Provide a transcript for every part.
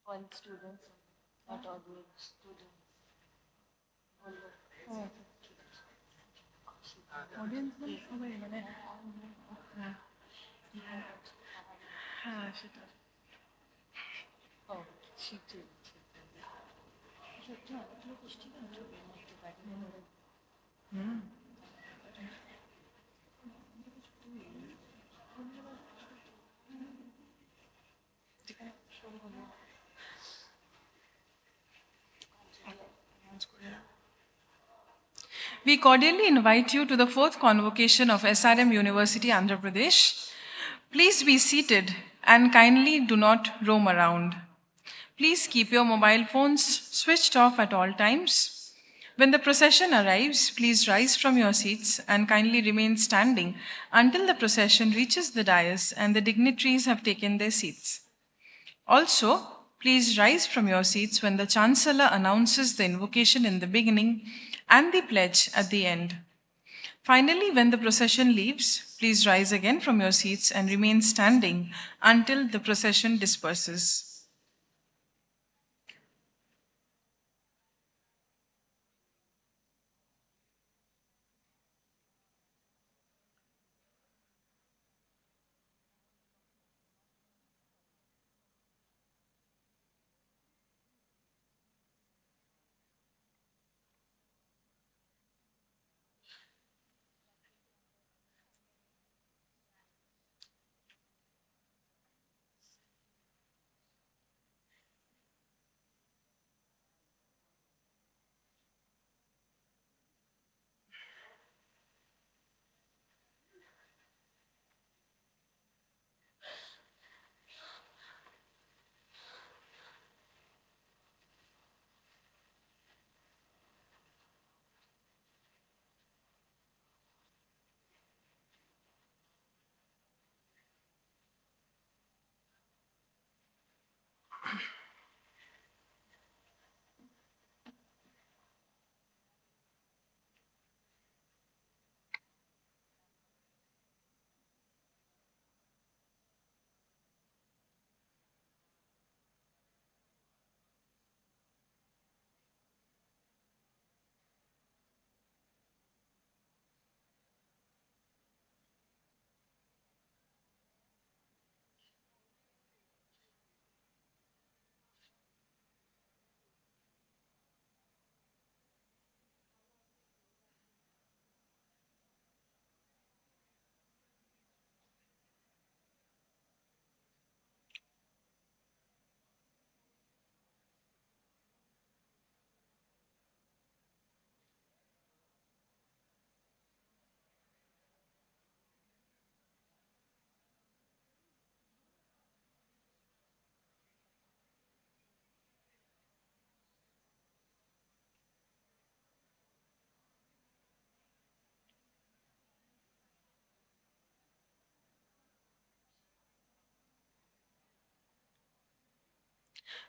All students, not all the students. All the audience সবাই মানে হ্যাঁ সেটা Oh, she did. We cordially invite you to the fourth convocation of SRM University, Andhra Pradesh. Please be seated and kindly do not roam around. Please keep your mobile phones switched off at all times. When the procession arrives, please rise from your seats and kindly remain standing until the procession reaches the dais and the dignitaries have taken their seats. Also, please rise from your seats when the Chancellor announces the invocation in the beginning and the pledge at the end. Finally, when the procession leaves, please rise again from your seats and remain standing until the procession disperses.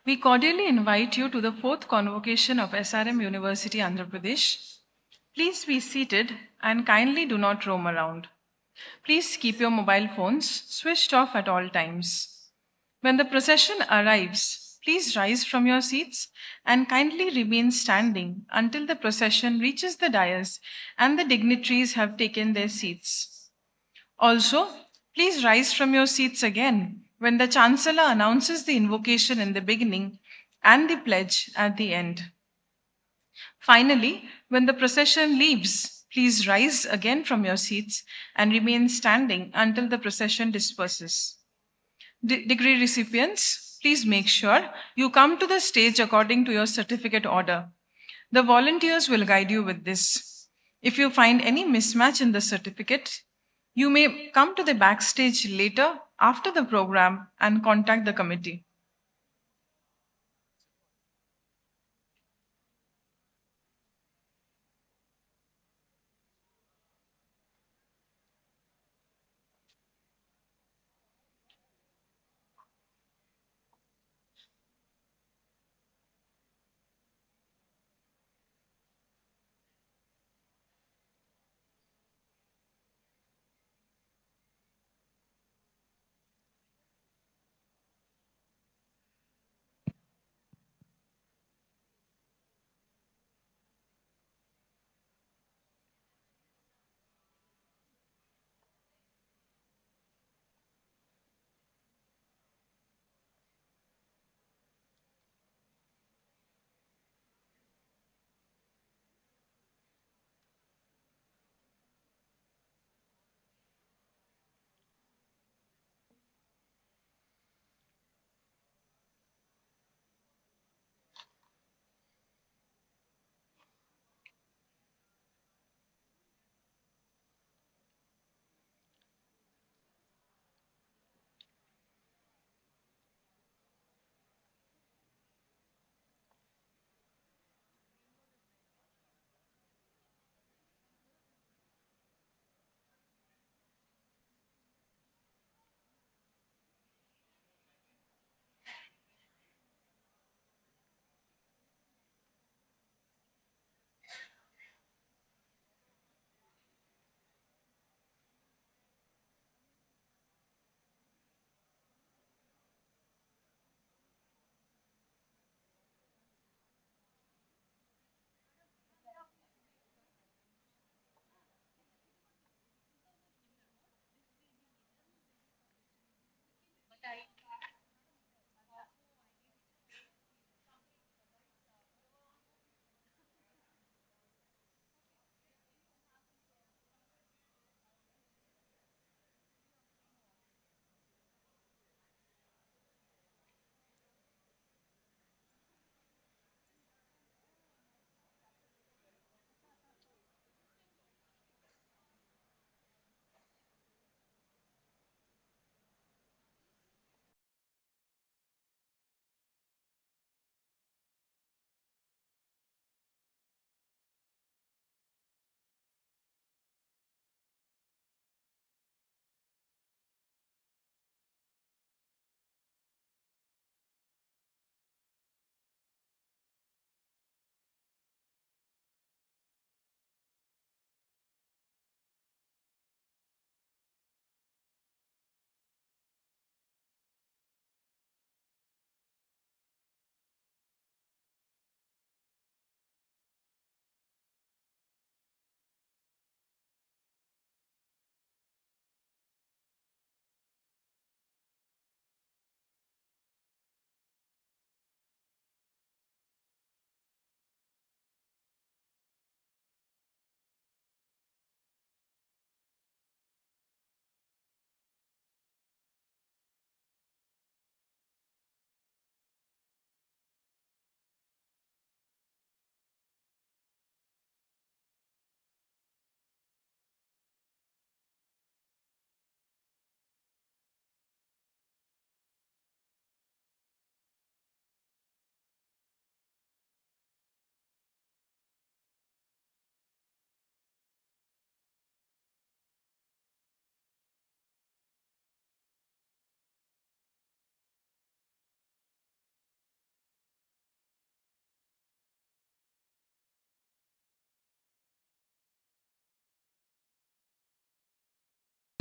We cordially invite you to the fourth convocation of SRM University, Andhra Pradesh. Please be seated and kindly do not roam around. Please keep your mobile phones switched off at all times. When the procession arrives, please rise from your seats and kindly remain standing until the procession reaches the dais and the dignitaries have taken their seats. Also, please rise from your seats again when the Chancellor announces the invocation in the beginning and the pledge at the end. Finally, when the procession leaves, please rise again from your seats and remain standing until the procession disperses. Degree recipients, please make sure you come to the stage according to your certificate order. The volunteers will guide you with this. If you find any mismatch in the certificate, you may come to the backstage later after the program and contact the committee.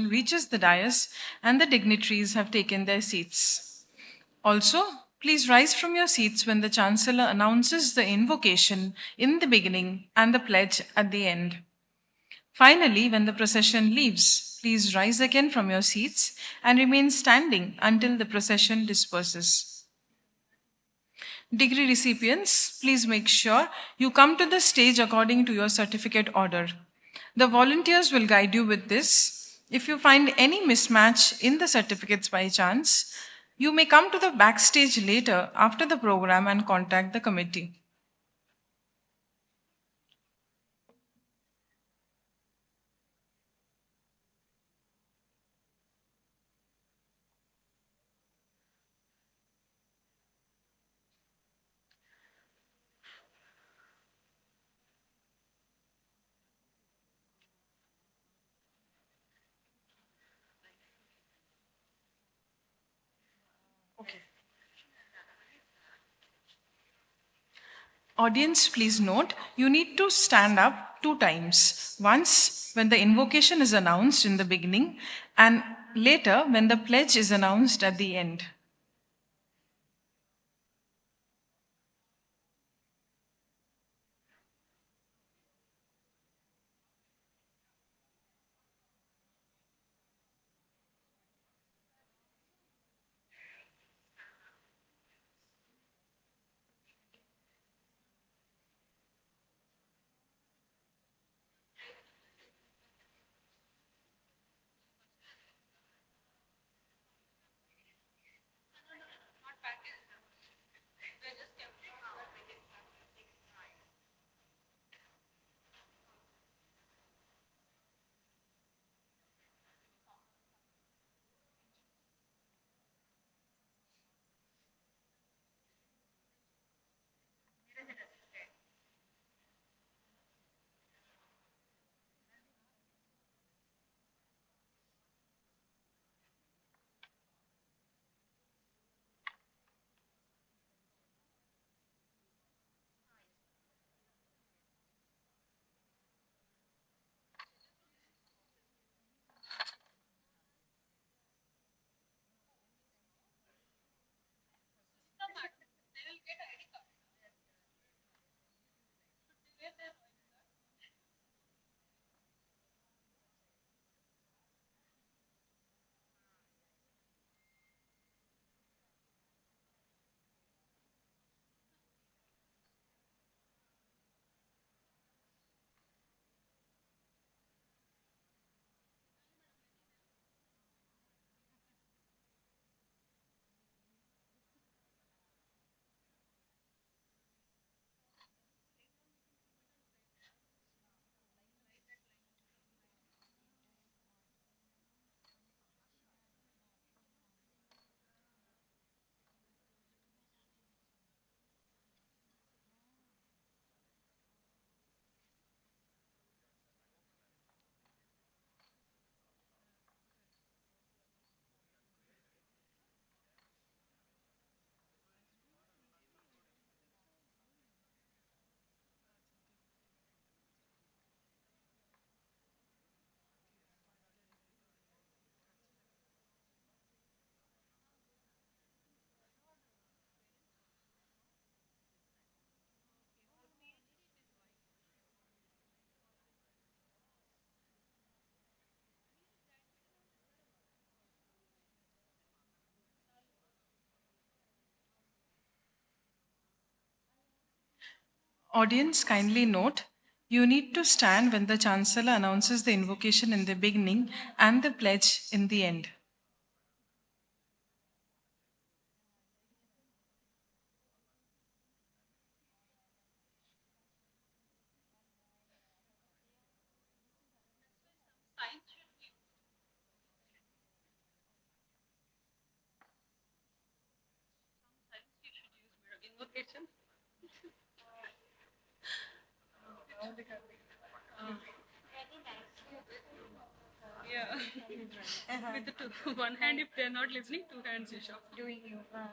invocation reaches the dais and the dignitaries have taken their seats. Also, please rise from your seats when the Chancellor announces the invocation in the beginning and the pledge at the end. Finally, when the procession leaves, please rise again from your seats and remain standing until the procession disperses. Degree recipients, please make sure you come to the stage according to your certificate order. The volunteers will guide you with this. If you find any mismatch in the certificates by chance, you may come to the backstage later after the program and contact the committee. Okay. Audience, please note, you need to stand up 2 times. Once when the invocation is announced in the beginning and later when the pledge is announced at the end. Audience, kindly note, you need to stand when the Chancellor announces the invocation in the beginning and the pledge in the end. Yeah. With the one hand, if they're not listening, 2 hands you shove. Doing yoga.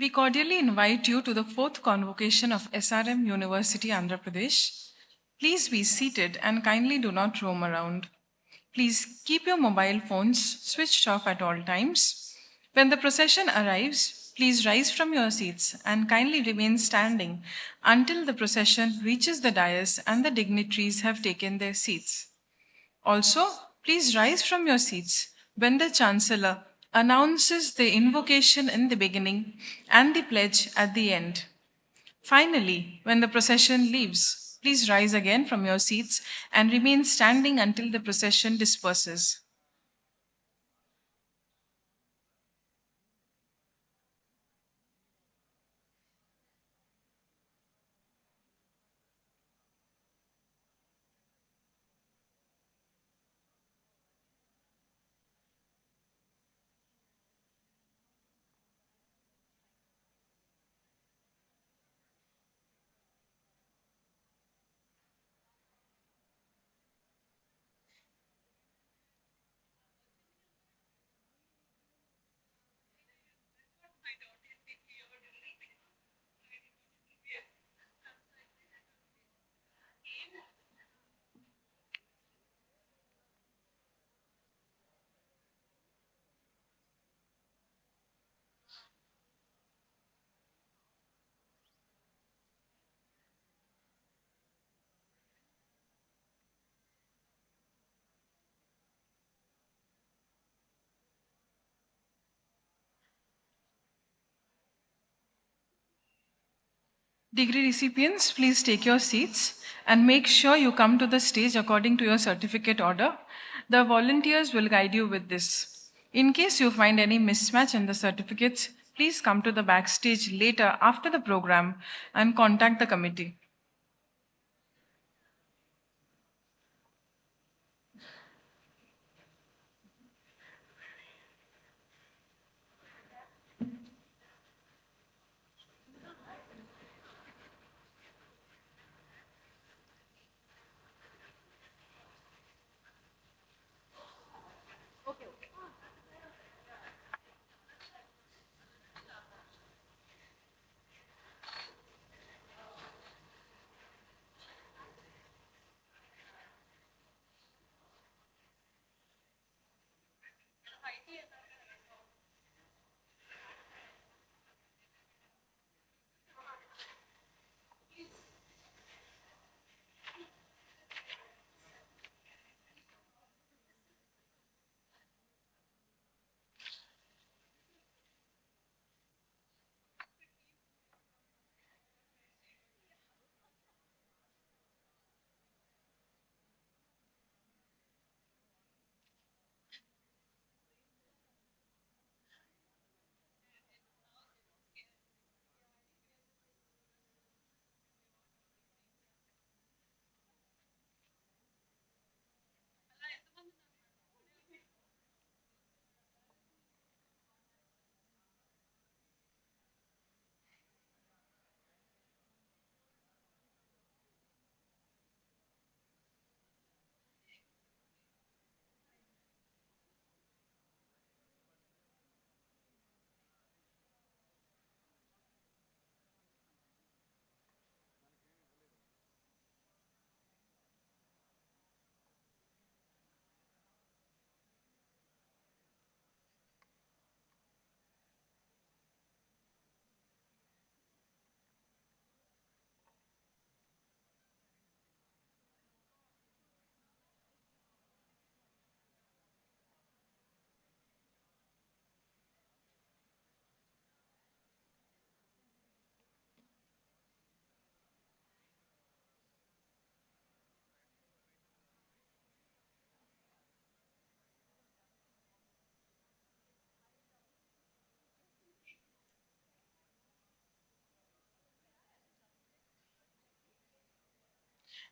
We cordially invite you to the fourth convocation of SRM University Andhra Pradesh. Please be seated and kindly do not roam around. Please keep your mobile phones switched off at all times. When the procession arrives, please rise from your seats and kindly remain standing until the procession reaches the dais and the dignitaries have taken their seats. Also, please rise from your seats when the Chancellor announces the invocation in the beginning and the pledge at the end. Finally, when the procession leaves, please rise again from your seats and remain standing until the procession disperses. Degree recipients, please take your seats and make sure you come to the stage according to your certificate order. The volunteers will guide you with this. In case you find any mismatch in the certificates, please come to the backstage later after the program and contact the committee.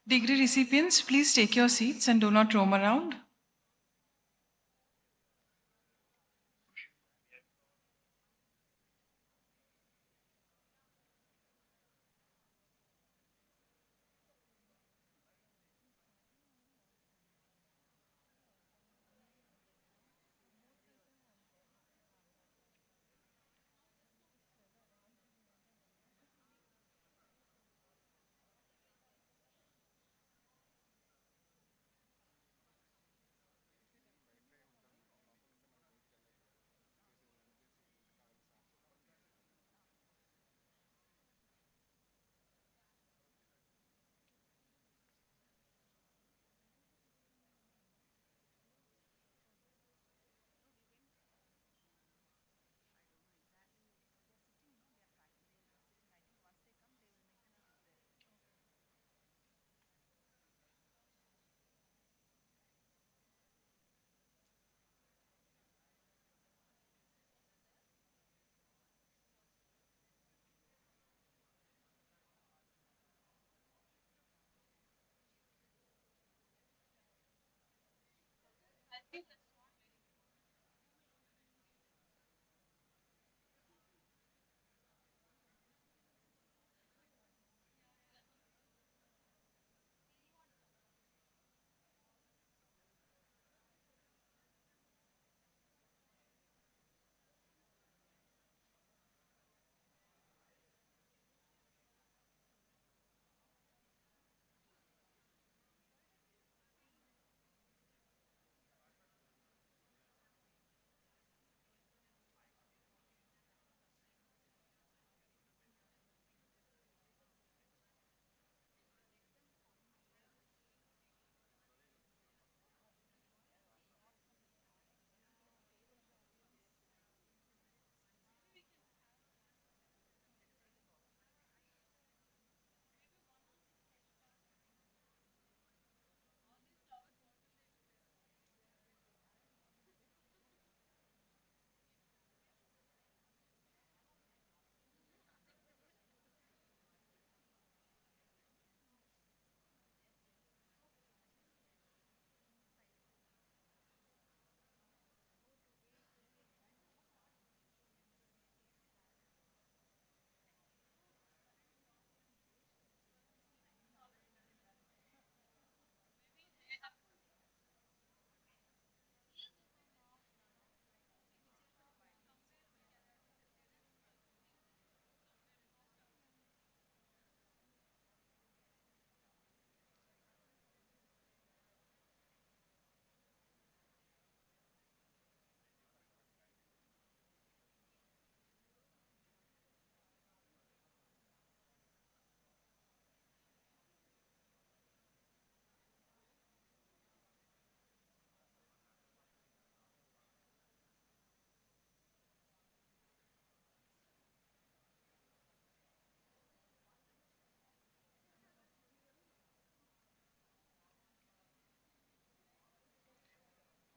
Degree recipients, please take your seats and do not roam around.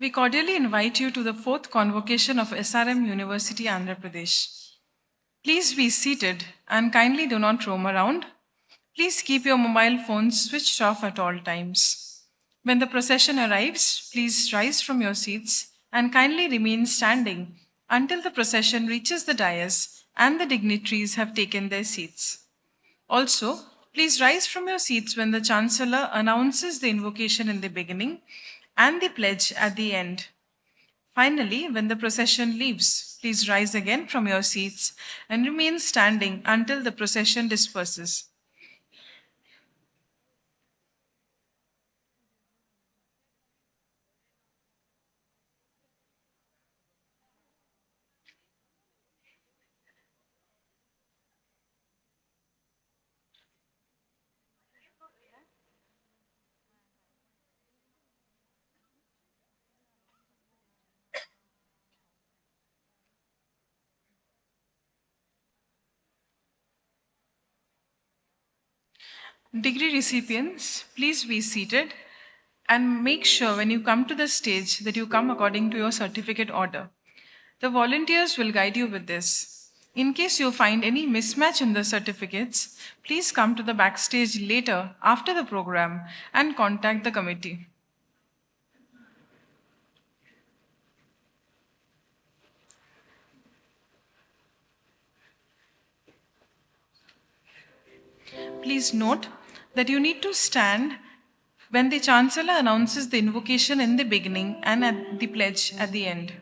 We cordially invite you to the fourth convocation of SRM University Andhra Pradesh. Please be seated and kindly do not roam around. Please keep your mobile phones switched off at all times. When the procession arrives, please rise from your seats and kindly remain standing until the procession reaches the dais and the dignitaries have taken their seats. Also, please rise from your seats when the Chancellor announces the invocation in the beginning and the pledge at the end. Finally, when the procession leaves, please rise again from your seats and remain standing until the procession disperses. Degree recipients, please be seated and make sure when you come to the stage that you come according to your certificate order. The volunteers will guide you with this. In case you find any mismatch in the certificates, please come to the backstage later after the program and contact the committee. Please note that you need to stand when the Chancellor announces the invocation in the beginning and at the pledge at the end.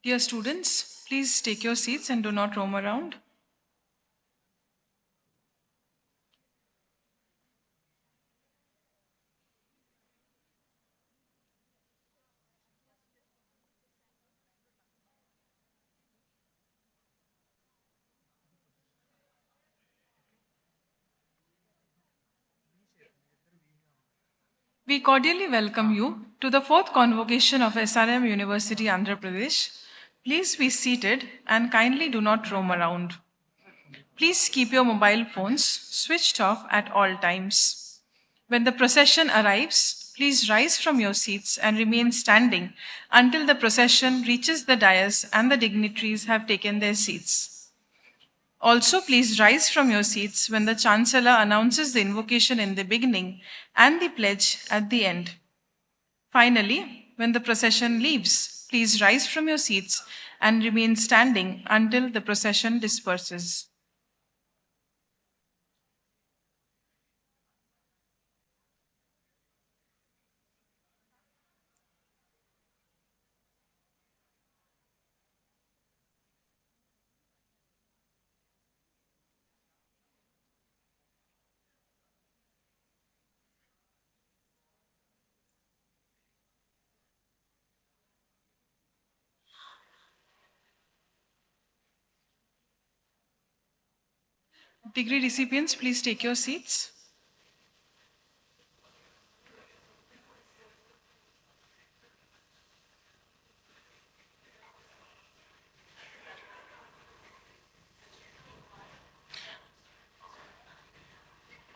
Dear students, please take your seats and do not roam around. We cordially welcome you to the fourth convocation of SRM University Andhra Pradesh. Please be seated and kindly do not roam around. Please keep your mobile phones switched off at all times. When the procession arrives, please rise from your seats and remain standing until the procession reaches the dais and the dignitaries have taken their seats. Also, please rise from your seats when the Chancellor announces the invocation in the beginning and the pledge at the end. Finally, when the procession leaves, please rise from your seats and remain standing until the procession disperses. Degree recipients, please take your seats.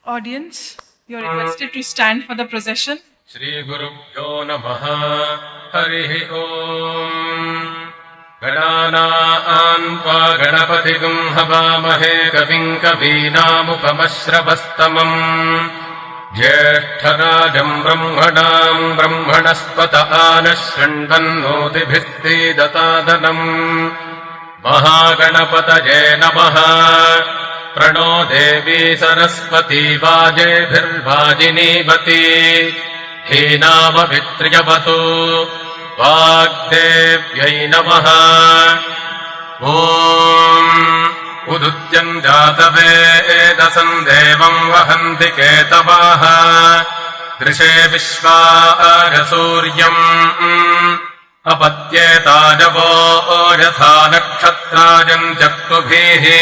Audience, you are requested to stand for the procession. Shri Gurubhyo Namaha Harihi Om Gananāntva Ganapatigum Havamahe Kavim Kavīnāmupamashravastamam Jyeshthārājam Brahmanām Brahmanaspata Ānashriṇvannodibhisti Datādanam Mahaganapataye Namaha Prano Devi Saraswati Vājebhirvājinīvati Hīnāvavitriyavatu Vāgdevyai Namaha Om Udutyam Jātavedasam Devam Vahanti Ketavaha Drishe Vishvāra Suryam Apatyetājavo Yatha Nakshatrājam Jaktubhihi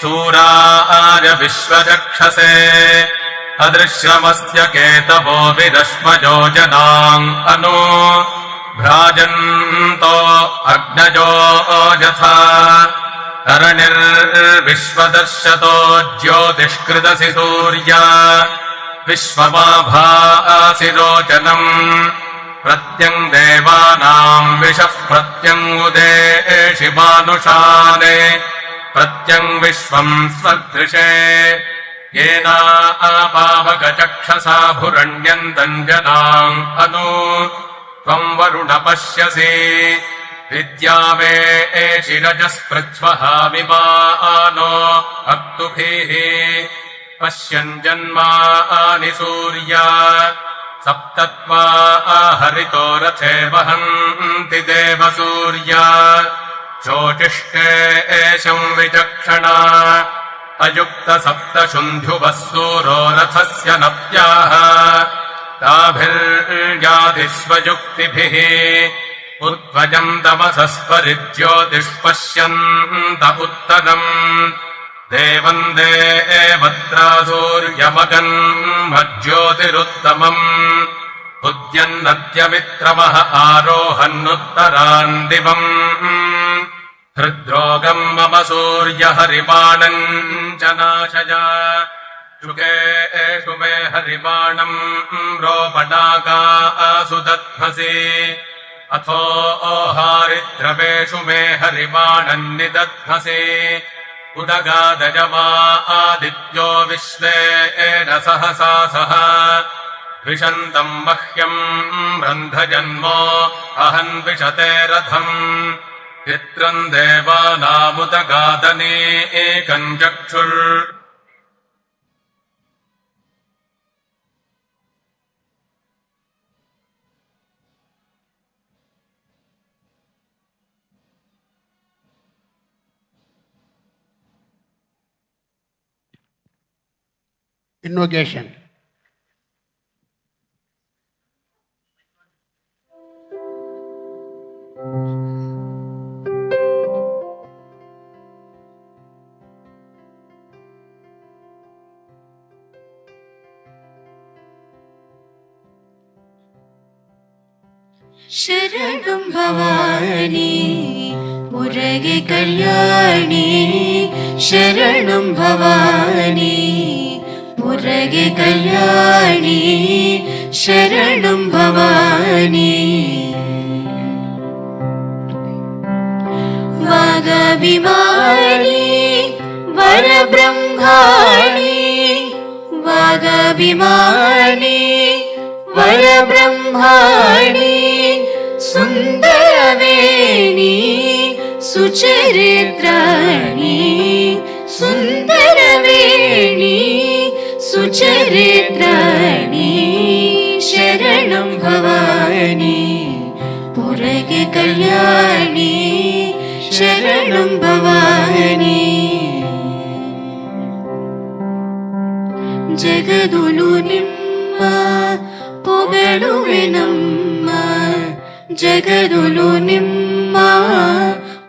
Surāja Vishvajakshase Adrishyamasya Ketavo Vidashvajo Janāṁ Anu Bhrajanto Agnajo Yatha Taranir Vishvadarshato Jyotishkridasi Surya Vishvamabhasi Rojanam Pratyang Devanam Vishaf Pratyang Udeshi Manushane Pratyang Vishvam Svadrishe Yena Apavakachakshasa Bhuranyantam Janam Anu Tvam Varuna Pashyasi Vidyave Shirajaspritvaha Vimano Aktubhihi Pashyan Janmani Surya Saptatva Harito Rathe Vahanti Deva Surya Chotishke Esham Vijakshana Ayukta Sapta Shundhyuvasuro Rathasya Napyaha Tabhir Yadhisvayuktibhihi Utvajam Tamasasparijyotishpashyanta Uttaram Devan Devatra Suryamagan Majyotiruttamam Udyannatyamitramaha Arohannuttaran Divam Hridrogam Mama Surya Haribanan Janashaya Shuke Shume Haribanam Ropanaka Asudatmasi Atho Haridraveshu Me Haribanan Nidatmasi Udagadajama Adityo Vishvena Sahasa Saha Vishantam Mahyam Randhajanmo Ahan Vishate Ratham Yitran Devanamutagadani Ekanjakshur Invocation. शरणं भवानी मुरगे कल्याणी शरणं भवानी मुरगे कल्याणी शरणं भवानी वागभिमानी वरब्रह्माणी वागभिमानी वरब्रह्माणी सुन्दरवेणी सुचरित्राणि सुन्दरवेणी सुचरित्राणि शरणं भवानी मुरगे कल्याणी शरणं भवानी जगदुलु निम्म पोगडुवेनम्म जगदुलु निम्म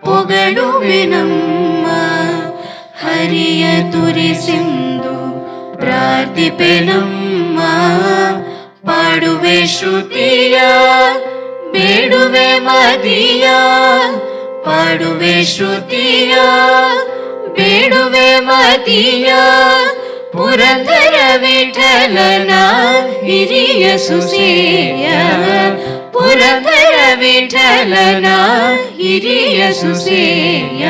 पोगडुवेनम्म हरिय तुरिसिंदु प्रार्थिपेनम्म पाडुवे श्रुतिय बेडुवे मदिय पाडुवे श्रुतिय बेडुवे मदिय पुरंदर विठ्ठलನ ಹಿರಿಯ ಸುಸೇಯ पुरंदर विठ्ठलನ ಹಿರಿಯ ಸುಸೇಯ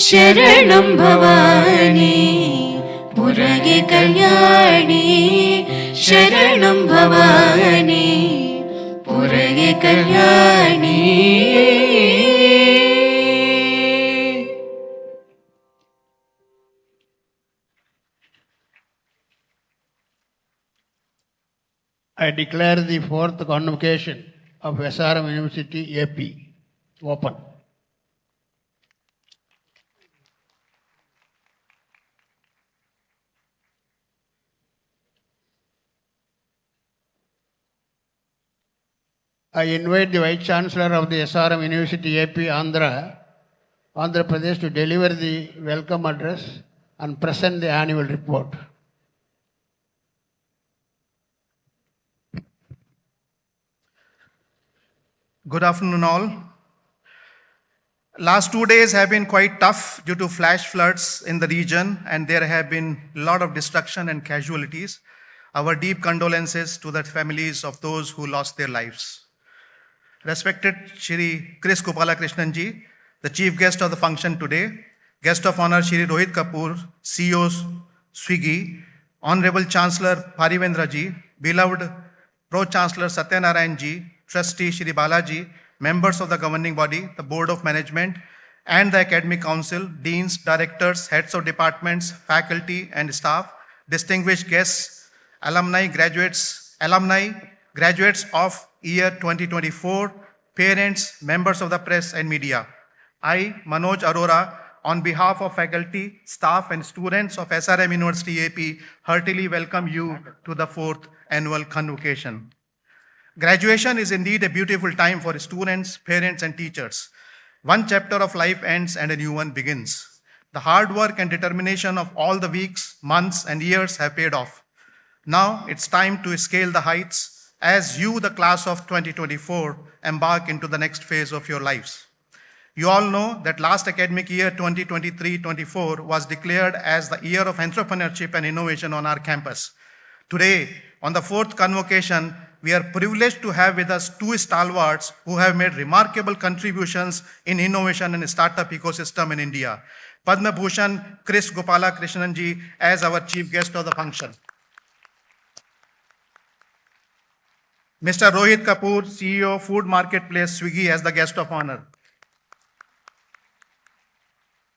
शरणं भवानी मुरगे कल्याणी शरणं Bhavani मुरगे Kalyani I declare the fourth convocation of SRM University AP open. I invite the Vice Chancellor of the SRM University AP Andhra Pradesh to deliver the welcome address and present the annual report. Good afternoon all. Last 2 days have been quite tough due to flash floods in the region, and there have been a lot of destruction and casualties. Our deep condolences to the families of those who lost their lives. Respected Shri Chris Gopala Krishnan ji, the chief guest of the function today, guest of honor Shri Rohit Kapoor, CEO Swiggy, Honorable Chancellor Parivendra ji, beloved Pro Chancellor Satyanarayan ji, Trustee Shri Balaji, members of the governing body, the Board of Management, and the Academic Council, deans, directors, heads of departments, faculty and staff, distinguished guests, alumni, graduates of year 2024, parents, members of the press and media. I, Manoj Arora, on behalf of faculty, staff and students of SRM University AP, heartily welcome you to the 4th annual convocation. Graduation is indeed a beautiful time for students, parents, and teachers. One chapter of life ends and a new one begins. The hard work and determination of all the weeks, months, and years have paid off. Now it's time to scale the heights as you, the class of 2024, embark into the next phase of your lives. You all know that last academic year 2023-24 was declared as the year of entrepreneurship and innovation on our campus. Today, on the 4th convocation, we are privileged to have with us two stalwarts who have made remarkable contributions in innovation and startup ecosystem in India. Padma Bhushan Chris Gopala Krishnan ji as our chief guest of the function. Mr. Rohit Kapoor, CEO Food Marketplace Swiggy as the guest of honor.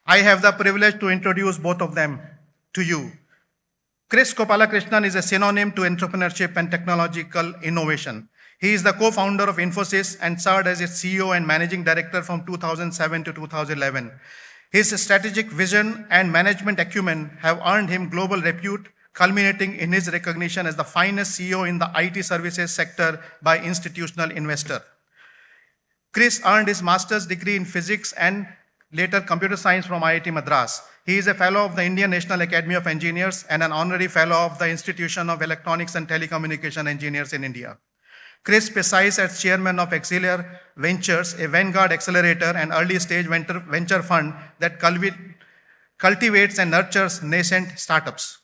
I have the privilege to introduce both of them to you. Chris Gopala Krishnan is a synonym to entrepreneurship and technological innovation. He is the co-founder of Infosys and served as its CEO and managing director from 2007 to 2011. His strategic vision and management acumen have earned him global repute, culminating in his recognition as the finest CEO in the IT services sector by Institutional Investor. Chris earned his master's degree in physics and later computer science from IIT Madras. He is a fellow of the Indian National Academy of Engineers and an honorary fellow of the Institution of Electronics and Telecommunication Engineers in India. Chris presides as chairman of Auxiliar Ventures, a vanguard accelerator and early stage venture fund that cultivates and nurtures nascent startups.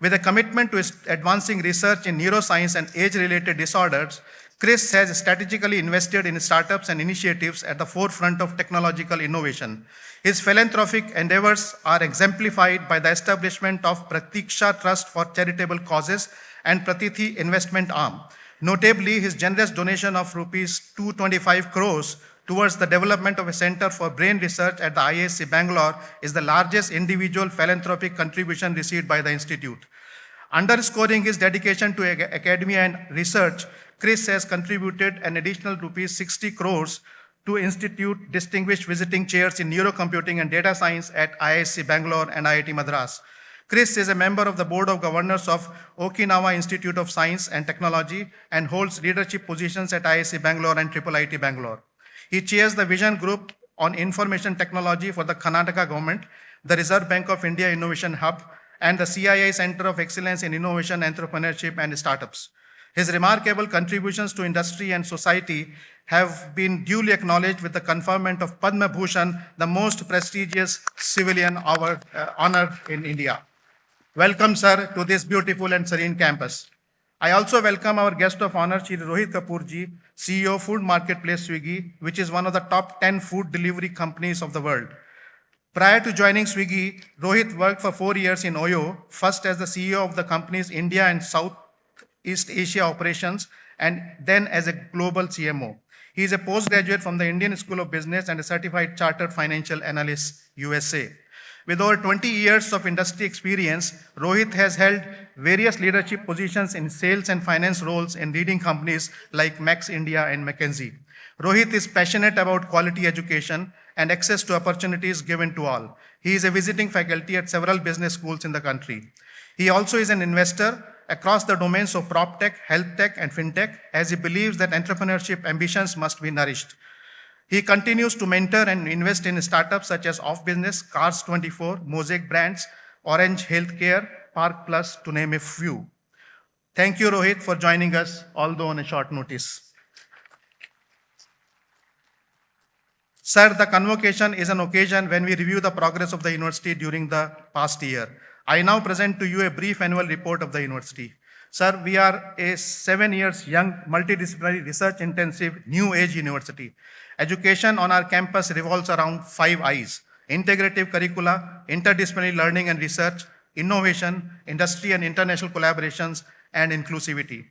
With a commitment to advancing research in neuroscience and age-related disorders, Chris has strategically invested in startups and initiatives at the forefront of technological innovation. His philanthropic endeavors are exemplified by the establishment of Pratiksha Trust for Charitable Causes and Pratithi Investment Arm. Notably, his generous donation of rupees 225 crores towards the development of a center for brain research at the IISc Bangalore is the largest individual philanthropic contribution received by the institute. Underscoring his dedication to academia and research, Chris has contributed an additional rupees 60 crores to institute distinguished visiting chairs in neurocomputing and data science at IISc Bangalore and IIT Madras. Chris is a member of the Board of Governors of Okinawa Institute of Science and Technology and holds leadership positions at IISc Bangalore and IIIT Bangalore. He chairs the Vision Group on Information Technology for the Karnataka government, the Reserve Bank of India Innovation Hub, and the CII Center of Excellence in Innovation, Entrepreneurship and Startups. His remarkable contributions to industry and society have been duly acknowledged with the conferment of Padma Bhushan, the most prestigious civilian honor in India. Welcome, sir, to this beautiful and serene campus. I also welcome our guest of honor, Shri Rohit Kapoorji, CEO of Food Marketplace Swiggy, which is one of the top 10 food delivery companies of the world. Prior to joining Swiggy, Rohit worked for 4 years in Oyo, first as the CEO of the company's India and Southeast Asia operations, and then as a global CMO. He is a postgraduate from the Indian School of Business and a certified chartered financial analyst, USA. With over 20 years of industry experience, Rohit has held various leadership positions in sales and finance roles in leading companies like Max India and McKinsey. Rohit is passionate about quality education and access to opportunities given to all. He is a visiting faculty at several business schools in the country. He also is an investor across the domains of prop tech, health tech, and fintech, as he believes that entrepreneurship ambitions must be nourished. He continues to mentor and invest in startups such as Off Business, Cars24, Mosaic Brands, Orange Healthcare, Park Plus, to name a few. Thank you, Rohit, for joining us, although on a short notice. Sir, the convocation is an occasion when we review the progress of the university during the past year. I now present to you a brief annual report of the university. Sir, we are a 7 years young, multidisciplinary, research-intensive, new-age university. Education on our campus revolves around 5 I's: integrative curricula, interdisciplinary learning and research, innovation, industry and international collaborations, and inclusivity.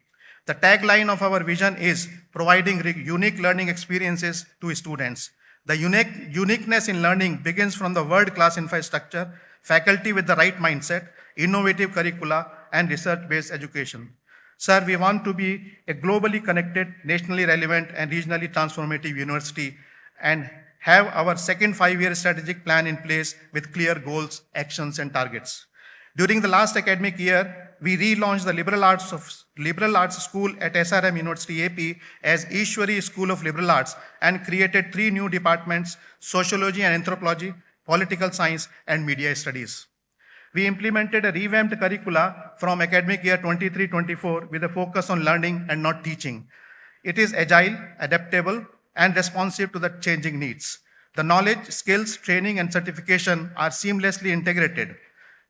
The tagline of our vision is providing unique learning experiences to students. The uniqueness in learning begins from the world-class infrastructure, faculty with the right mindset, innovative curricula, and research-based education. Sir, we want to be a globally connected, nationally relevant, and regionally transformative university and have our second 5-year strategic plan in place with clear goals, actions, and targets. During the last academic year, we relaunched the Liberal Arts School at SRM University AP as Ishwari School of Liberal Arts and created 3 new departments: Sociology and Anthropology, Political Science, and Media Studies. We implemented a revamped curricula from academic year 23-24 with a focus on learning and not teaching. It is agile, adaptable, and responsive to the changing needs. The knowledge, skills, training, and certification are seamlessly integrated.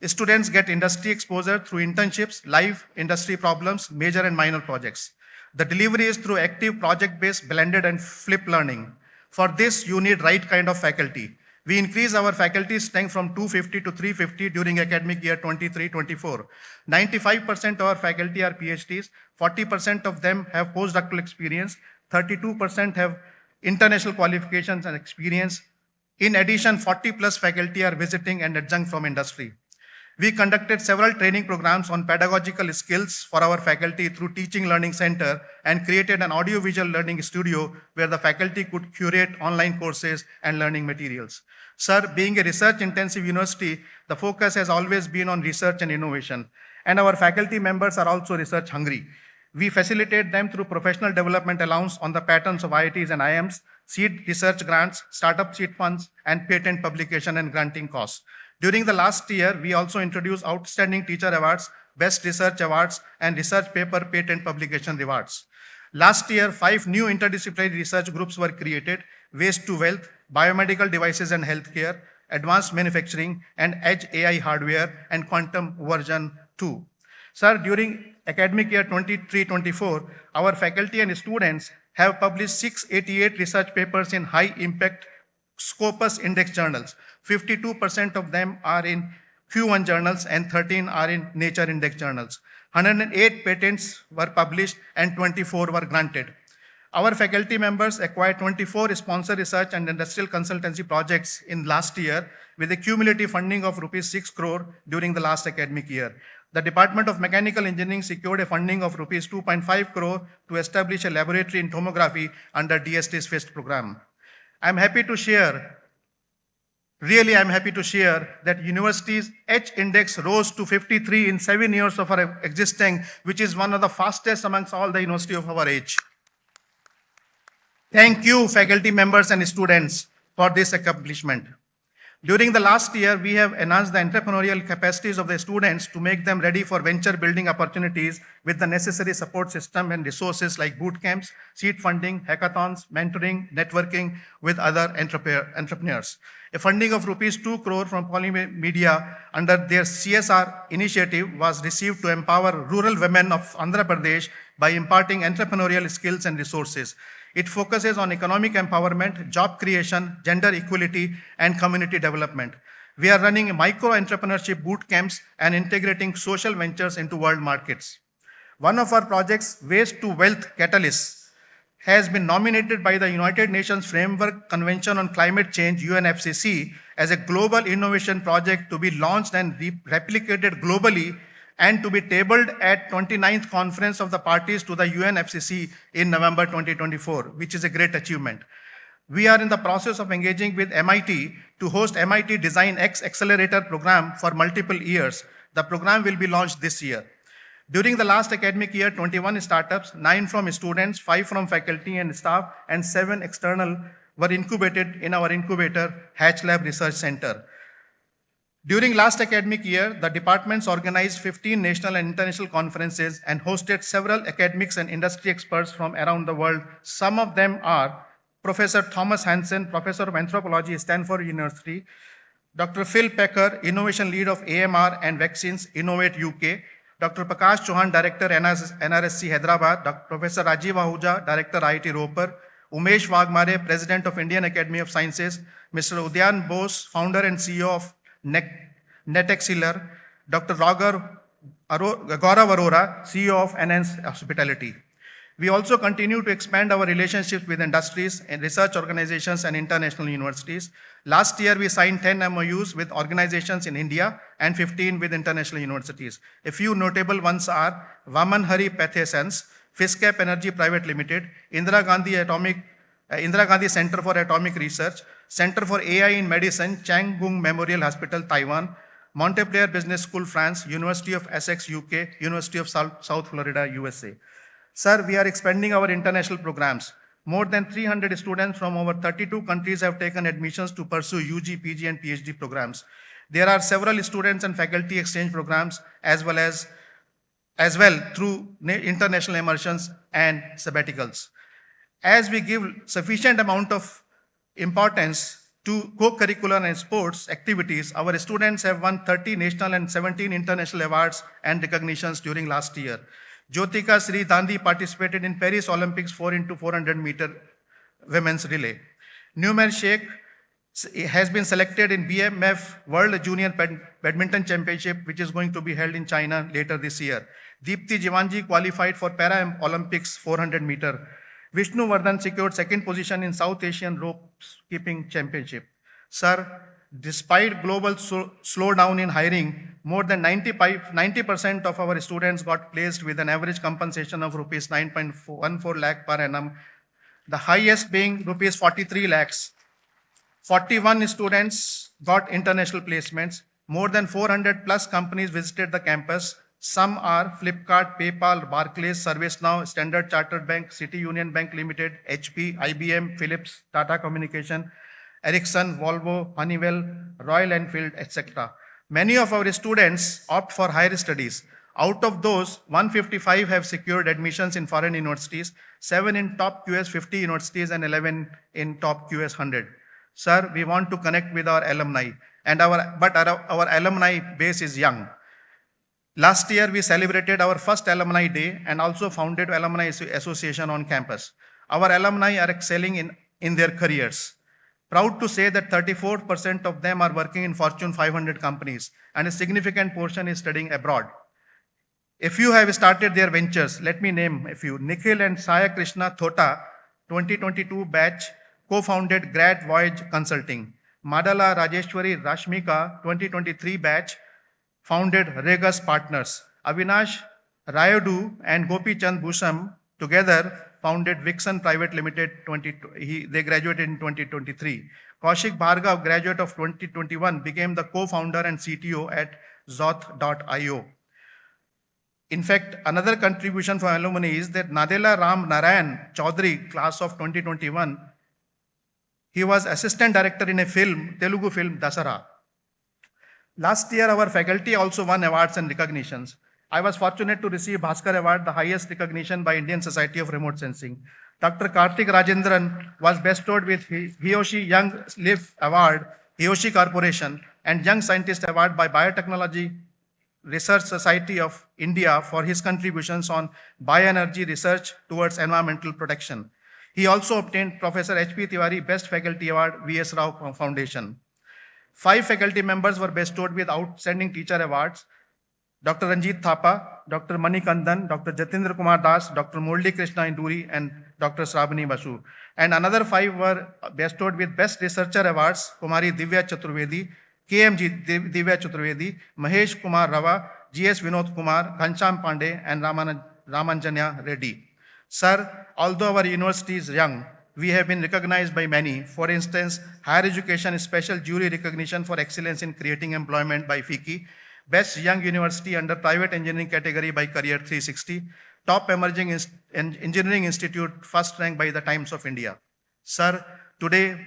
Students get industry exposure through internships, live industry problems, major and minor projects. The delivery is through active project-based, blended, and flipped learning. For this, you need right kind of faculty. We increased our faculty strength from 250 to 350 during academic year 23-24. 95% of our faculty are PhDs, 40% of them have postdoctoral experience, 32% have international qualifications and experience. In addition, 40 plus faculty are visiting and adjunct from industry. We conducted several training programs on pedagogical skills for our faculty through Teaching Learning Center and created an audiovisual learning studio where the faculty could curate online courses and learning materials. Sir, being a research-intensive university, the focus has always been on research and innovation, and our faculty members are also research-hungry. We facilitate them through professional development allowance on the patterns of IITs and IIMs, seed research grants, startup seed funds, and patent publication and granting costs. During the last year, we also introduced Outstanding Teacher Awards, Best Research Awards, and Research Paper Patent Publication Rewards. Last year, 5 new interdisciplinary research groups were created: Waste to Wealth, Biomedical Devices and Healthcare, Advanced Manufacturing, and Edge AI Hardware, and Quantum Version 2. Sir, during academic year 23-24, our faculty and students have published 688 research papers in high-impact Scopus Index journals. 52% of them are in Q1 journals and 13 are in Nature Index journals. 108 patents were published and 24 were granted. Our faculty members acquired 24 sponsor research and industrial consultancy projects in last year with a cumulative funding of rupees 6 crore during the last academic year. The Department of Mechanical Engineering secured a funding of rupees 2.5 crore to establish a laboratory in tomography under DST's FIST program. I'm happy to share that university's H index rose to 53 in 7 years of our existing, which is one of the fastest amongst all the universities of our age. Thank you, faculty members and students, for this accomplishment. During the last year, we have enhanced the entrepreneurial capacities of the students to make them ready for venture building opportunities with the necessary support system and resources like boot camps, seed funding, hackathons, mentoring, networking with other entrepreneurs. A funding of rupees 2 crore from Polymedia under their CSR initiative was received to empower rural women of Andhra Pradesh by imparting entrepreneurial skills and resources. It focuses on economic empowerment, job creation, gender equality, and community development. We are running micro-entrepreneurship boot camps and integrating social ventures into world markets. One of our projects, Waste to Wealth Catalyst, has been nominated by the United Nations Framework Convention on Climate Change, UNFCCC, as a global innovation project to be launched and replicated globally and to be tabled at 29th Conference of the Parties to the UNFCCC in November 2024, which is a great achievement. We are in the process of engaging with MIT to host MIT Design X Accelerator program for multiple years. The program will be launched this year. During the last academic year, 21 startups, 9 from students, 5 from faculty and staff, and 7 external were incubated in our incubator, Hatch Lab Research Center. During last academic year, the departments organized 15 national and international conferences and hosted several academics and industry experts from around the world. Some of them are Professor Thomas Hansen, Professor of Anthropology, Stanford University, Dr. Phil Pecker, Innovation Lead of AMR and Vaccines, Innovate UK, Dr. Prakash Chauhan, Director, NRSC Hyderabad, Professor Rajiv Ahuja, Director, IIT Ropar, Umesh Wagmare, President of Indian Academy of Sciences, Mr. Udyan Bose, Founder and CEO of Netexciller, Dr. Gaurav Arora, CEO of Enhance Hospitality. We also continue to expand our relationships with industries and research organizations and international universities. Last year, we signed 10 MOUs with organizations in India and 15 with international universities. A few notable ones are Vaman Hari Pathesans, Fiscap Energy Private Limited, Indira Gandhi Center for Atomic Research, Center for AI in Medicine, Chang Gung Memorial Hospital, Taiwan, Montpellier Business School, France, University of Essex, UK, University of South Florida, USA. Sir, we are expanding our international programs. More than 300 students from over 32 countries have taken admissions to pursue UG, PG, and PhD programs. There are several students and faculty exchange programs as well through international immersions and sabbaticals. As we give sufficient amount of importance to co-curricular and sports activities, our students have won 30 national and 17 international awards and recognitions during last year. Jyotika Sri Dandi participated in Paris Olympics 4x400 meter women's relay. Numan Sheikh has been selected in BMF World Junior Badminton Championship, which is going to be held in China later this year. Deepti Jivanji qualified for Para Olympics 400 meter. Vishnu Vardhan secured second position in South Asian Rope Skipping Championship. Sir, despite global slowdown in hiring, more than 90% of our students got placed with an average compensation of rupees 9.14 lakh per annum, the highest being rupees 43 lakhs. 41 students got international placements. More than 400 plus companies visited the campus. Some are Flipkart, PayPal, Barclays, ServiceNow, Standard Chartered Bank, City Union Bank Limited, HP, IBM, Philips, Tata Communication, Ericsson, Volvo, Honeywell, Royal Enfield, etc. Many of our students opt for higher studies. Out of those, 155 have secured admissions in foreign universities, 7 in top QS 50 universities, and 11 in top QS 100. Sir, we want to connect with our alumni, and our alumni base is young. Last year, we celebrated our first Alumni Day and also founded Alumni Association on campus. Our alumni are excelling in their careers. Proud to say that 34% of them are working in Fortune 500 companies, and a significant portion is studying abroad. A few have started their ventures. Let me name a few. Nikhil and Saya Krishna Thota, 2022 batch, co-founded Grad Voyage Consulting. Madala Rajeshwari Rashmika, 2023 batch, founded Regus Partners. Avinash Rayadu and Gopi Chand Bhusham together founded Vixen Private Limited. They graduated in 2023. Kaushik Bhargav, graduate of 2021, became the co-founder and CTO at Zoth.io. In fact, another contribution from alumni is that Nadela Ram Narayan Chaudhary, class of 2021, he was assistant director in a film, Telugu film, Dasara. Last year, our faculty also won awards and recognitions. I was fortunate to receive Bhaskar Award, the highest recognition by Indian Society of Remote Sensing. Dr. Karthik Rajendran was bestowed with Hiyoshi Young Live Award, Hiyoshi Corporation, and Young Scientist Award by Biotechnology Research Society of India for his contributions on bioenergy research towards environmental protection. He also obtained Professor H.P. Tiwari Best Faculty Award, V.S. Rao Foundation. 5 faculty members were bestowed with Outstanding Teacher Awards: Dr. Ranjit Thapa, Dr. Mani Kandan, Dr. Jatindra Kumar Das, Dr. Murli Krishna Induri, and Dr. Sravani Basu. And another 5 were bestowed with Best Researcher Awards: Kumari Divya Chaturvedi, KMG Divya Chaturvedi, Mahesh Kumar Rava, GS Vinod Kumar, Ghansham Pandey, and Ramanjanya Reddy. Sir, although our university is young, we have been recognized by many. For instance, Higher Education Special Jury Recognition for Excellence in Creating Employment by FICCI, Best Young University under Private Engineering category by Career 360, Top Emerging Engineering Institute, first rank by the Times of India. Sir, today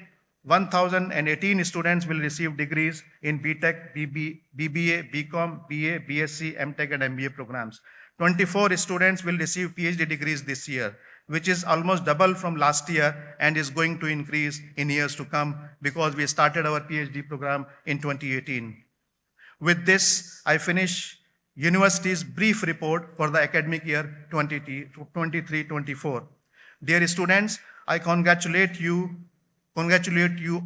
1,018 students will receive degrees in BTech, BBA, BCom, BA, BSc, MTech, and MBA programs. 24 students will receive PhD degrees this year, which is almost double from last year and is going to increase in years to come because we started our PhD program in 2018. With this, I finish university's brief report for the academic year 23-24. Dear students, I congratulate you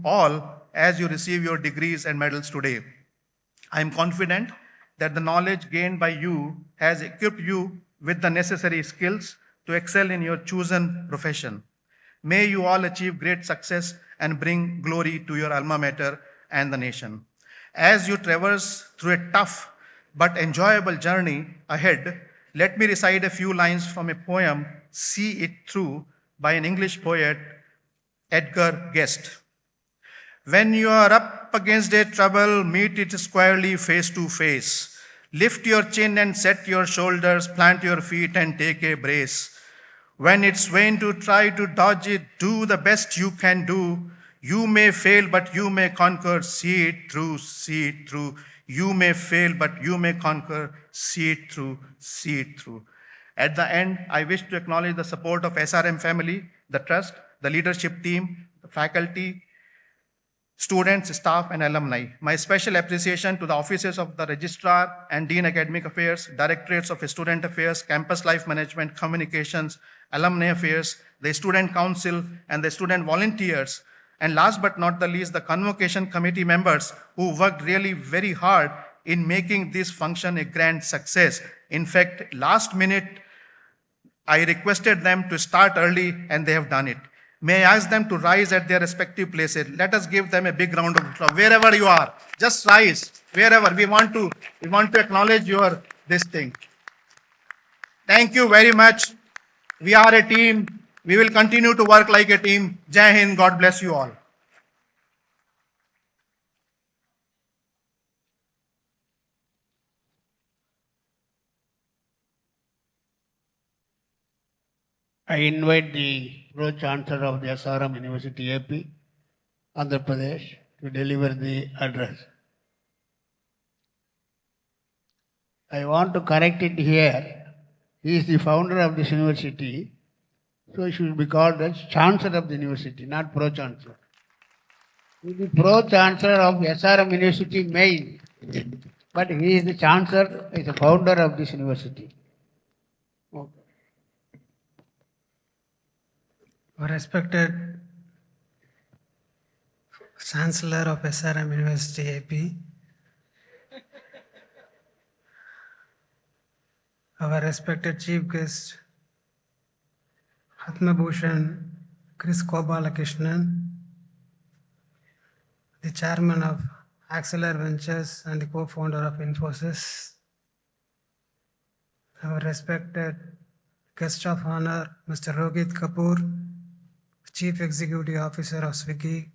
all as you receive your degrees and medals today. I am confident that the knowledge gained by you has equipped you with the necessary skills to excel in your chosen profession. May you all achieve great success and bring glory to your alma mater and the nation. As you traverse through a tough but enjoyable journey ahead, let me recite a few lines from a poem, See It Through, by an English poet, Edgar Guest. When you are up against a trouble, meet it squarely face to face. Lift your chin and set your shoulders, plant your feet and take a brace. When it's vain to try to dodge it, do the best you can do. You may fail, but you may conquer. See it through, see it through. You may fail, but you may conquer. See it through, see it through. At the end, I wish to acknowledge the support of SRM family, the trust, the leadership team, the faculty, students, staff, and alumni. My special appreciation to the offices of the Registrar and Dean Academic Affairs, Directorates of Student Affairs, Campus Life Management, Communications, Alumni Affairs, the Student Council, and the student volunteers. And last but not the least, the Convocation Committee members who worked really very hard in making this function a grand success. In fact, last minute, I requested them to start early and they have done it. May I ask them to rise at their respective places. Let us give them a big round of applause. Wherever you are, just rise. Wherever we want to acknowledge this thing. Thank you very much. We are a team. We will continue to work like a team. Jai Hind. God bless you all. I invite the Pro-Chancellor of the SRM University AP, Andhra Pradesh, to deliver the address. I want to correct it here. He is the founder of this university, so he should be called as Chancellor of the university, not Pro-Chancellor. He is the Pro-Chancellor of SRM University main, but he is the Chancellor, he is the founder of this university. Okay. Our respected Chancellor of SRM University AP, our respected Chief Guest, Padma Bhushan Chris Gopalakrishnan, the Chairman of Acceler Ventures and the co-founder of Infosys, our respected Guest of Honor, Mr. Rohit Kapoor, Chief Executive Officer of Swiggy,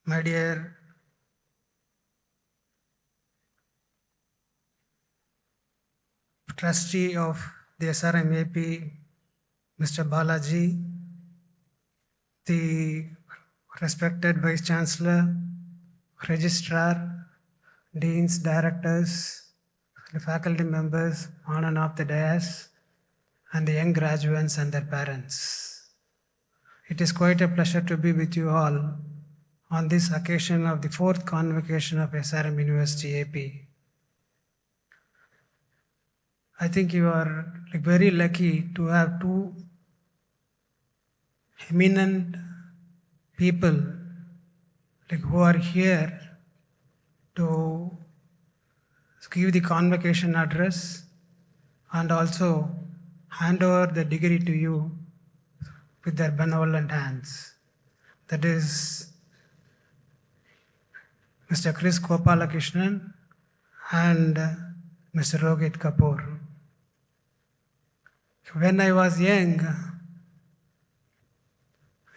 my dear Trustee of the SRM AP, Mr. Balaji, the respected Vice Chancellor, Registrar, Deans, Directors, the faculty members on and off the dais, and the young graduates and their parents. It is quite a pleasure to be with you all on this occasion of the 4th Convocation of SRM University AP. I think you are very lucky to have two eminent people who are here to give the convocation address and also hand over the degree to you with their benevolent hands. That is Mr. Chris Gopalakrishnan and Mr. Rohit Kapoor. When I was young,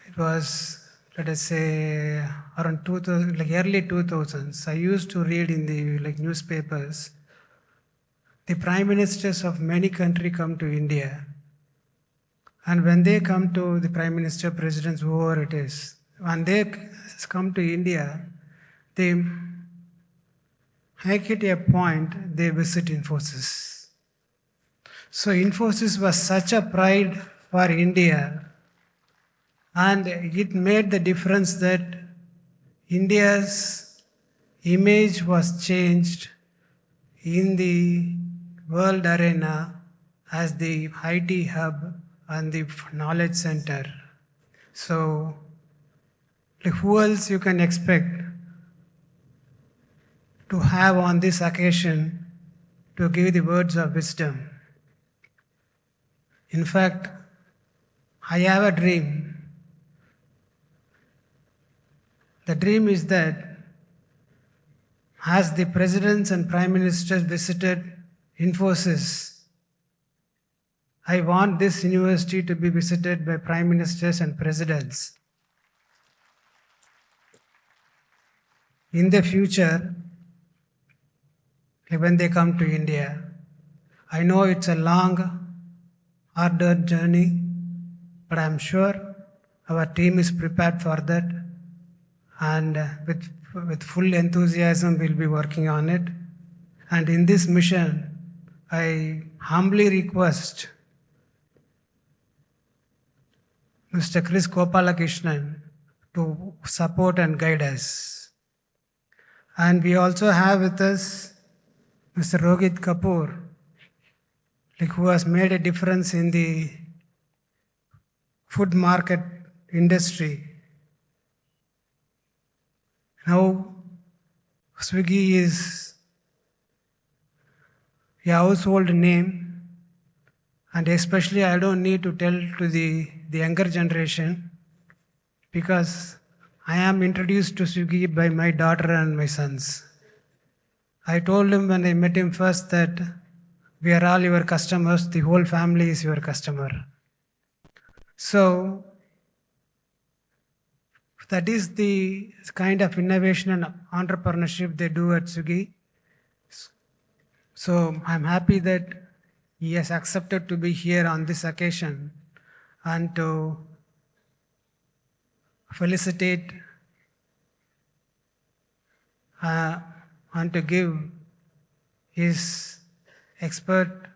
it was, let us say, around 2000, early 2000s, I used to read in the newspapers, the prime ministers of many countries come to India. And when they come to the prime minister, presidents, whoever it is, when they come to India, they make it a point, they visit Infosys. So Infosys was such a pride for India, and it made the difference that India's image was changed in the world arena as the IT hub and the knowledge center. So who else you can expect to have on this occasion to give the words of wisdom? In fact, I have a dream. The dream is that as the presidents and prime ministers visited Infosys, I want this university to be visited by prime ministers and presidents. In the future, when they come to India, I know it's a long, hard-earned journey, but I'm sure our team is prepared for that, and with full enthusiasm we'll be working on it. And in this mission, I humbly request Mr. Chris Gopalakrishnan to support and guide us. And we also have with us Mr. Rohit Kapoor, who has made a difference in the food market industry. Now, Swiggy is a household name, and especially I don't need to tell to the younger generation, because I am introduced to Swiggy by my daughter and my sons. I told him when I met him first that we are all your customers, the whole family is your customer. So that is the kind of innovation and entrepreneurship they do at Swiggy. So I'm happy that he has accepted to be here on this occasion and to felicitate and to give his expert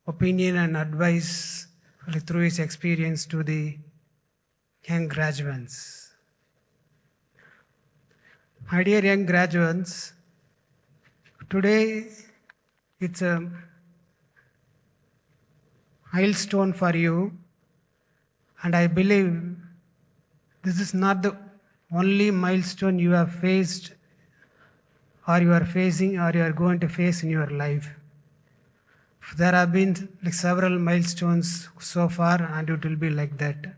opinion and advice through his experience to the young graduates. My dear young graduates, today it's a milestone for you, and I believe this is not the only milestone you have faced or you are facing or you are going to face in your life. There have been several milestones so far, and it will be like that.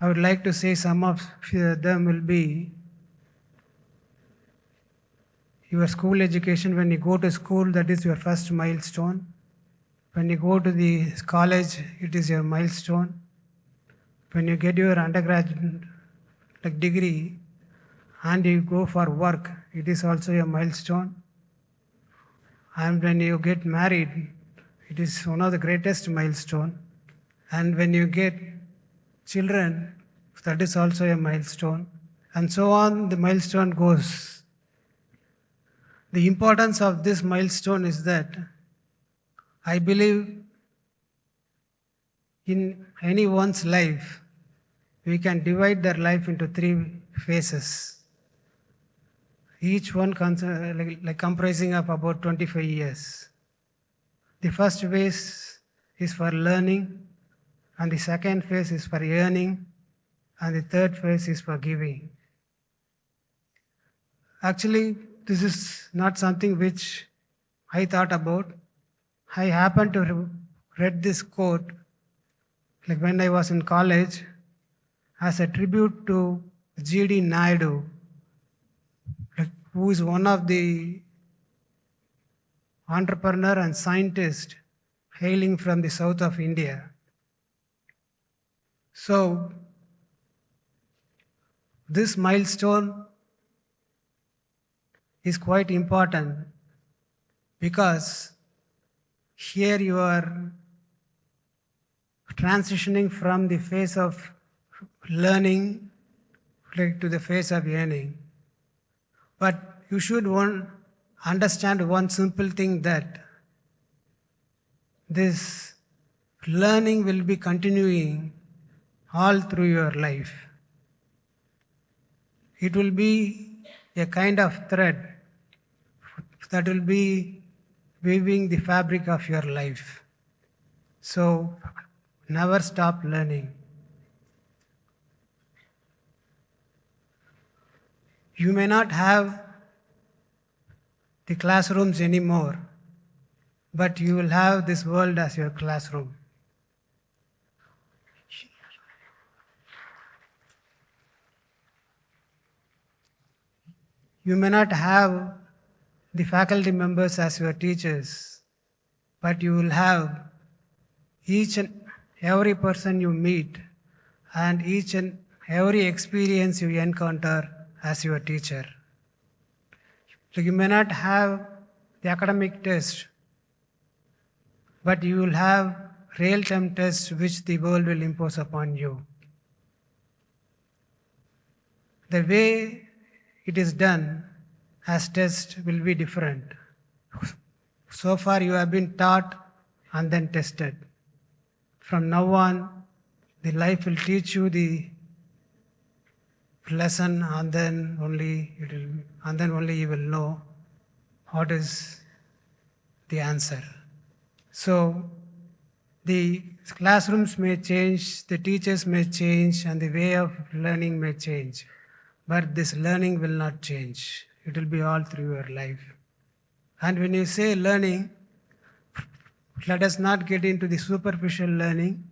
I would like to say some of them will be your school education. When you go to school, that is your first milestone. When you go to the college, it is your milestone. When you get your undergraduate degree and you go for work, it is also a milestone. And when you get married, it is one of the greatest milestone. And when you get children, that is also a milestone. And so on, the milestone goes. The importance of this milestone is that I believe in anyone's life, we can divide their life into 3 phases. Each one comprising of about 25 years. The first phase is for learning, and the second phase is for earning, and the third phase is for giving. Actually, this is not something which I thought about. I happened to read this quote when I was in college as a tribute to G.D. Naidu, who is one of the entrepreneur and scientist hailing from the south of India. So this milestone is quite important because here you are transitioning from the phase of learning to the phase of earning. But you should understand one simple thing, that this learning will be continuing all through your life. It will be a kind of thread that will be weaving the fabric of your life. So never stop learning. You may not have the classrooms anymore, but you will have this world as your classroom. You may not have the faculty members as your teachers, but you will have each and every person you meet and each and every experience you encounter as your teacher. You may not have the academic test, but you will have real-time tests which the world will impose upon you. The way it is done as test will be different. So far you have been taught and then tested. From now on, the life will teach you the lesson, and then only you will know what is the answer. So the classrooms may change, the teachers may change, and the way of learning may change, but this learning will not change. It will be all through your life. And when you say learning, let us not get into the superficial learning.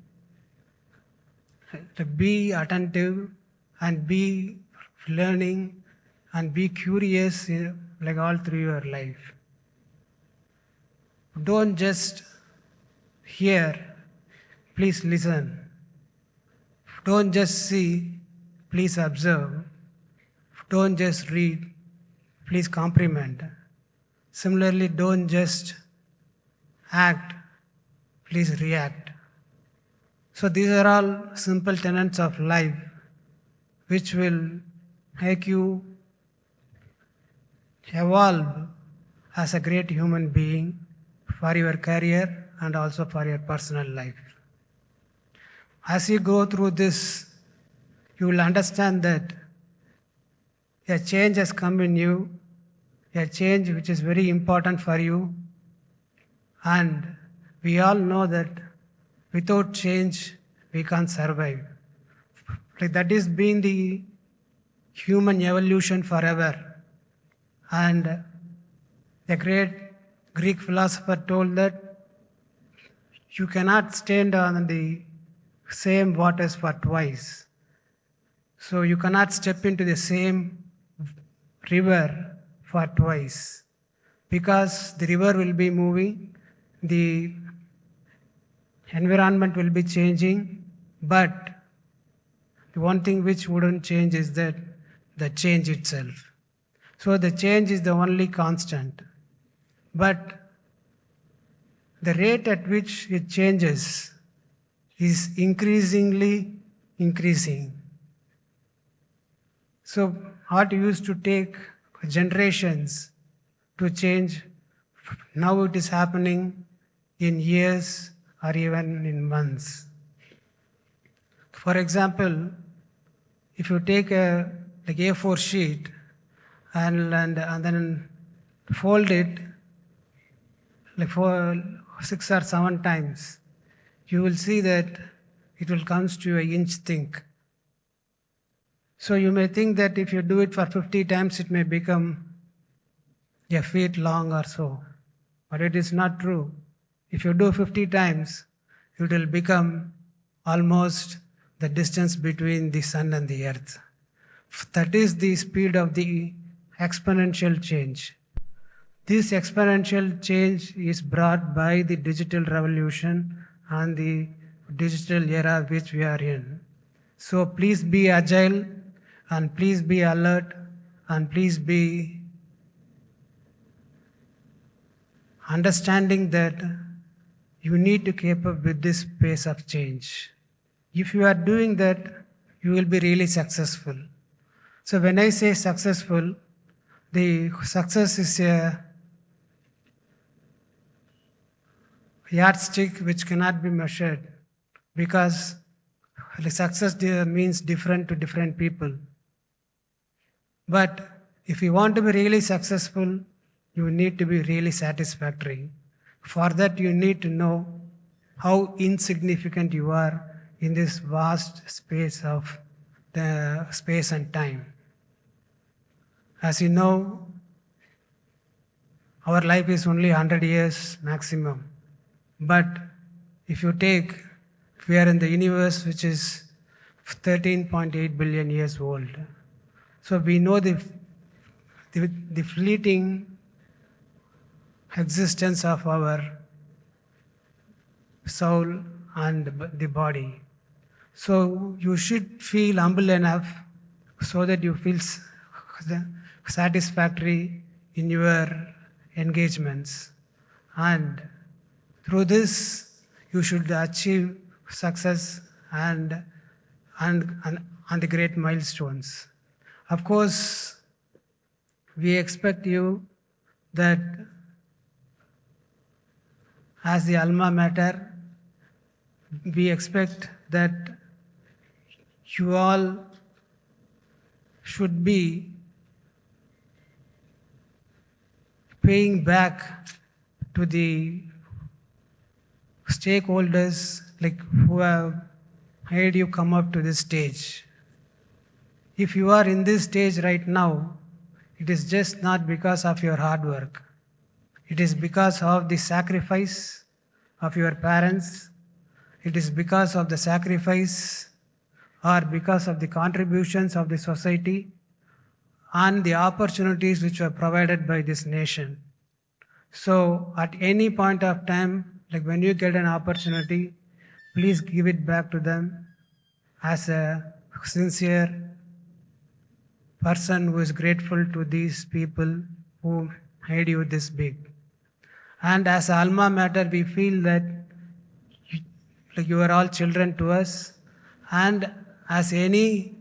To be attentive and be learning and be curious all through your life. Don't just hear, please listen. Don't just see, please observe. Don't just read, please comprehend. Similarly, don't just act, please react. So these are all simple tenets of life which will make you evolve as a great human being for your career and also for your personal life. As you go through this, you will understand that a change has come in you, a change which is very important for you, and we all know that without change we can't survive. Like that is been the human evolution forever. And the great Greek philosopher told that you cannot stand on the same waters for twice. So you cannot step into the same river for twice, because the river will be moving, the environment will be changing, but the one thing which wouldn't change is that the change itself. So the change is the only constant. But the rate at which it changes is increasingly increasing. So what used to take generations to change, now it is happening in years or even in months. For example, if you take a like A4 sheet and then fold it like for 6 or 7 times, you will see that it will come to an inch thick. So you may think that if you do it for 50 times, it may become a feet long or so. But it is not true. If you do 50 times, it will become almost the distance between the sun and the earth. That is the speed of the exponential change. This exponential change is brought by the digital revolution and the digital era which we are in. So please be agile and please be alert and please be understanding that you need to keep up with this pace of change. If you are doing that, you will be really successful. So when I say successful, the success is a yardstick which cannot be measured, because the success means different to different people. But if you want to be really successful, you need to be really satisfactory. For that, you need to know how insignificant you are in this vast space of the space and time. As you know, our life is only 100 years maximum. But if you take, we are in the universe which is 13.8 billion years old. So we know the fleeting existence of our soul and the body. So you should feel humble enough so that you feel satisfactory in your engagements. And through this, you should achieve success and the great milestones. Of course, we expect you that as the alma mater, we expect that you all should be paying back to the stakeholders like who have made you come up to this stage. If you are in this stage right now, it is just not because of your hard work. It is because of the sacrifice of your parents. It is because of the sacrifice or because of the contributions of the society and the opportunities which were provided by this nation. So at any point of time, like when you get an opportunity, please give it back to them as a sincere person who is grateful to these people who made you this big. And as alma mater, we feel that you are all children to us. And as any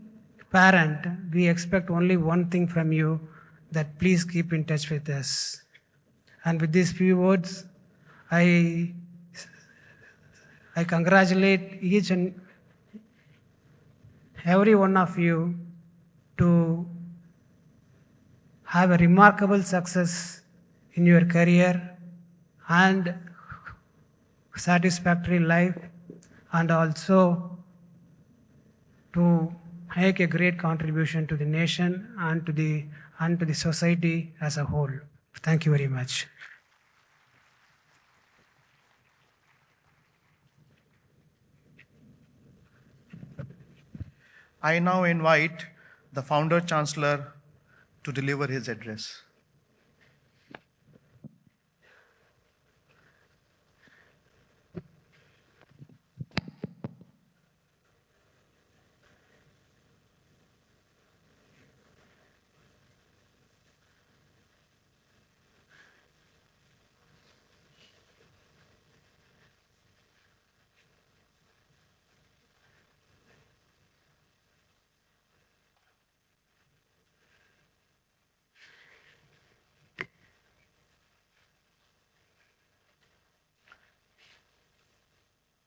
parent, we expect only one thing from you, that please keep in touch with us. And with these few words, I congratulate each and every one of you to have a remarkable success in your career and satisfactory life, and also to make a great contribution to the nation and to the society as a whole. Thank you very much. I now invite the Founder Chancellor to deliver his address.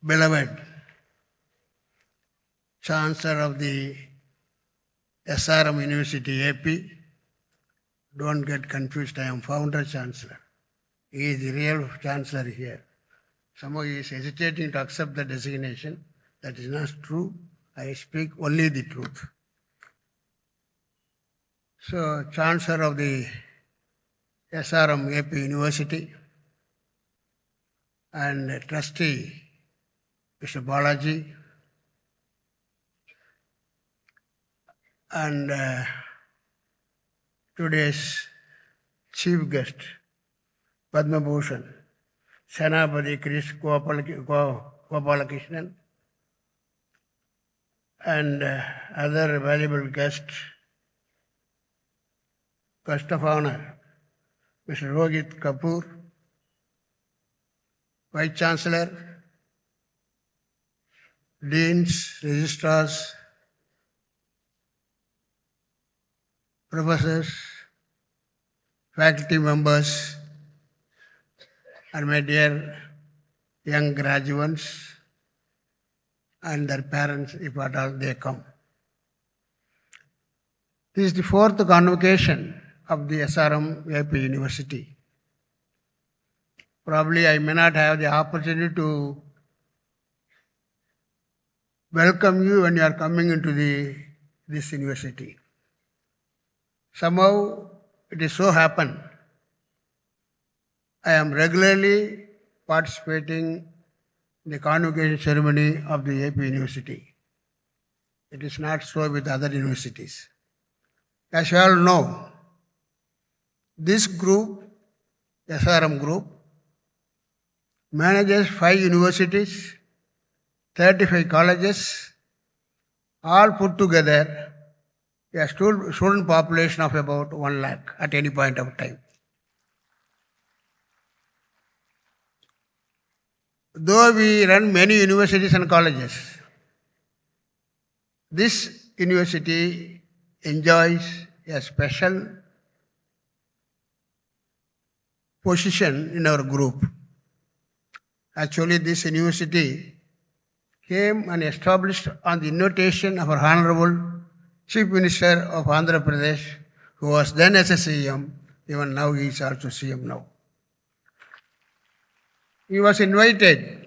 Beloved Chancellor of the SRM University AP, don't get confused, I am Founder Chancellor. He is the real Chancellor here. Somehow he is hesitating to accept the designation. That is not true. I speak only the truth. So, Chancellor of the SRM AP University and Trustee Mr. Balaji, and today's chief guest, Padma Bhushan, Senapati Krish Gopalakrishnan, and other valuable guests, guest of honor, Mr. Rohit Kapoor, Vice Chancellor, Deans, Registrars, Professors, faculty members, and my dear young graduates and their parents, if at all they come. This is the fourth convocation of the SRM AP University. Probably I may not have the opportunity to welcome you when you are coming into this university. Somehow it is so happened, I am regularly participating in the convocation ceremony of the AP University. It is not so with other universities. As you all know, this group, SRM group, manages 5 universities, 35 colleges, all put together a student population of about 1 lakh at any point of time. Though we run many universities and colleges, this university enjoys a special position in our group. Actually, this university came and established on the invitation of our Honorable Chief Minister of Andhra Pradesh, who was then as a CM, even now he is also CM now. He was invited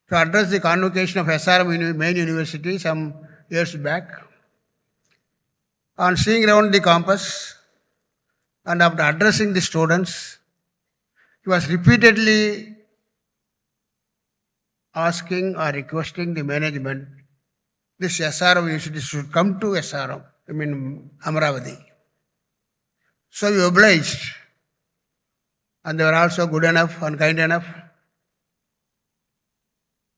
to address the convocation of SRM main university some years back. On seeing around the campus and after addressing the students, he was repeatedly asking or requesting the management, this SRM University should come to SRM, Amravati. So we obliged, and they were also good enough and kind enough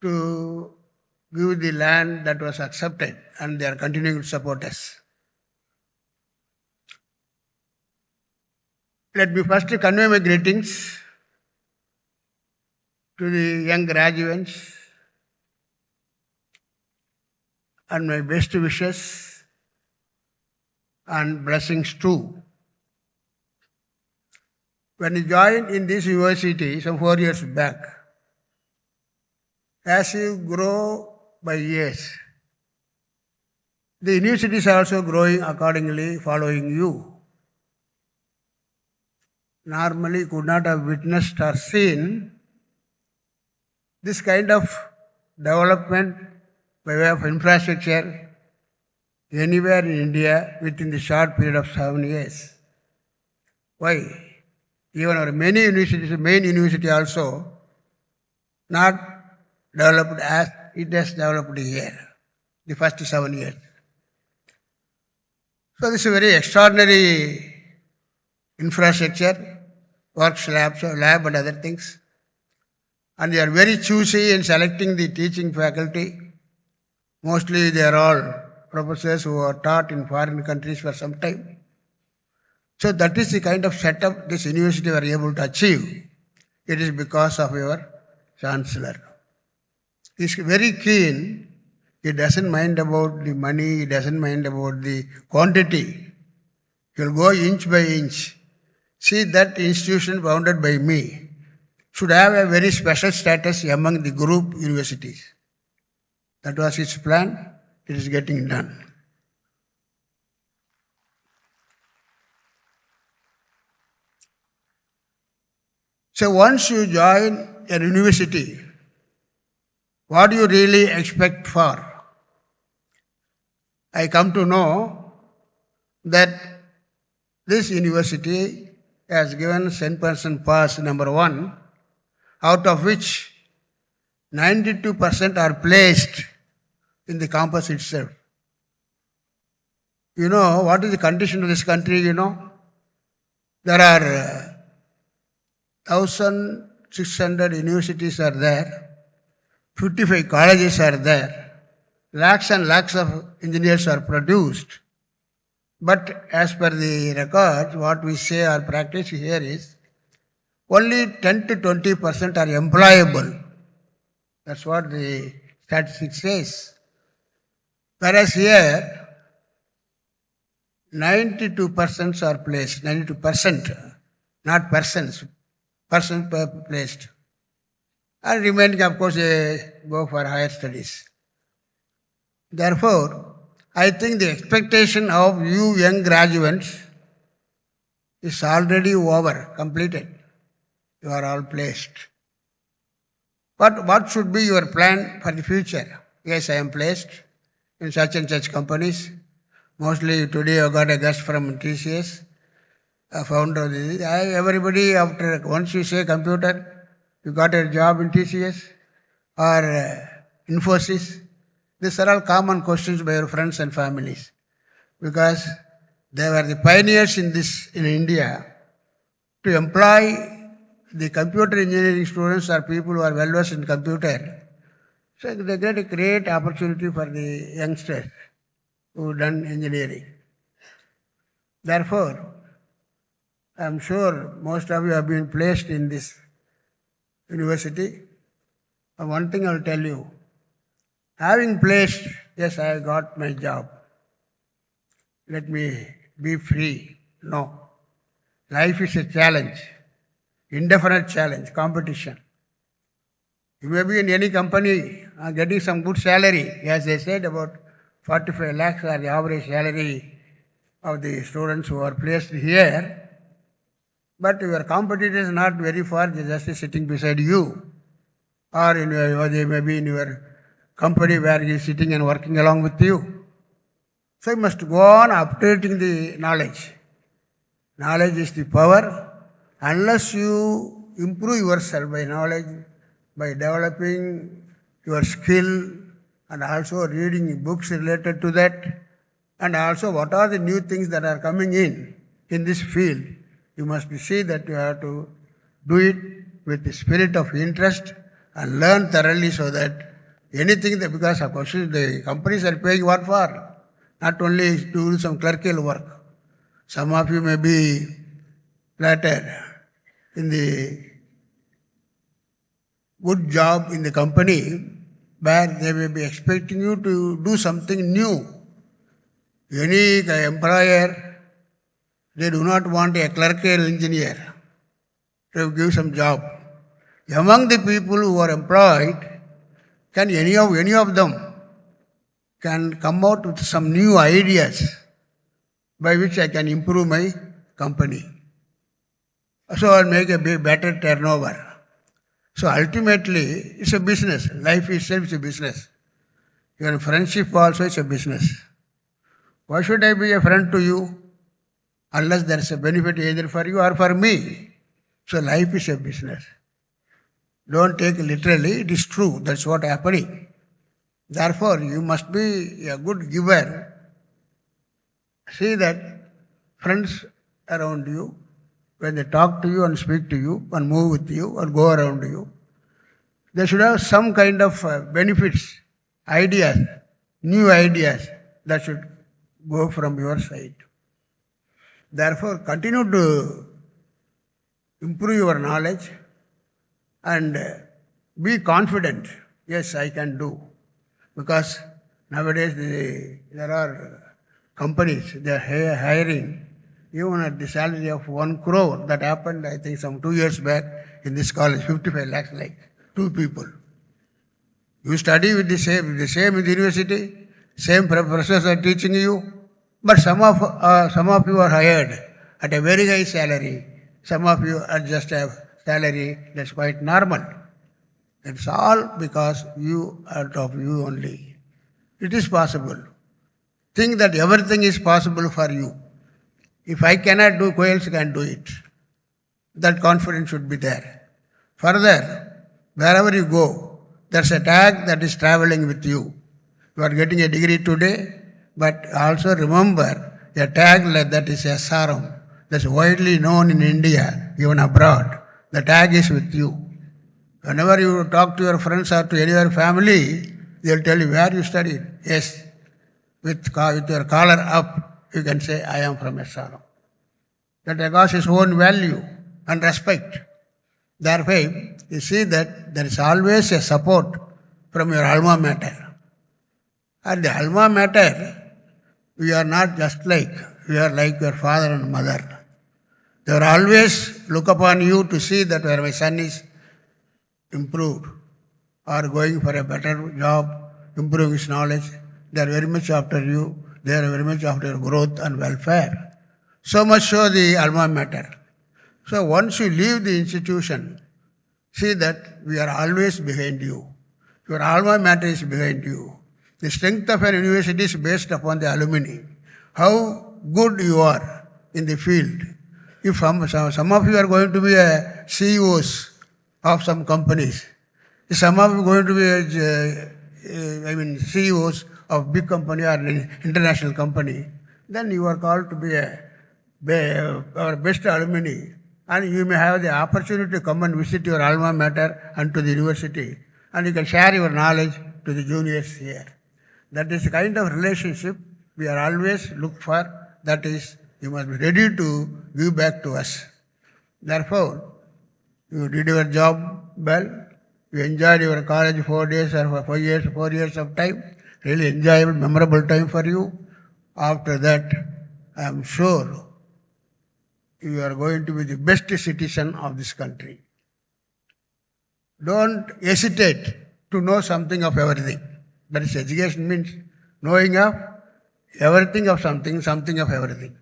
to give the land that was accepted, and they are continuing to support us. Let me first convey my greetings to the young graduates and my best wishes and blessings too. When you joined in this university some 4 years back, as you grow by years, the university is also growing accordingly, following you. Normally, you could not have witnessed or seen this kind of development by way of infrastructure anywhere in India within the short period of 7 years. Why? Even our many universities, main university also, not developed as it has developed here, the first 7 years. So this is a very extraordinary infrastructure, works, labs, lab and other things. And they are very choosy in selecting the teaching faculty. Mostly they are all professors who are taught in foreign countries for some time. So that is the kind of setup this university were able to achieve. It is because of your chancellor. He is very keen. He doesn't mind about the money. He doesn't mind about the quantity. He will go inch by inch. See, that institution founded by me should have a very special status among the group universities. That was his plan. It is getting done. So once you join a university, what do you really expect for? I come to know that this university has given 10% pass, number one, out of which 92% are placed in the campus itself. You know, what is the condition of this country, you know? There are 1,600 universities are there, 55 colleges are there, lakhs and lakhs of engineers are produced. But as per the records, what we say or practice here is, only 10 to 20% are employable. That's what the statistics says. Whereas here, 92% are placed, 92%, not persons, persons placed. And remaining, of course, they go for higher studies. Therefore, I think the expectation of you young graduates is already over, completed. You are all placed. But what should be your plan for the future? Yes, I am placed in such and such companies. Mostly today I got a guest from TCS, a founder of this. Everybody, after once you say computer, you got a job in TCS or Infosys. These are all common questions by your friends and families, because they were the pioneers in this in India to employ the computer engineering students or people who are well versed in computer. So they get a great opportunity for the youngsters who done engineering. Therefore, I am sure most of you have been placed in this university. And one thing I will tell you, having placed, yes, I got my job. Let me be free. No. Life is a challenge, indefinite challenge, competition. You may be in any company getting some good salary. As they said, about 45 lakhs are the average salary of the students who are placed here. But your competitor is not very far, they are just sitting beside you. Or they may be in your company where he is sitting and working along with you. So you must go on updating the knowledge. Knowledge is the power. Unless you improve yourself by knowledge, by developing your skill and also reading books related to that, and also what are the new things that are coming in this field, you must see that you have to do it with the spirit of interest and learn thoroughly, so that anything that, because of course the companies are paying what for? Not only to do some clerical work. Some of you may be later in the good job in the company where they may be expecting you to do something new. Any employer, they do not want a clerical engineer to give some job. Among the people who are employed, can any of them can come out with some new ideas by which I can improve my company. So I'll make a better turnover. So ultimately, it's a business. Life itself is a business. Your friendship also is a business. Why should I be a friend to you unless there is a benefit either for you or for me? So life is a business. Don't take it literally. It is true. That's what is happening. Therefore, you must be a good giver. See that friends around you, when they talk to you and speak to you and move with you or go around you, they should have some kind of benefits, ideas, new ideas that should go from your side. Therefore, continue to improve your knowledge and be confident. Yes, I can do. Because nowadays there are companies, they are hiring even at the salary of 1 crore. That happened, I think, some 2 years back in this college, 55 lakhs, like 2 people. You study with the same in the university, same professors are teaching you, but some of you are hired at a very high salary. Some of you are just a salary that's quite normal. It's all because you out of you only. It is possible. Think that everything is possible for you. If I cannot do, who else can do it? That confidence should be there. Further, wherever you go, there's a tag that is traveling with you. You are getting a degree today, but also remember a tag like that is SRM. That's widely known in India, even abroad. The tag is with you. Whenever you talk to your friends or to any other family, they'll tell you where you studied. Yes, with your collar up, you can say, I am from SRM. That has its own value and respect. Therefore, you see that there is always a support from your alma mater. At the alma mater, we are not just like, we are like your father and mother. They will always look upon you to see that where my son is improved or going for a better job, improving his knowledge. They are very much after you. They are very much after your growth and welfare. So much so the alma mater. So once you leave the institution, see that we are always behind you. Your alma mater is behind you. The strength of an university is based upon the alumni. How good you are in the field. If some of you are going to be CEOs of some companies, some of you are going to be CEOs of big company or international company, then you are called to be our best alumni, and you may have the opportunity to come and visit your alma mater and to the university, and you can share your knowledge to the juniors here. That is the kind of relationship we are always look for. That is, you must be ready to give back to us. Therefore, you did your job well, you enjoyed your college 4 days or 4 years of time, really enjoyable, memorable time for you. After that, I am sure you are going to be the best citizen of this country. Don't hesitate to know something of everything. That is, education means knowing of everything of something, something of everything.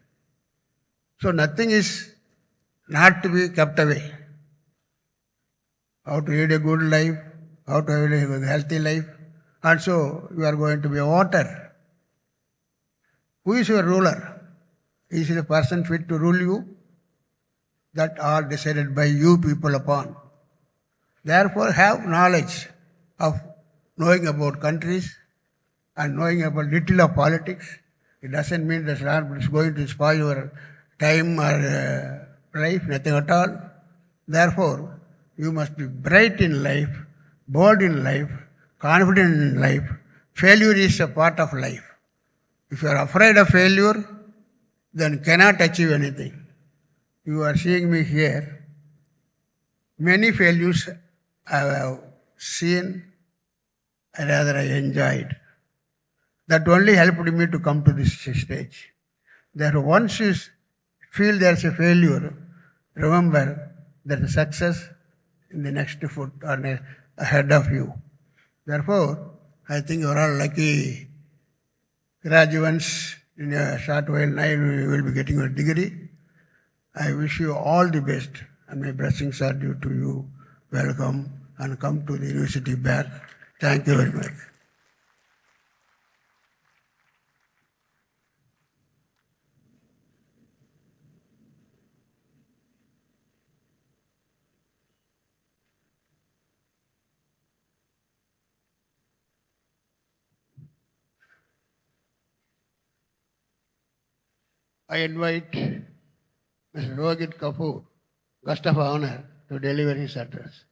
So nothing is not to be kept away. How to lead a good life, how to live a healthy life. Also, you are going to be a voter. Who is your ruler? Is the person fit to rule you? That all decided by you people upon. Therefore, have knowledge of knowing about countries and knowing about little of politics. It doesn't mean that it's going to spoil your time or life, nothing at all. Therefore, you must be bright in life, bold in life, confident in life. Failure is a part of life. If you are afraid of failure, then you cannot achieve anything. you are seeing me here. Many failures I have seen, and rather I enjoyed. That only helped me to come to this stage. Therefore, once you feel there's a failure, remember there's a success in the next foot or ahead of you. Therefore, I think you are all lucky graduates. In a short while now you will be getting your degree. I wish you all the best, and my blessings are due to you. Welcome and come to the university back. Thank you very much. I invite Mr. Rohit Kapoor, guest of honor, to deliver his address.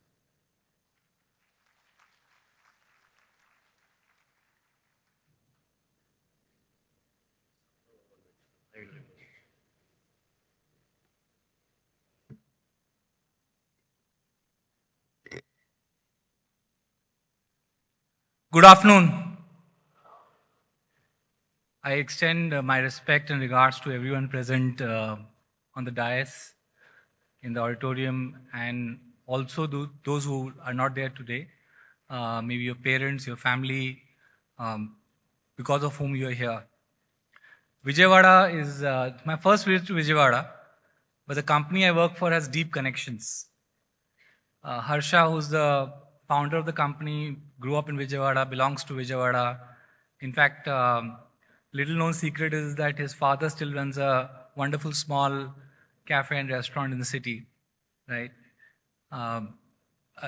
Good afternoon. I extend my respect and regards to everyone present on the dais, in the auditorium, and also those who are not there today. Maybe your parents, your family, because of whom you are here. Vijayawada is my first visit to Vijayawada, but the company I work for has deep connections. Harsha, who's the founder of the company, grew up in Vijayawada, belongs to Vijayawada. In fact, little known secret is that his father still runs a wonderful small cafe and restaurant in the city, right?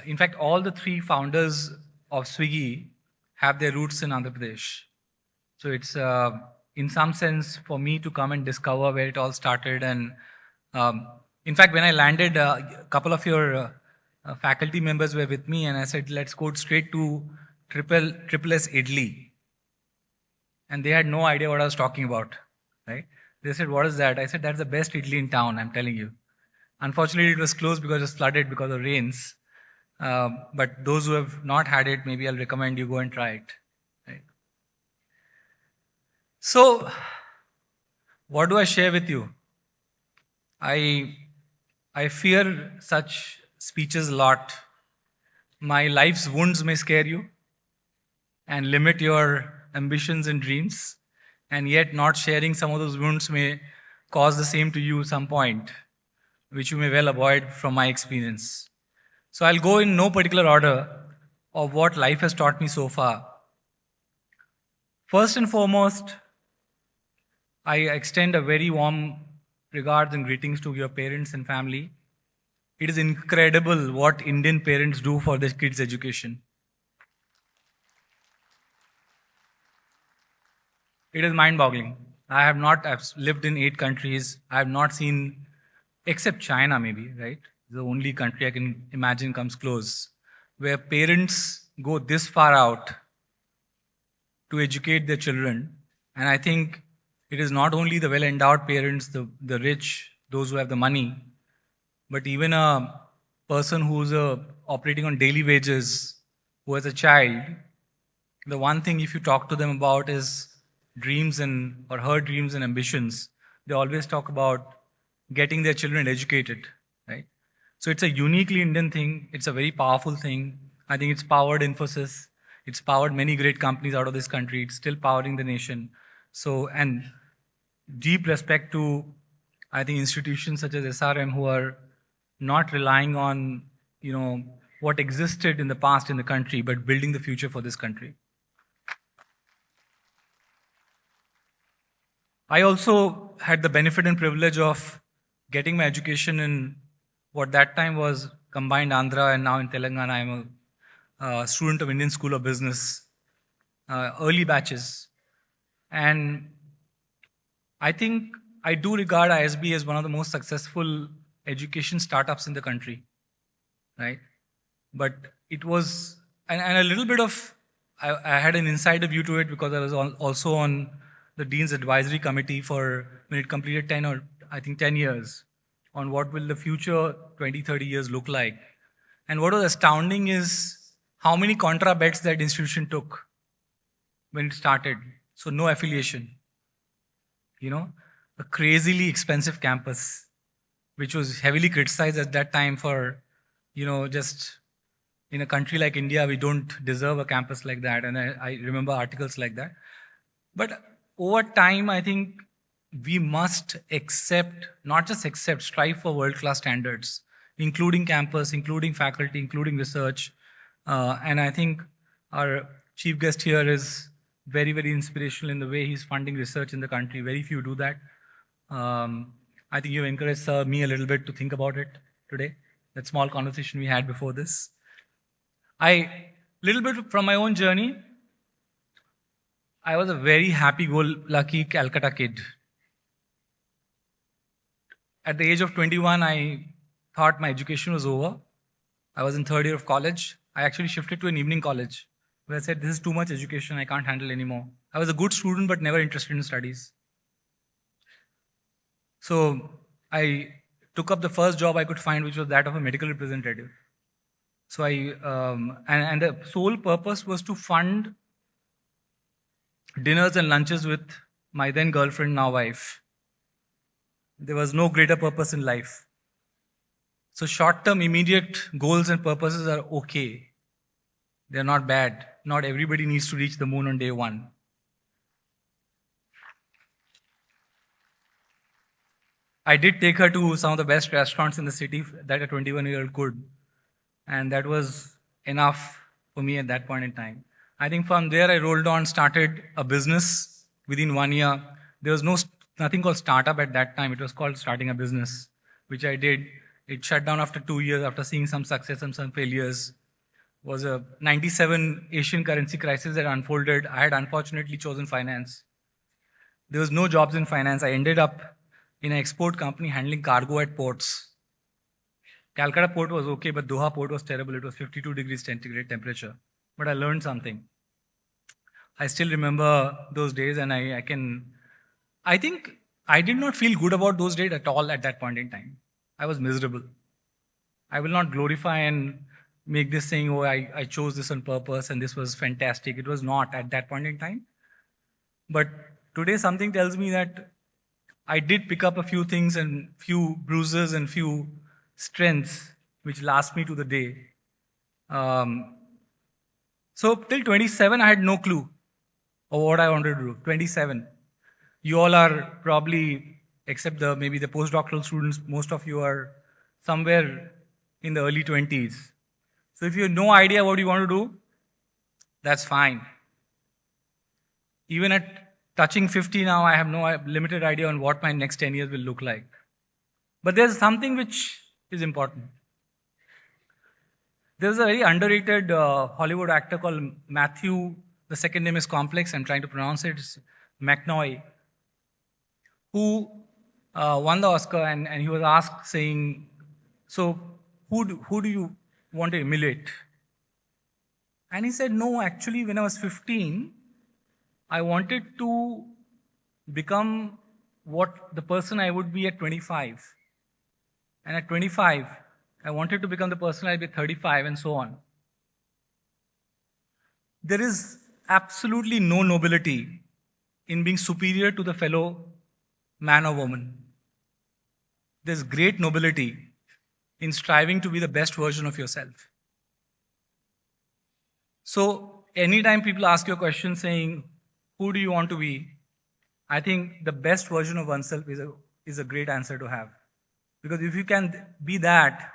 In fact, all the three founders of Swiggy have their roots in Andhra Pradesh. So it's, in some sense, for me to come and discover where it all started. And in fact, when I landed, a couple of your faculty members were with me, and I said, let's go straight to triple S Idli. And they had no idea what I was talking about, right? They said, what is that? I said, that's the best idli in town, I'm telling you. Unfortunately, it was closed because it was flooded because of rains. But those who have not had it, maybe I'll recommend you go and try it. Right? So, what do I share with you? I fear such speeches a lot. My life's wounds may scare you and limit your ambitions and dreams, and yet not sharing some of those wounds may cause the same to you at some point, which you may well avoid from my experience. So I'll go in no particular order of what life has taught me so far. First and foremost, I extend a very warm regards and greetings to your parents and family. It is incredible what Indian parents do for their kids' education. It is mind-boggling. I've lived in 8 countries. I have not seen, except China maybe, right? The only country I can imagine comes close, where parents go this far out to educate their children. And I think it is not only the well-endowed parents, the rich, those who have the money, but even a person who's operating on daily wages, who has a child, the one thing if you talk to them about is dreams or her dreams and ambitions, they always talk about getting their children educated, right? So it's a uniquely Indian thing. It's a very powerful thing. I think it's powered Infosys. It's powered many great companies out of this country. It's still powering the nation. So, and deep respect to, I think, institutions such as SRM who are not relying on, what existed in the past in the country, but building the future for this country. I also had the benefit and privilege of getting my education in what that time was combined Andhra, and now in Telangana I'm a student of Indian School of Business, early batches. And I think I do regard ISB as one of the most successful education startups in the country, right? But it was, and a little bit of, I had an insider view to it because I was also on the Dean's Advisory Committee when it completed 10 years on what will the future 20, 30 years look like. And what was astounding is how many contra bets that institution took when it started. So no affiliation. A crazily expensive campus, which was heavily criticized at that time for, just in a country like India, we don't deserve a campus like that. And I remember articles like that. But over time, I think we must accept, not just accept, strive for world-class standards, including campus, including faculty, including research. And I think our chief guest here is very, very inspirational in the way he's funding research in the country. Very few do that. I think you encouraged me a little bit to think about it today, that small conversation we had before this. Little bit from my own journey, I was a very happy-go-lucky Calcutta kid. At the age of 21, I thought my education was over. I was in third year of college. I actually shifted to an evening college where I said, this is too much education, I can't handle anymore. I was a good student, but never interested in studies. So I took up the first job I could find, which was that of a medical representative. So and the sole purpose was to fund dinners and lunches with my then girlfriend, now wife. There was no greater purpose in life. So short-term, immediate goals and purposes are okay. They're not bad. Not everybody needs to reach the moon on day one. I did take her to some of the best restaurants in the city that a 21-year-old could. And that was enough for me at that point in time. I think from there I rolled on, started a business within 1 year. There was nothing called startup at that time. It was called starting a business, which I did. It shut down after 2 years after seeing some success and some failures. It was a 97 Asian currency crisis that unfolded. I had unfortunately chosen finance. There was no jobs in finance. I ended up in an export company handling cargo at ports. Calcutta port was okay, but Doha port was terrible. It was 52 degrees centigrade temperature. But I learned something. I still remember those days, and I think I did not feel good about those days at all at that point in time. I was miserable. I will not glorify and make this saying, oh, I chose this on purpose and this was fantastic. It was not at that point in time. But today something tells me that I did pick up a few things and few bruises and few strengths which last me to the day. So till 27, I had no clue of what I wanted to do. 27. You all are probably, except maybe the postdoctoral students, most of you are somewhere in the early 20s. So if you have no idea what you want to do, that's fine. Even at touching 50 now, I have no limited idea on what my next 10 years will look like. But there's something which is important. There's a very underrated Hollywood actor called Matthew, the second name is complex, I'm trying to pronounce it, it's McNoy, who won the Oscar, and he was asked saying, so who do you want to emulate? And he said, no, actually when I was 15, I wanted to become what the person I would be at 25. And at 25, I wanted to become the person I'd be at 35 and so on. There is absolutely no nobility in being superior to the fellow man or woman. There's great nobility in striving to be the best version of yourself. So anytime people ask you a question saying, who do you want to be? I think the best version of oneself is a great answer to have. Because if you can be that,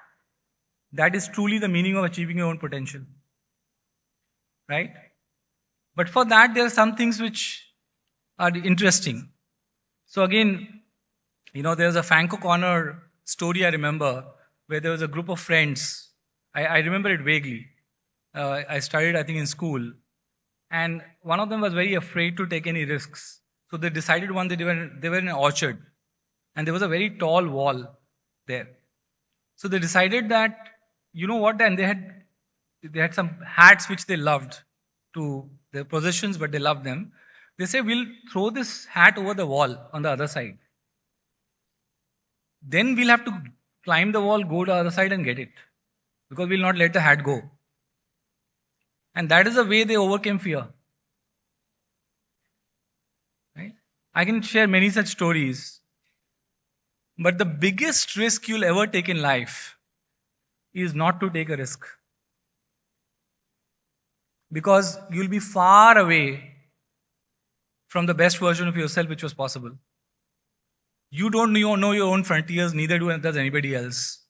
that is truly the meaning of achieving your own potential. Right? But for that, there are some things which are interesting. So again, there's a Franco Corner story I remember where there was a group of friends. I remember it vaguely. I studied, I think, in school. And one of them was very afraid to take any risks. So they decided one day they were in an orchard. And there was a very tall wall there. So they decided that, you know what, and they had some hats which they loved, to their possessions, but they loved them. They say, we'll throw this hat over the wall on the other side. then we'll have to climb the wall, go to the other side and get it. Because we'll not let the hat go. And that is the way they overcame fear. Right? I can share many such stories. But the biggest risk you'll ever take in life is not to take a risk. Because you'll be far away from the best version of yourself which was possible. You don't know your own frontiers, neither does anybody else.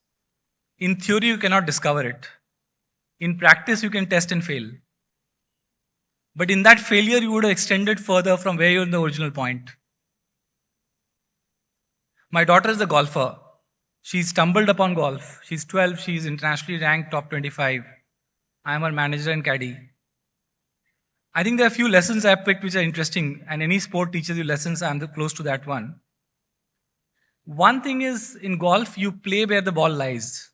In theory, you cannot discover it. In practice, you can test and fail. But in that failure, you would have extended further from where you're in the original point. My daughter is a golfer. She stumbled upon golf. She's 12. She's internationally ranked top 25. I'm her manager and caddy. I think there are a few lessons I've picked which are interesting, and any sport teaches you lessons. I'm close to that one. One thing is, in golf, you play where the ball lies.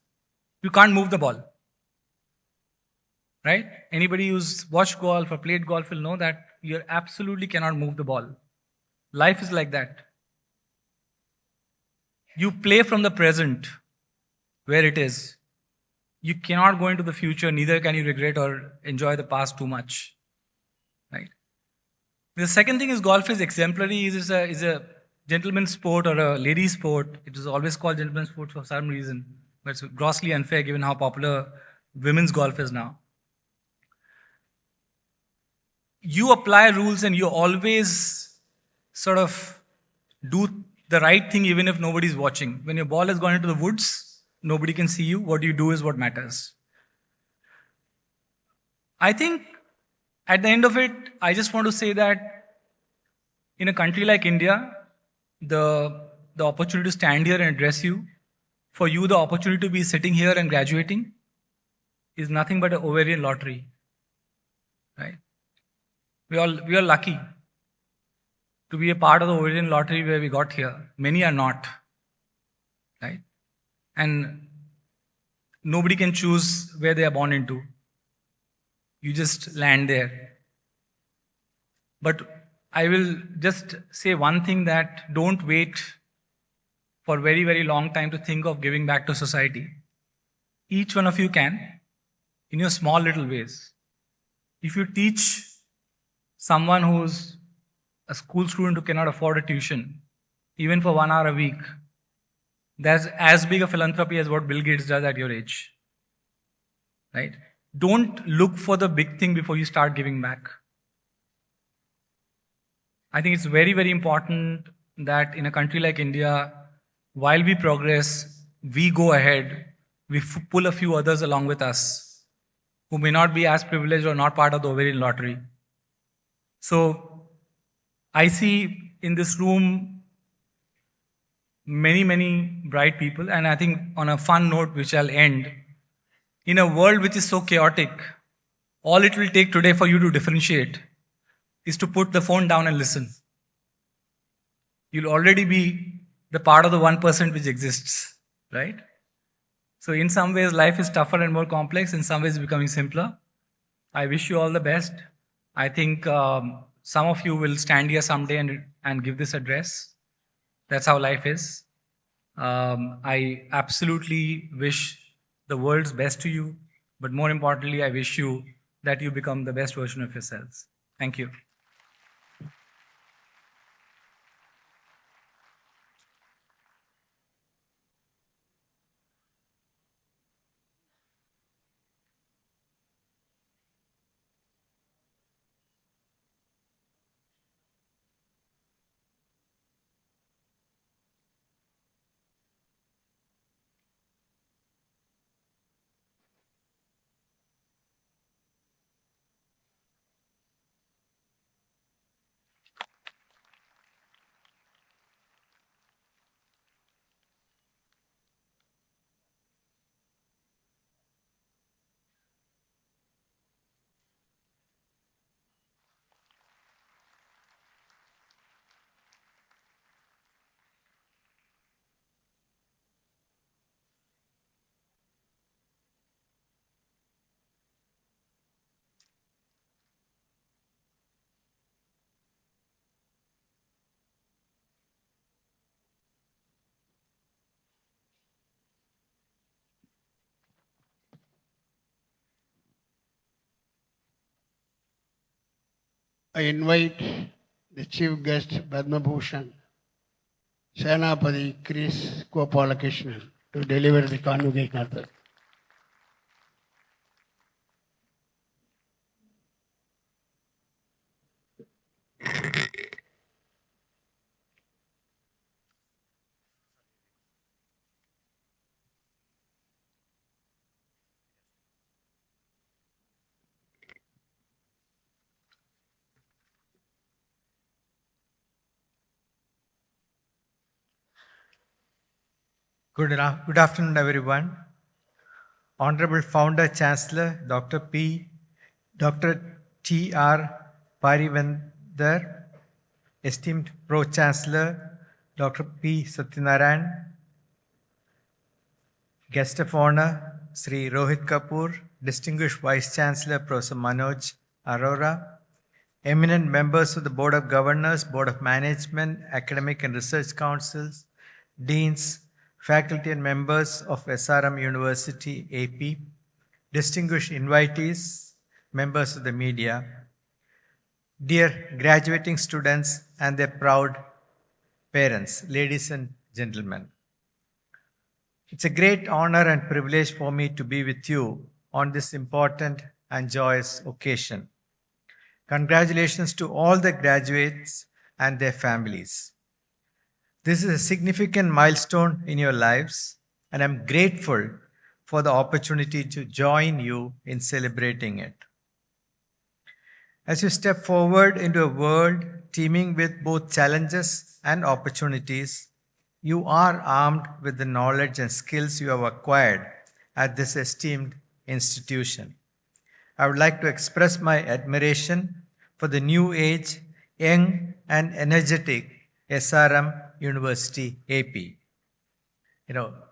You can't move the ball. Right? Anybody who's watched golf or played golf will know that you absolutely cannot move the ball. Life is like that. You play from the present, where it is. You cannot go into the future, neither can you regret or enjoy the past too much. Right? The second thing is golf is exemplary, is a gentleman's sport or a lady's sport. It is always called gentleman's sport for some reason, but it's grossly unfair given how popular women's golf is now. You apply rules and you always sort of do the right thing even if nobody's watching. When your ball has gone into the woods, nobody can see you. What you do is what matters. I think at the end of it, I just want to say that in a country like India, the opportunity to stand here and address you, for you the opportunity to be sitting here and graduating is nothing but an ovarian lottery. Right? We are lucky to be a part of the ovarian lottery where we got here. Many are not. Right? And nobody can choose where they are born into. You just land there. But I will just say one thing, that don't wait for a very, very long time to think of giving back to society. Each one of you can, in your small little ways. If you teach someone who's a school student who cannot afford a tuition, even for 1 hour a week, that's as big a philanthropy as what Bill Gates does at your age. Right? Don't look for the big thing before you start giving back. I think it's very, very important that in a country like India, while we progress, we go ahead, we pull a few others along with us who may not be as privileged or not part of the ovarian lottery. So I see in this room many, many bright people, and I think on a fun note which I'll end, in a world which is so chaotic, all it will take today for you to differentiate is to put the phone down and listen. You'll already be the part of the 1% which exists, right? So in some ways, life is tougher and more complex. In some ways, it's becoming simpler. I wish you all the best. I think some of you will stand here someday and give this address. That's how life is. I absolutely wish the world's best to you, but more importantly, I wish you that you become the best version of yourselves. Thank you. I invite the chief guest Padma Bhushan, Senapati Chris Gopalakrishnan to deliver the convocation address. Good afternoon, everyone. Honorable Founder Chancellor Dr. T.R. Parivendar, esteemed Pro Chancellor Dr. P. Satyanarayan, Guest of Honor Sri Rohit Kapoor, Distinguished Vice Chancellor Professor Manoj Arora, eminent members of the Board of Governors, Board of Management, Academic and Research Councils, Deans, faculty and members of SRM University AP, distinguished invitees, members of the media, dear graduating students and their proud parents, ladies and gentlemen. It's a great honor and privilege for me to be with you on this important and joyous occasion. Congratulations to all the graduates and their families. This is a significant milestone in your lives, and I'm grateful for the opportunity to join you in celebrating it. As you step forward into a world teeming with both challenges and opportunities, you are armed with the knowledge and skills you have acquired at this esteemed institution. I would like to express my admiration for the new age, young and energetic SRM University AP.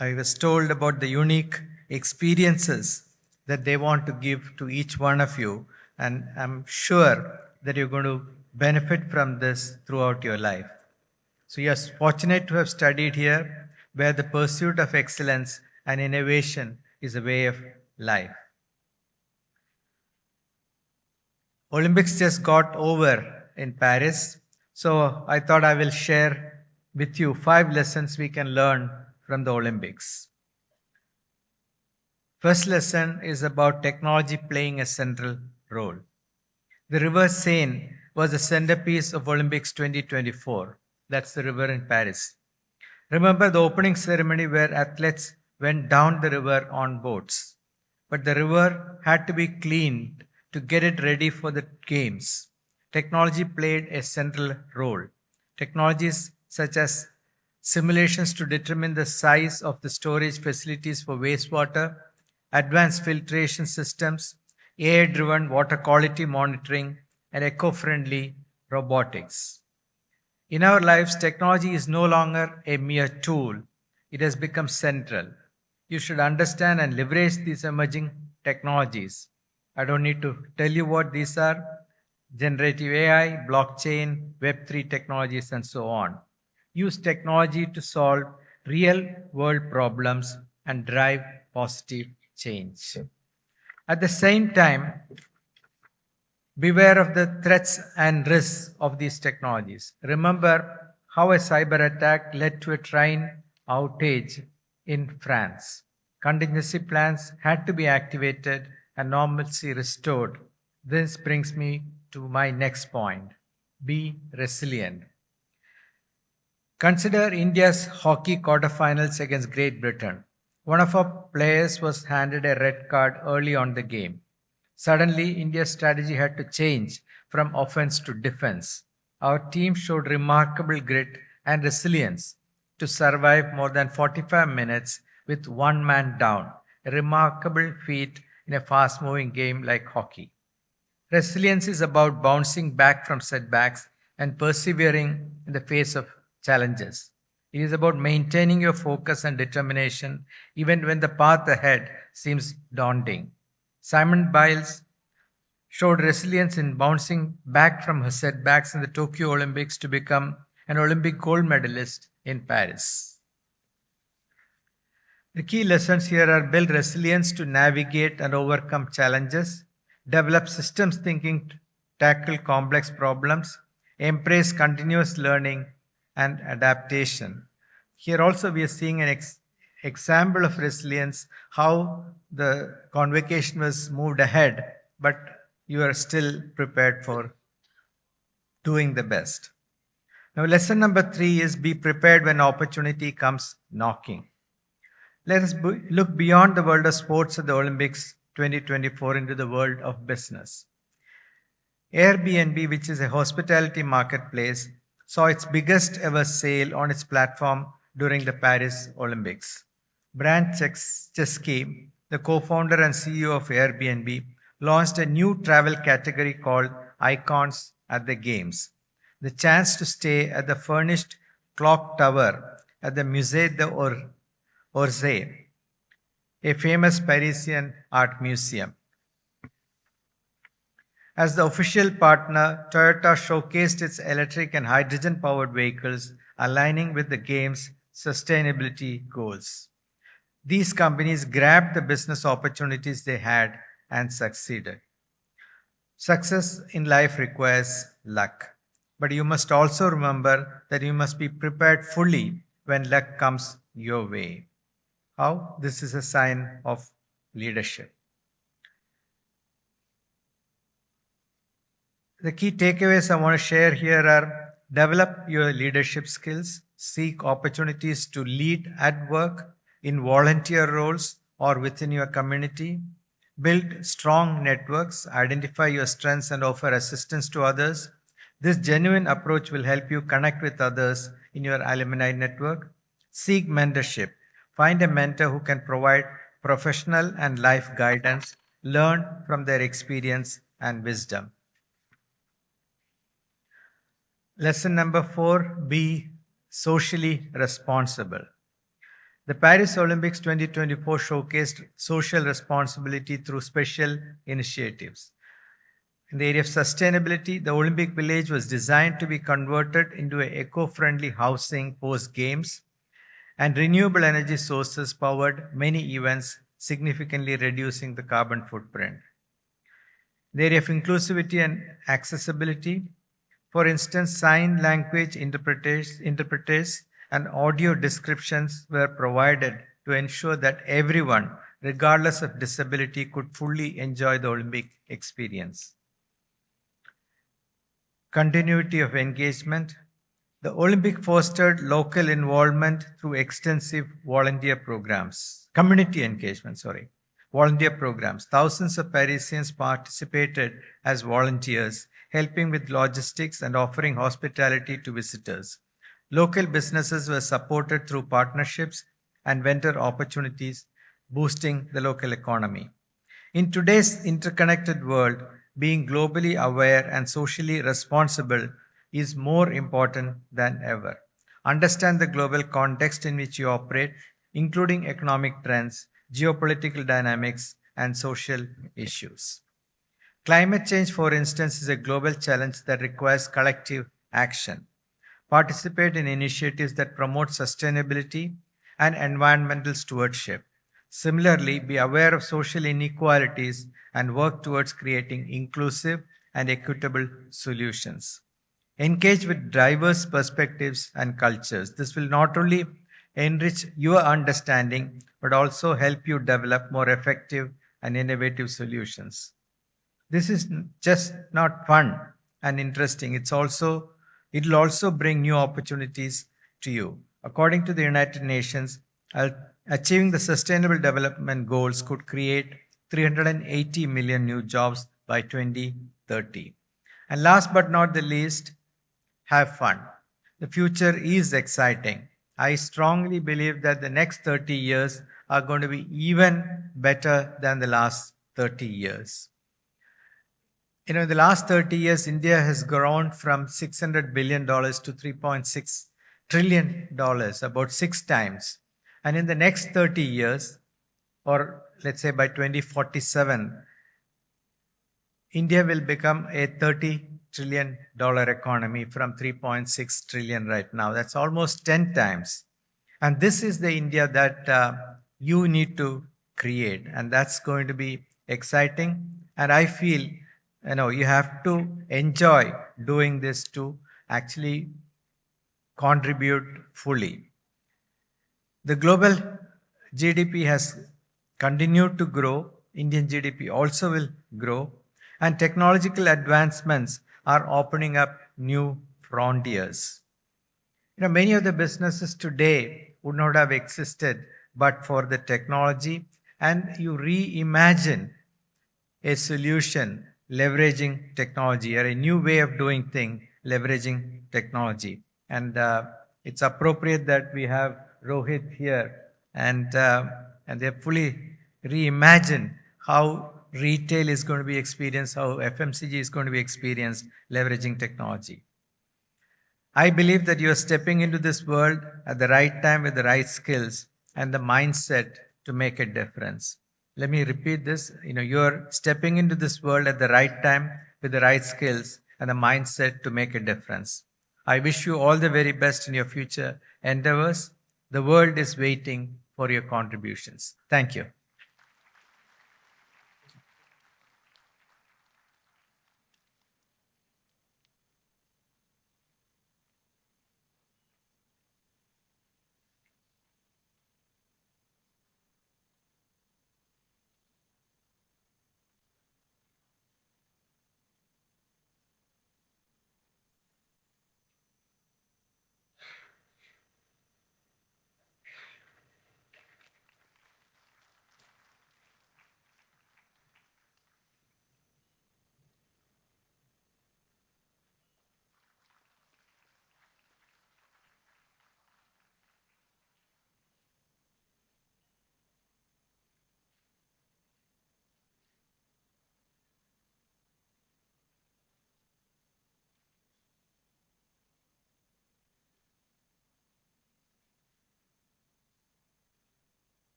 I was told about the unique experiences that they want to give to each one of you, and I'm sure that you're going to benefit from this throughout your life. So you're fortunate to have studied here, where the pursuit of excellence and innovation is a way of life. Olympics just got over in Paris, so I thought I will share with you 5 lessons we can learn from the Olympics. First lesson is about technology playing a central role. The River Seine was the centerpiece of Olympics 2024. That's the river in Paris. Remember the opening ceremony where athletes went down the river on boats. But the river had to be cleaned to get it ready for the games. Technology played a central role. Technologies such as simulations to determine the size of the storage facilities for wastewater, advanced filtration systems, AI-driven water quality monitoring, and eco-friendly robotics. In our lives, technology is no longer a mere tool. It has become central. You should understand and leverage these emerging technologies. I don't need to tell you what these are. Generative AI, blockchain, Web3 technologies, and so on. Use technology to solve real-world problems and drive positive change. At the same time, beware of the threats and risks of these technologies. Remember how a cyber attack led to a train outage in France. Contingency plans had to be activated and normalcy restored. This brings me to my next point. Be resilient. Consider India's hockey quarterfinals against Great Britain. One of our players was handed a red card early on the game. Suddenly, India's strategy had to change from offense to defense. Our team showed remarkable grit and resilience to survive more than 45 minutes with one man down, a remarkable feat in a fast-moving game like hockey. Resilience is about bouncing back from setbacks and persevering in the face of challenges. It is about maintaining your focus and determination even when the path ahead seems daunting. Simone Biles showed resilience in bouncing back from her setbacks in the Tokyo Olympics to become an Olympic gold medalist in Paris. The key lessons here are build resilience to navigate and overcome challenges, develop systems thinking tackle complex problems, embrace continuous learning and adaptation. Here also we are seeing an example of resilience, how the convocation was moved ahead, but you are still prepared for doing the best. Now, lesson number 3 is be prepared when opportunity comes knocking. Let us look beyond the world of sports at the Olympics 2024 into the world of business. Airbnb, which is a hospitality marketplace, saw its biggest ever sale on its platform during the Paris Olympics. Brant Chesky, the co-founder and CEO of Airbnb, launched a new travel category called Icons at the Games. The chance to stay at the furnished clock tower at the Musée d'Orsay, a famous Parisian art museum. As the official partner, Toyota showcased its electric and hydrogen-powered vehicles, aligning with the Games' sustainability goals. These companies grabbed the business opportunities they had and succeeded. Success in life requires luck, but you must also remember that you must be prepared fully when luck comes your way. How? This is a sign of leadership. The key takeaways I want to share here are: develop your leadership skills, seek opportunities to lead at work, in volunteer roles, or within your community. Build strong networks, identify your strengths, and offer assistance to others. This genuine approach will help you connect with others in your alumni network. Seek mentorship. Find a mentor who can provide professional and life guidance. Learn from their experience and wisdom. Lesson number 4, be socially responsible. The Paris Olympics 2024 showcased social responsibility through special initiatives. In the area of sustainability, the Olympic Village was designed to be converted into an eco-friendly housing post-games, and renewable energy sources powered many events, significantly reducing the carbon footprint. In the area of inclusivity and accessibility, for instance, sign language interpreters and audio descriptions were provided to ensure that everyone, regardless of disability, could fully enjoy the Olympic experience. Continuity of engagement. The Olympic fostered local involvement through extensive volunteer programs. Volunteer programs. Thousands of Parisians participated as volunteers, helping with logistics and offering hospitality to visitors. Local businesses were supported through partnerships and vendor opportunities, boosting the local economy. In today's interconnected world, being globally aware and socially responsible is more important than ever. Understand the global context in which you operate, including economic trends, geopolitical dynamics, and social issues. Climate change, for instance, is a global challenge that requires collective action. Participate in initiatives that promote sustainability and environmental stewardship. Similarly, be aware of social inequalities and work towards creating inclusive and equitable solutions. Engage with diverse perspectives and cultures. This will not only enrich your understanding, but also help you develop more effective and innovative solutions. This is just not fun and interesting. It will also bring new opportunities to you. According to the United Nations, achieving the Sustainable Development Goals could create 380 million new jobs by 2030. And last but not the least, have fun. The future is exciting. I strongly believe that the next 30 years are going to be even better than the last 30 years. In the last 30 years, India has grown from $600 billion to $3.6 trillion, about 6 times. And in the next 30 years, or let's say by 2047, India will become a $30 trillion economy from 3.6 trillion right now. That's almost 10 times. And this is the India that you need to create. And that's going to be exciting. And I feel you have to enjoy doing this to actually contribute fully. The global GDP has continued to grow. Indian GDP also will grow. And technological advancements are opening up new frontiers. Many of the businesses today would not have existed but for the technology. And you reimagine a solution leveraging technology, or a new way of doing things leveraging technology. And it's appropriate that we have Rohit here, and they fully reimagine how retail is going to be experienced, how FMCG is going to be experienced leveraging technology. I believe that you are stepping into this world at the right time with the right skills and the mindset to make a difference. Let me repeat this. You're stepping into this world at the right time with the right skills and the mindset to make a difference. I wish you all the very best in your future endeavors. The world is waiting for your contributions. Thank you.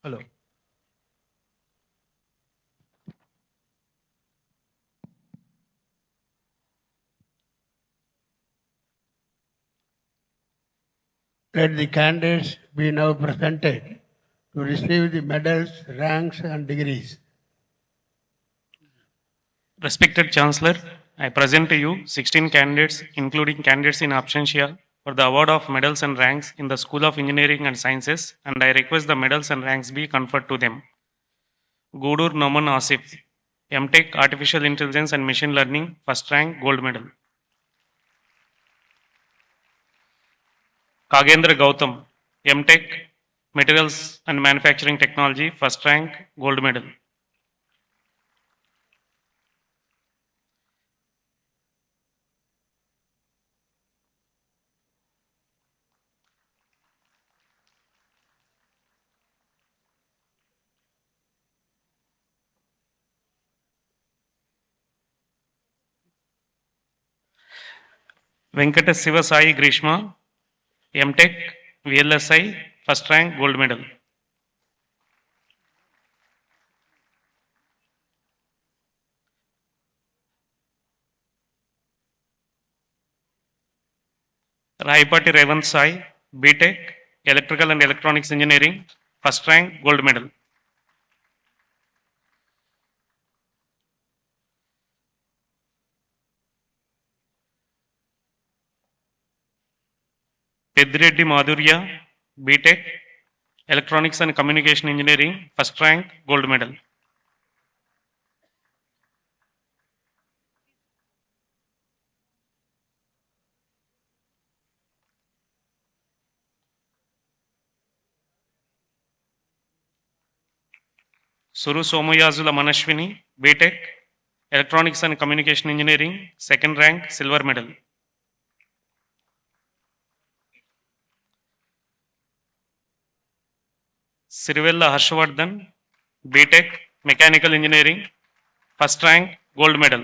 Hello. Let the candidates be now presented to receive the medals, ranks, and degrees. Respected Chancellor, I present to you 16 candidates, including candidates in absentia, for the award of medals and ranks in the School of Engineering and Sciences, and I request the medals and ranks be conferred to them. Gudur Noman Asif, MTech Artificial Intelligence and Machine Learning, first rank, gold medal. Kagendra Gautam, MTech Materials and Manufacturing Technology, first rank, gold medal. Venkatas Siva Sai Grishma, MTech VLSI, first rank, gold medal. Raipati Revant Sai, BTech Electrical and Electronics Engineering, first rank, gold medal. Pedreddy Madhurya, BTech Electronics and Communication Engineering, first rank, gold medal. Suru Somayazula Manashwini, BTech Electronics and Communication Engineering, second rank, silver medal. Sirivella Harshvardhan, BTech Mechanical Engineering, first rank, gold medal.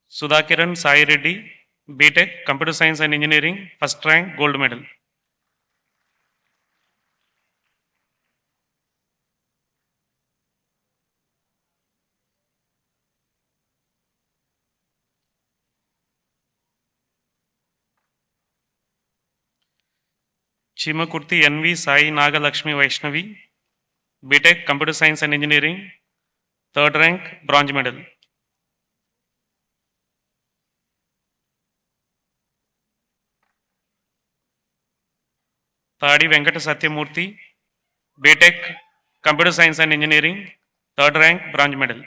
Sudhakiran Sai Reddy, BTech Computer Science and Engineering, first rank, gold medal. Chimakurti NV Sai Nagalakshmi Vaishnavi, BTech Computer Science and Engineering, third rank, bronze medal. Thadi Venkata Satyamurthy, BTech Computer Science and Engineering, third rank, bronze medal.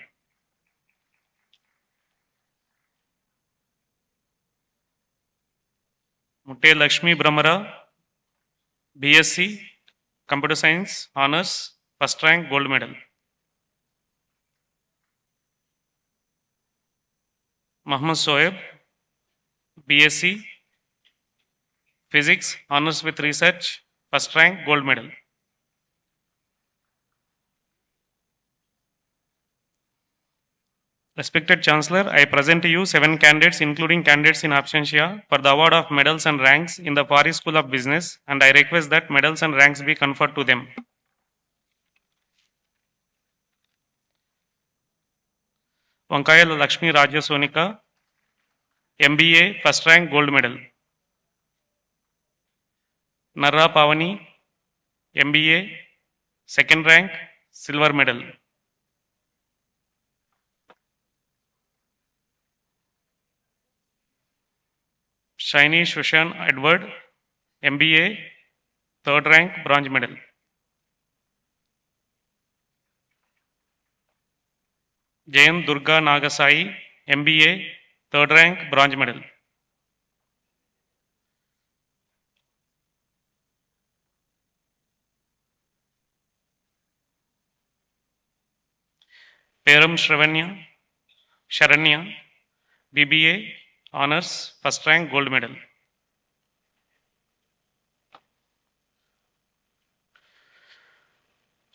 Mutte Lakshmi Brahmara, BSc Computer Science Honors, first rank, gold medal. Muhammad Soeb, BSc Physics Honors with Research, first rank, gold medal. Respected Chancellor, I present to you 7 candidates, including candidates in absentia, for the award of medals and ranks in the Paris School of Business, and I request that medals and ranks be conferred to them. Vankayala Lakshmi Rajya Sonika, MBA, first rank, gold medal. Narra Pavani, MBA, second rank, silver medal. Shiny Shushan Edward, MBA, third rank, bronze medal. Jayan Durga Nagasai, MBA, third rank, bronze medal. Peram Sharanya, BBA, honors, first rank, gold medal.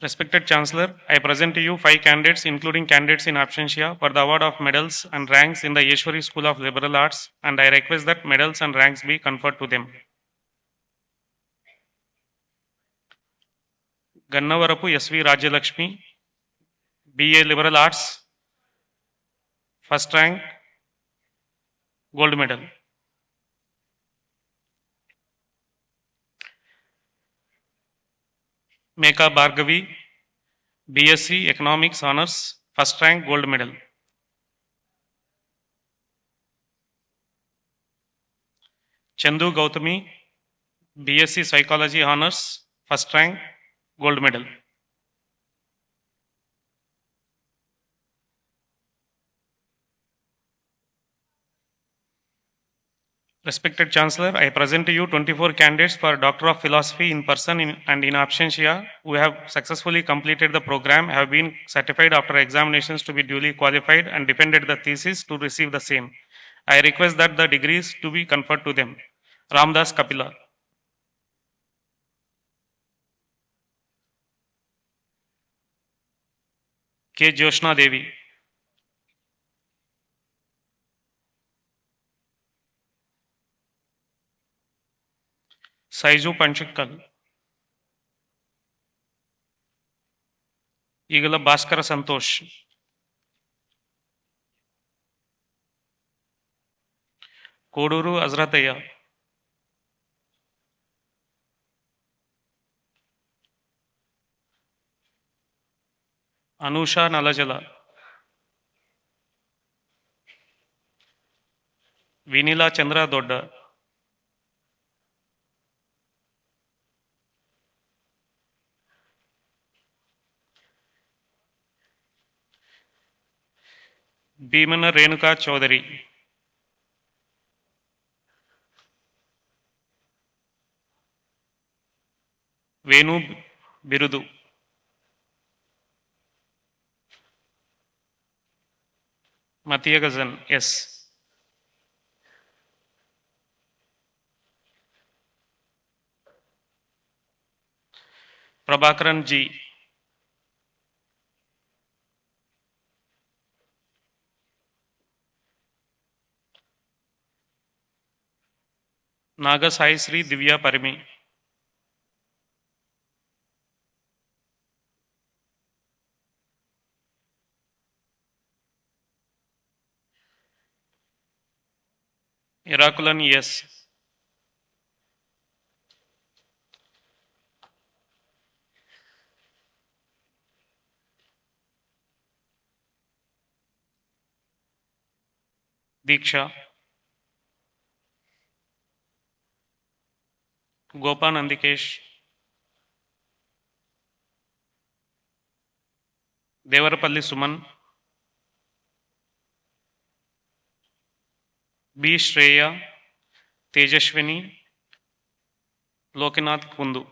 Respected Chancellor, I present to you 5 candidates, including candidates in absentia, for the award of medals and ranks in the Yeshwari School of Liberal Arts, and I request that medals and ranks be conferred to them. Gannavarapu SV Rajalakshmi, BA Liberal Arts, first rank, gold medal. Meka Bhargavi, BSc Economics Honors, first rank, gold medal. Chandu Gautami, BSc Psychology Honors, first rank, gold medal. Respected Chancellor, I present to you 24 candidates for Doctor of Philosophy in person and in absentia who have successfully completed the program, have been certified after examinations to be duly qualified and defended the thesis to receive the same. I request that the degrees to be conferred to them. Ramdas Kapila. K. Joshna Devi. Saiju Panchikkal. Igala Bhaskara Santosh. Koduru Azrataya. Anusha Nalajala. Vinila Chandra Dodda. Bhimana Renuka Chaudhary. Venu Birudu. Matiyagazan S. Prabhakaran G. Naga Sai Sri Divya Parimi. Irakulan S. Diksha, Gopa Nandikesh, Devarapalli Suman, B. Shreya, Tejashwini, Lokanath Kundu.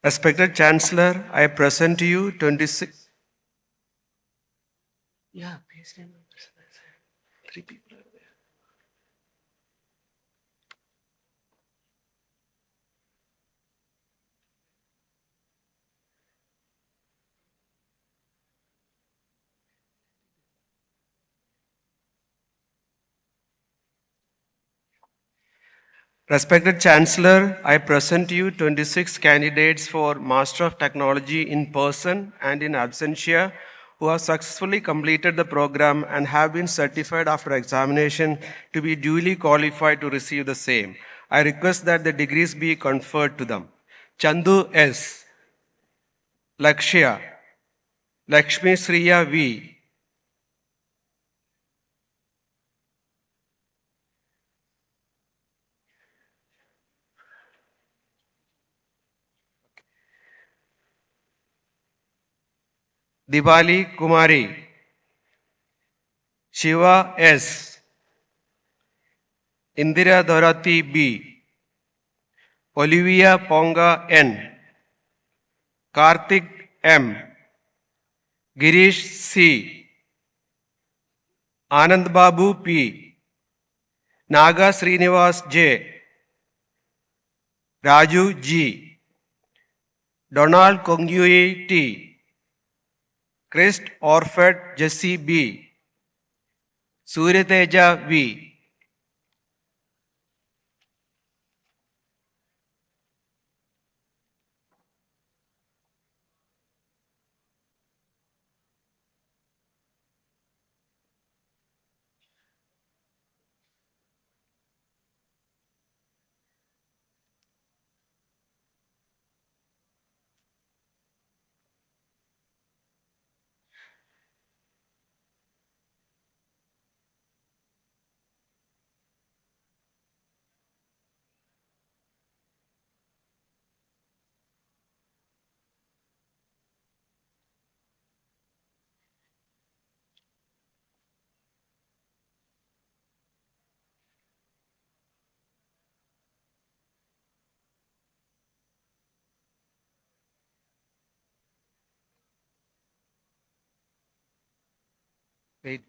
Respected Chancellor, I present to you 26. Yeah, please name members. 3 people are there. Respected Chancellor, I present to you 26 candidates for Master of Technology in person and in absentia who have successfully completed the program and have been certified after examination to be duly qualified to receive the same. I request that the degrees be conferred to them. Chandu S. Lakshya. Lakshmi Sriya V. Diwali Kumari, Shiva S, Indira Dorati B, Olivia Ponga N, Karthik M, Girish C, Anand Babu P, Naga Srinivas J, Raju G, Donald Kongui T, Christ Orford Jesse B, Suryateja V. Wait.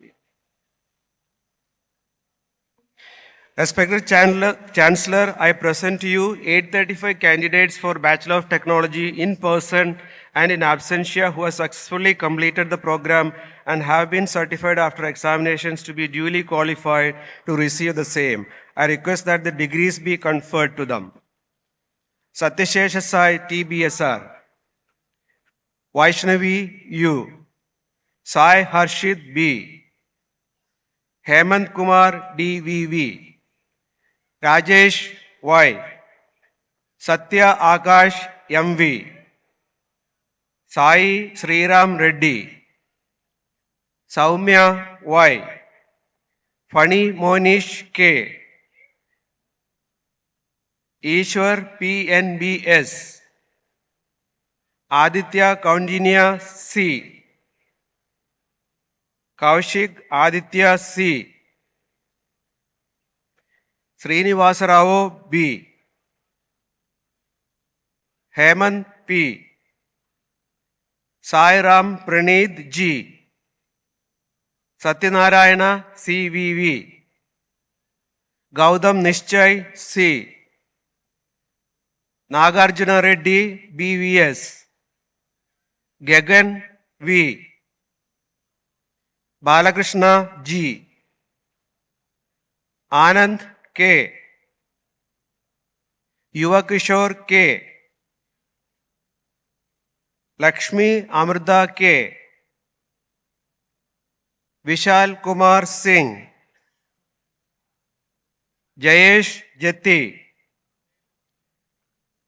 Respected Chancellor, I present to you 835 candidates for Bachelor of Technology in person and in absentia who have successfully completed the program and have been certified after examinations to be duly qualified to receive the same. I request that the degrees be conferred to them. Satyashesha Sai TBSR, Vaishnavi U, Sai Harshit B, Hemant Kumar DVV, Rajesh Y, Satya Akash MV, Sai Sriram Reddy, Saumya Y, Fani Monish K, Ishwar PNBS, Aditya Kaunjinia C, Kaushik Aditya C, Srinivasarao B, Hemant P, Sairam Praneeth G, Satyanarayana CVV, Gautam Nishchay C, Nagarjuna Reddy BVS, Gagan V, Balakrishna G, Anand K, Yuvakishore K, Lakshmi Amrita K, Vishal Kumar Singh, Jayesh Jatti,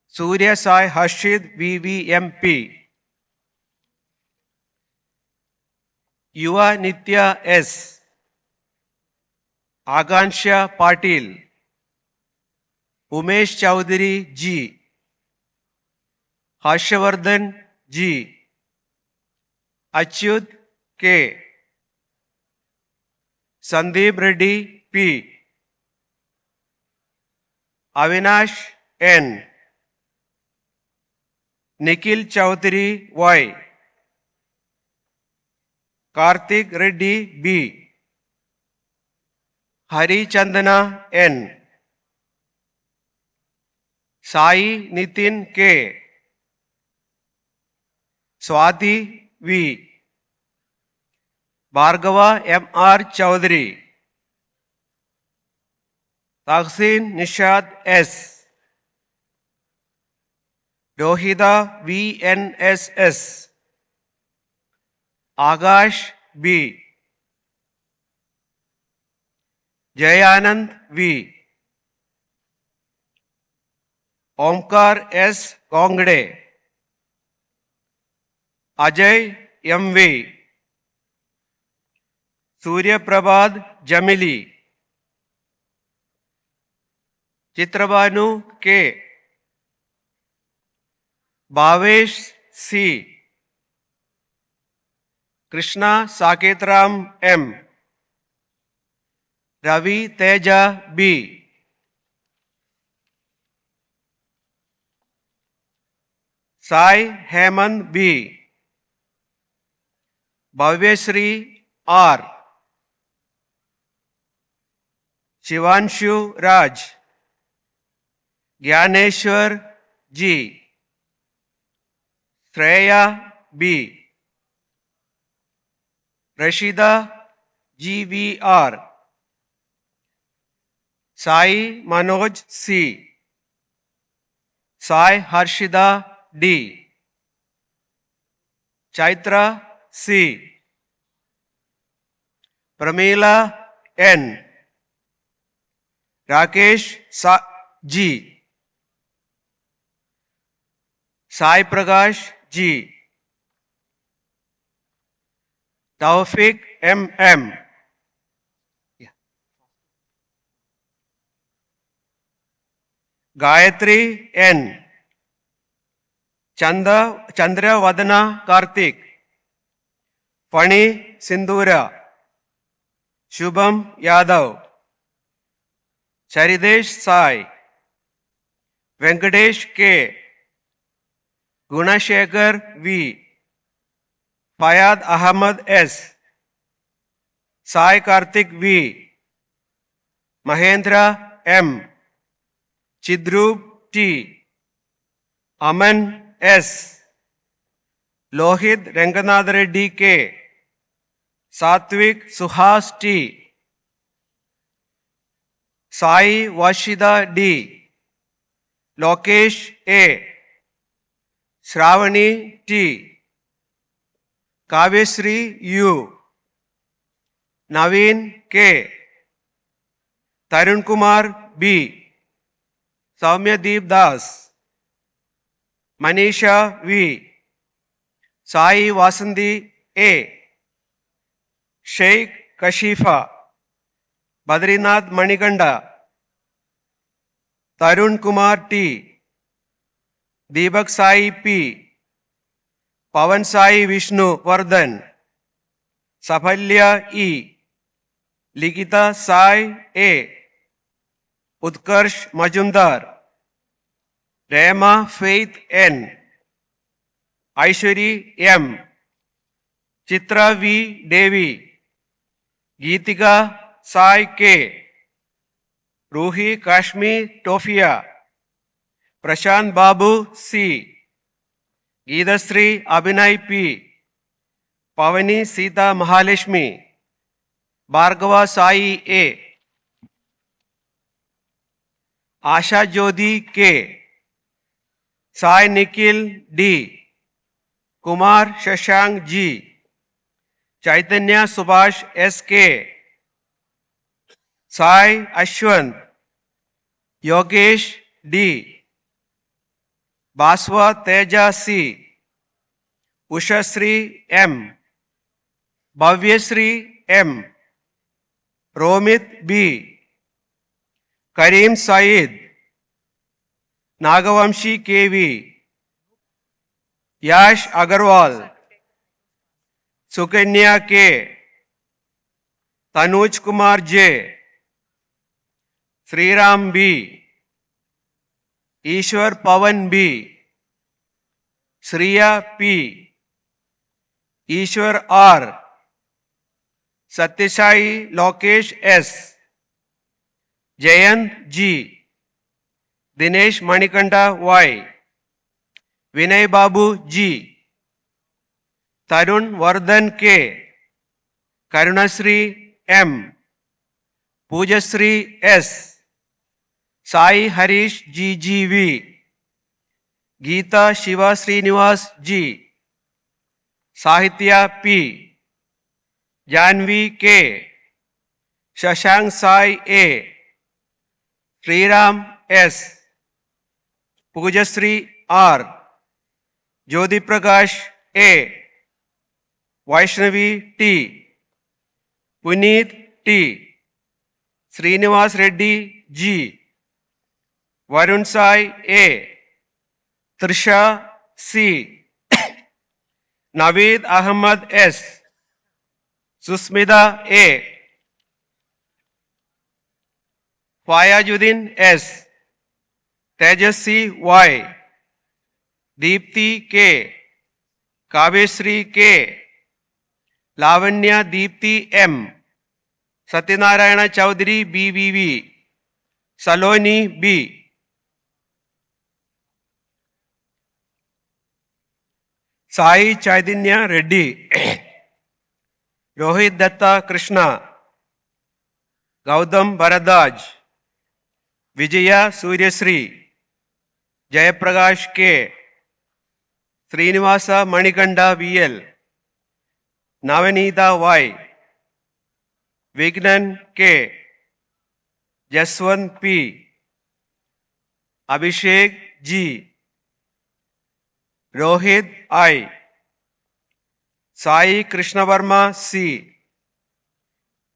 Surya Sai Harshid VVMP, Yuva Nitya S, Agansha Patil, Umesh Chowdhury G, Harshavardhan G, Achyut K, Sandeep Reddy P, Avinash N, Nikhil Chowdhury Y, Karthik Reddy B, Hari Chandana N, Sai Nitin K, Swati V, Bhargava M.R. Chowdhury, Taksin Nishad S, Rohida VNSS, Agash B, Jayanand V, Omkar S. Kongde, Ajay M.V., Surya Prabhat Jamili, Chitrabhanu K, Bhavesh C, Krishna Saketram M, Ravi Teja B, Sai Hemant B, Bhavyasri R, Shivanshu Raj, Gyaneshwar G, Shreya B, Rashida GVR, Sai Manoj C, Sai Harshida D, Chaitra C, Pramila N, Rakesh G, Sai Prakash G, Taufik M.M., Gayatri N, Chandra Vadana Karthik, Fani Sindhura, Shubham Yadav, Charidesh Sai, Venkatesh K, Gunashekar V, Fayad Ahmad S, Sai Karthik V, Mahendra M, Chidrub T, Aman S, Lohit Ranganath Reddy K, Satvik Suhas T, Sai Vashida D, Lokesh A, Shravani T, Kavyasri U, Naveen K, Tarun Kumar B, Soumyadeep Das, Manisha V, Sai Vasanthi A, Sheikh Kashifa, Badrinath Manikanda, Tarun Kumar T, Deepak Sai P, Pavan Sai Vishnu Vardhan, Safalya E, Likita Sai A, Utkarsh Majumdar, Rema Faith N, Aishwari M, Chitra V. Devi, Geetika Sai K, Ruhi Kashmi Tofia, Prashant Babu C, Geetasri Abhinay P, Pavani Sita Mahaleshmi, Bhargava Sai A, Asha Jyoti K, Sai Nikhil D, Kumar Shashank G, Chaitanya Subhash S.K., Sai Ashwant, Yogesh D., Baswa Teja C., Ushasri M., Bhavyasri M., Romit B., Kareem Saeed, Nagavamshi K.V., Yash Agarwal, Sukanya K., Tanuj Kumar J., Sriram B., Ishwar Pawan B., Sriya P., Ishwar R., Satyasai Lokesh S., Jayant G., Dinesh Manikanta Y., Vinay Babu G., Tarun Vardhan K., Karunasri M., Pujasri S., Sai Harish GGV, Geeta Shiva Srinivas G., Sahitya P., Janvi K., Shashank Sai A., Sriram S., Pujasri R., Jyoti Prakash A., Vaishnavi T., Puneet T., Srinivas Reddy G., Varun Sai A., Trisha C., Naveed Ahmad S., Susmita A., Fayajuddin S., Tejasvi Y., Deepthi K., Kaveshri K., Lavanya Deepthi M., Satyanarayana Chaudhary BVV, Saloni B., Sai Chaitanya Reddy, Rohit Datta Krishna, Gautam Bharadaj, Vijaya Suryasri, Jayaprakash K., Srinivasa Manikanda VL, Navanita Y., Vignan K., Jaswant P., Abhishek G., Rohit I., Sai Krishnavarma C.,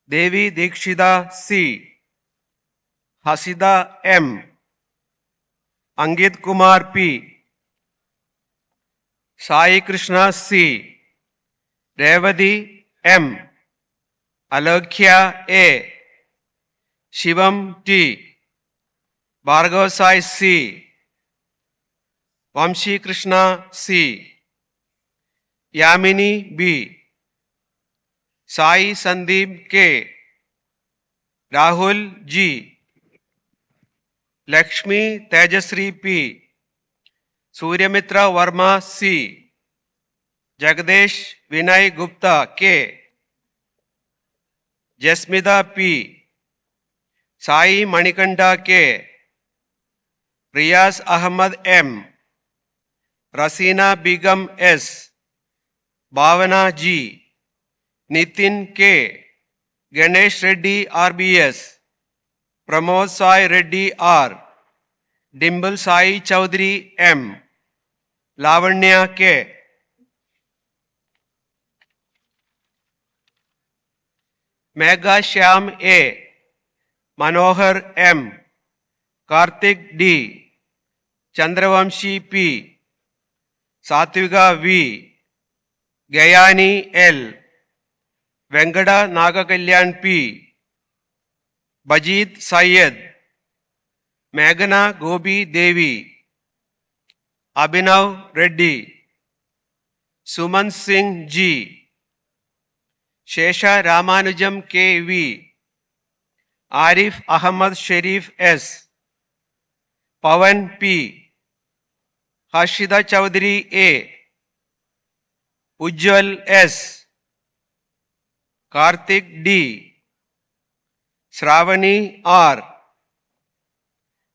Devi Dikshita C., Hasida M., Angit Kumar P., Sai Krishna C., Revati M., Alokya A., Shivam T., Bhargav Sai C., Vamshi Krishna C., Yamini B., Sai Sandeep K., Rahul G., Lakshmi Tejasri P., Suryamitra Varma C., Jagdesh Vinay Gupta K., Jasmita P., Sai Manikanda K., Riyaz Ahmad M., Rasina Begum S., Bhavana G., Nitin K., Ganesh Reddy RBS, Pramod Sai Reddy R., Dimple Sai Chaudhary M., Lavanya K., Megha Shyam A., Manohar M., Karthik D., Chandravamshi P., Satviga V., Gayani L., Venkata Nagakalyan P., Bajit Syed, Meghana Gopi Devi, Abhinav Reddy, Suman Singh G., Shesha Ramanujam K.V., Arif Ahmad Sharif S., Pawan P., Harshida Chaudhary A., Ujjwal S., Karthik D., Shravani R.,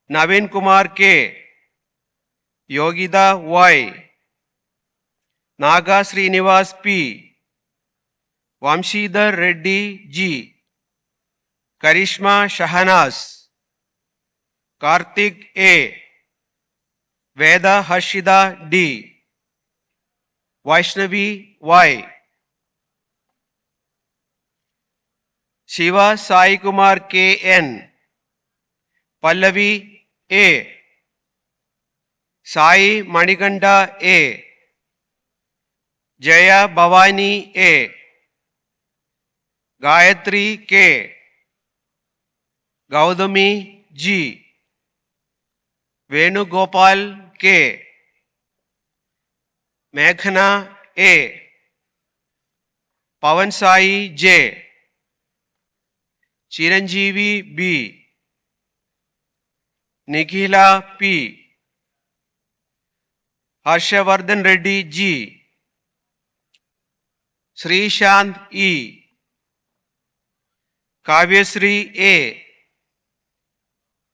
Navin Kumar K., Yogida Y., Naga Srinivas P., Vamshidhar Reddy G, Karishma Shahanas, Karthik A, Veda Harshida D, Vaishnavi Y, Shiva Sai Kumar K N, Pallavi A, Sai Manikanda A, Jaya Bhavani A, Gayatri K, Gaudami G, Venugopal K, Meghna A, Pavan Sai J, Chiranjeevi B, Nikhila P, Harshavardhan Reddy G, Srishant E, Kavyasri A,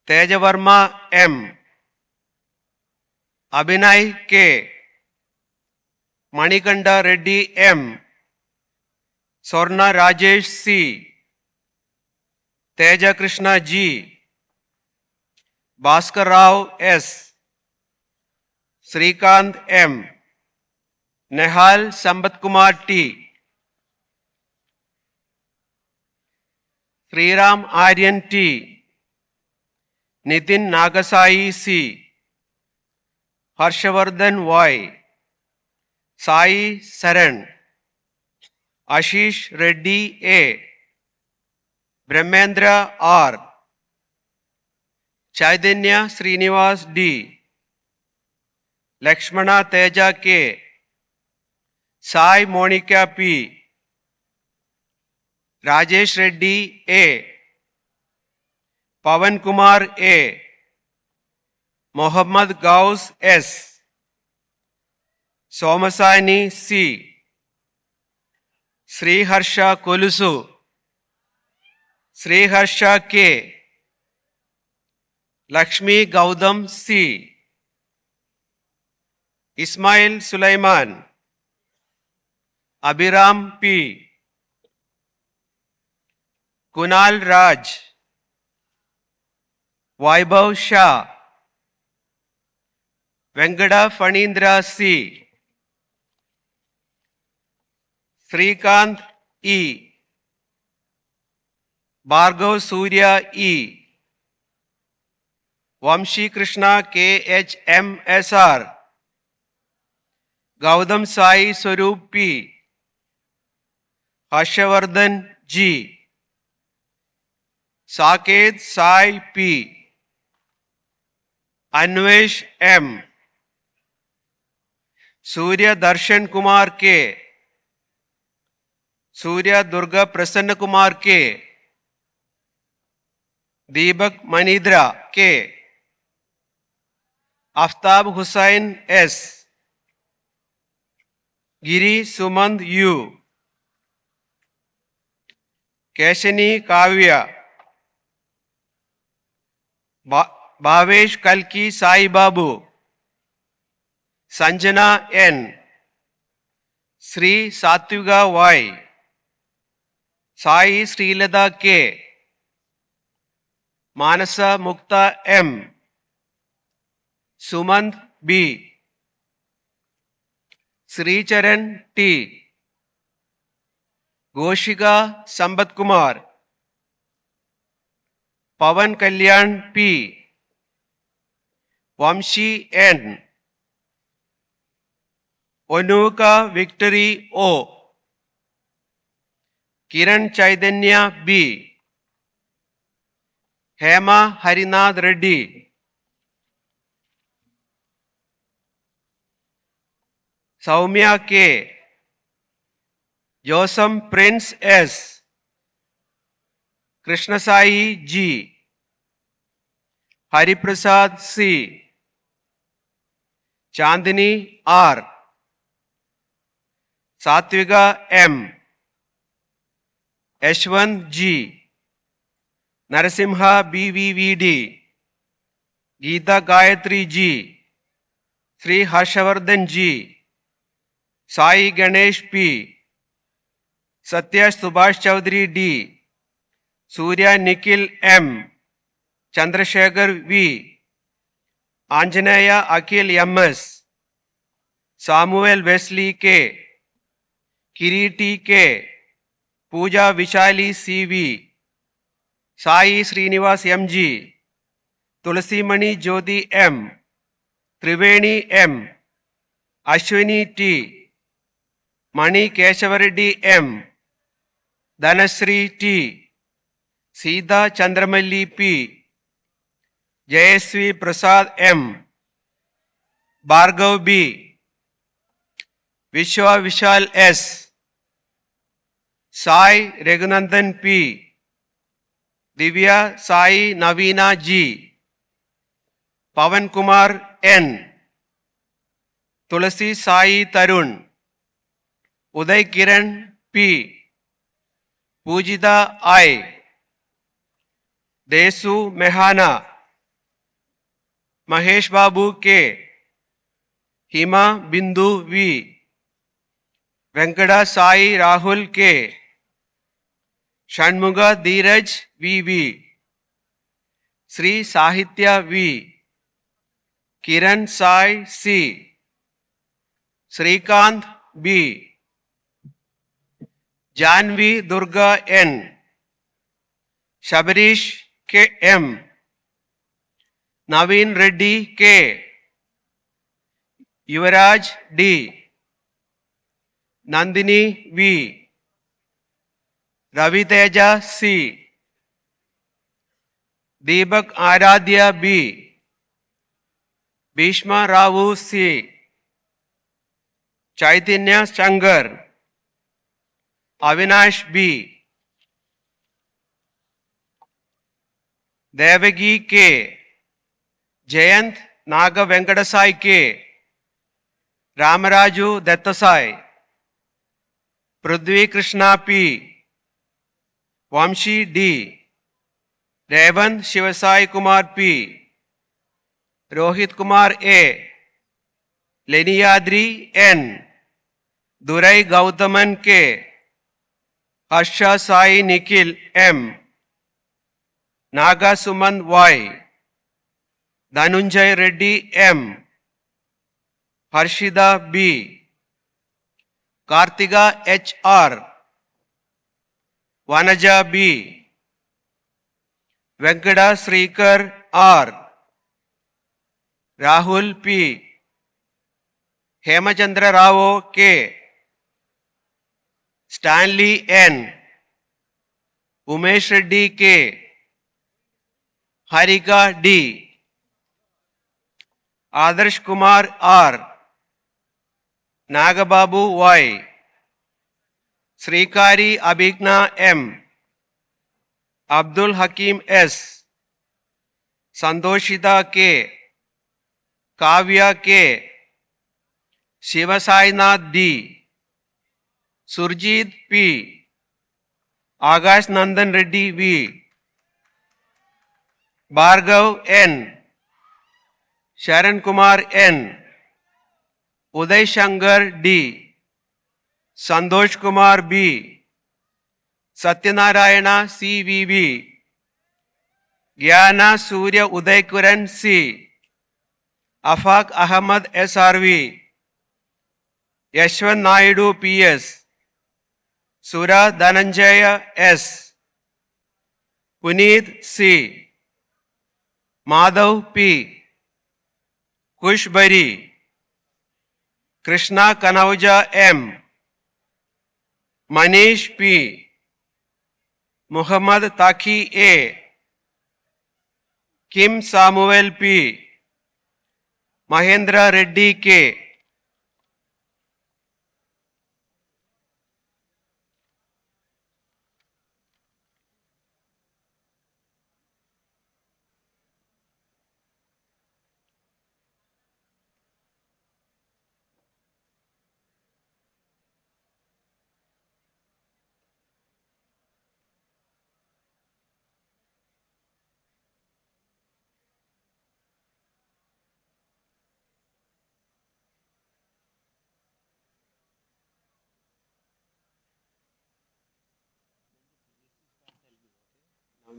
Tejavarma M, Abhinay K, Manikanda Reddy M, Swarna Rajesh C, Teja Krishna G, Bhaskar Rao S, Srikant M, Nehal Sambat Kumar T, Sriram Aryan T, Nitin Nagasai C, Harshavardhan Y, Sai Saran, Ashish Reddy A, Brahmendra R, Chaitanya Srinivas D, Lakshmana Teja K, Sai Monica P, Rajesh Reddy A, Pavan Kumar A, Mohammad Gaus S, Somasani C, Sri Harsha Kolusu, Sri Harsha K, Lakshmi Gaudam C, Ismail Sulaiman, Abhiram P, Kunal Raj, Vaibhav Shah, Venkata Fanindra C, Srikant E, Bhargav Surya E, Vamshi Krishna K H M S R, Gaudam Sai Swarup P, Harshavardhan G, Saket Sai P, Anvesh M, Surya Darshan Kumar K, Surya Durga Prasanna Kumar K, Deepak Manidra K, Aftab Hussain S, Giri Sumand U, Keshani Kavya, Bhavesh Kalki Sai Babu, Sanjana N, Sri Satviga Y, Sai Srilada K, Manasa Mukta M, Sumant B, Sri Charan T, Goshika Sambat Kumar, Pavan Kalyan P, Vamshi N, Onuka Victory O, Kiran Chaitanya B, Hema Harinath Reddy, Saumya K, Josam Prince S, Krishnasai G, Hariprasad C, Chandini R, Satviga M, Yashwant G, Narasimha BVVD, Geeta Gayatri G, Sri Harshavardhan G, Sai Ganesh P, Satya Subhash Chaudhary D. Surya Nikhil M. Chandrasekhar V. Anjanaya Akhil MS. Samuel Wesley K. Kiriti K. Pooja Vishali CV. Sai Srinivas MG. Tulsimani Jyoti M. Triveni M. Ashwini T. Mani Keshavaredi M. Dhanasri T. Sita Chandramalli P. Jayasvi Prasad M. Bhargav B. Vishwa Vishal S. Sai Raghunandan P. Divya Sai Navina G. Pavan Kumar N. Tulasi Sai Tarun. Uday Kiran P. Pujita I. Desu Mehana. Mahesh Babu K. Hima Bindu V. Venkada Sai Rahul K. Shanmuga Dheeraj VV. Sri Sahitya V. Kiran Sai C. Srikant B. Janvi Durga N. Shabarish K. M. Naveen Reddy K. Yuvaraj D. Nandini V. Ravi Teja C. Deepak Aradhya B. Bhishma Ravu C. Chaitanya Shankar. Avinash B. Devagi K. Jayant Naga Venkadasai K. Ramaraju Dattasai. Prudvi Krishna P. Vamshi D. Revan Shivasai Kumar P. Rohit Kumar A. Leniyadri N. Durai Gautaman K. Harsha Sai Nikhil M. Naga Suman Y. Dhanunjay Reddy M. Harshida B. Kartiga H. R. Vanaja B. Venkada Srikar R. Rahul P. Hemachandra Rao K. Stanley N. Umesh Reddy K. Harika D. Adarsh Kumar R. Nagababu Y. Srikari Abhigna M. Abdul Hakim S. Sandoshita K. Kavya K. Shivasainath D. Surjit P. Agash Nandan Reddy V. Bhargav N. Sharan Kumar N. Uday Shankar D. Santosh Kumar B. Satyanarayana CVB. Gyana Surya Udaykuran C. Afaq Ahmad SRV. Yashwant Naidu PS. Sura Dhananjaya S. Puneet C. Madhav P. Kushbari. Krishna Kanauja M. Manish P. Muhammad Taki A. Kim Samuel P. Mahendra Reddy K.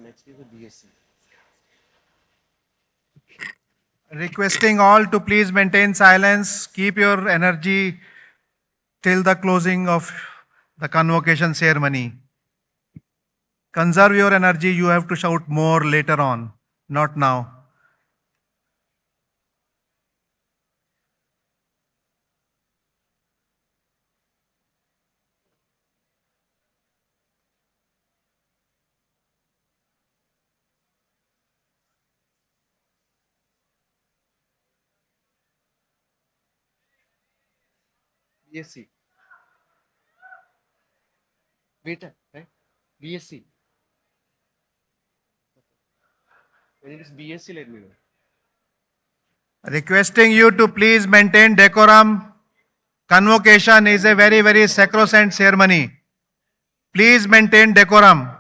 Next is the BSc. Requesting all to please maintain silence, keep your energy till the closing of the convocation ceremony. Conserve your energy, you have to shout more later on, not now. BSc. Beta, right? BSc. When it is BSc, let me know. Requesting you to please maintain decorum. Convocation is a very, very sacrosanct ceremony. Please maintain decorum.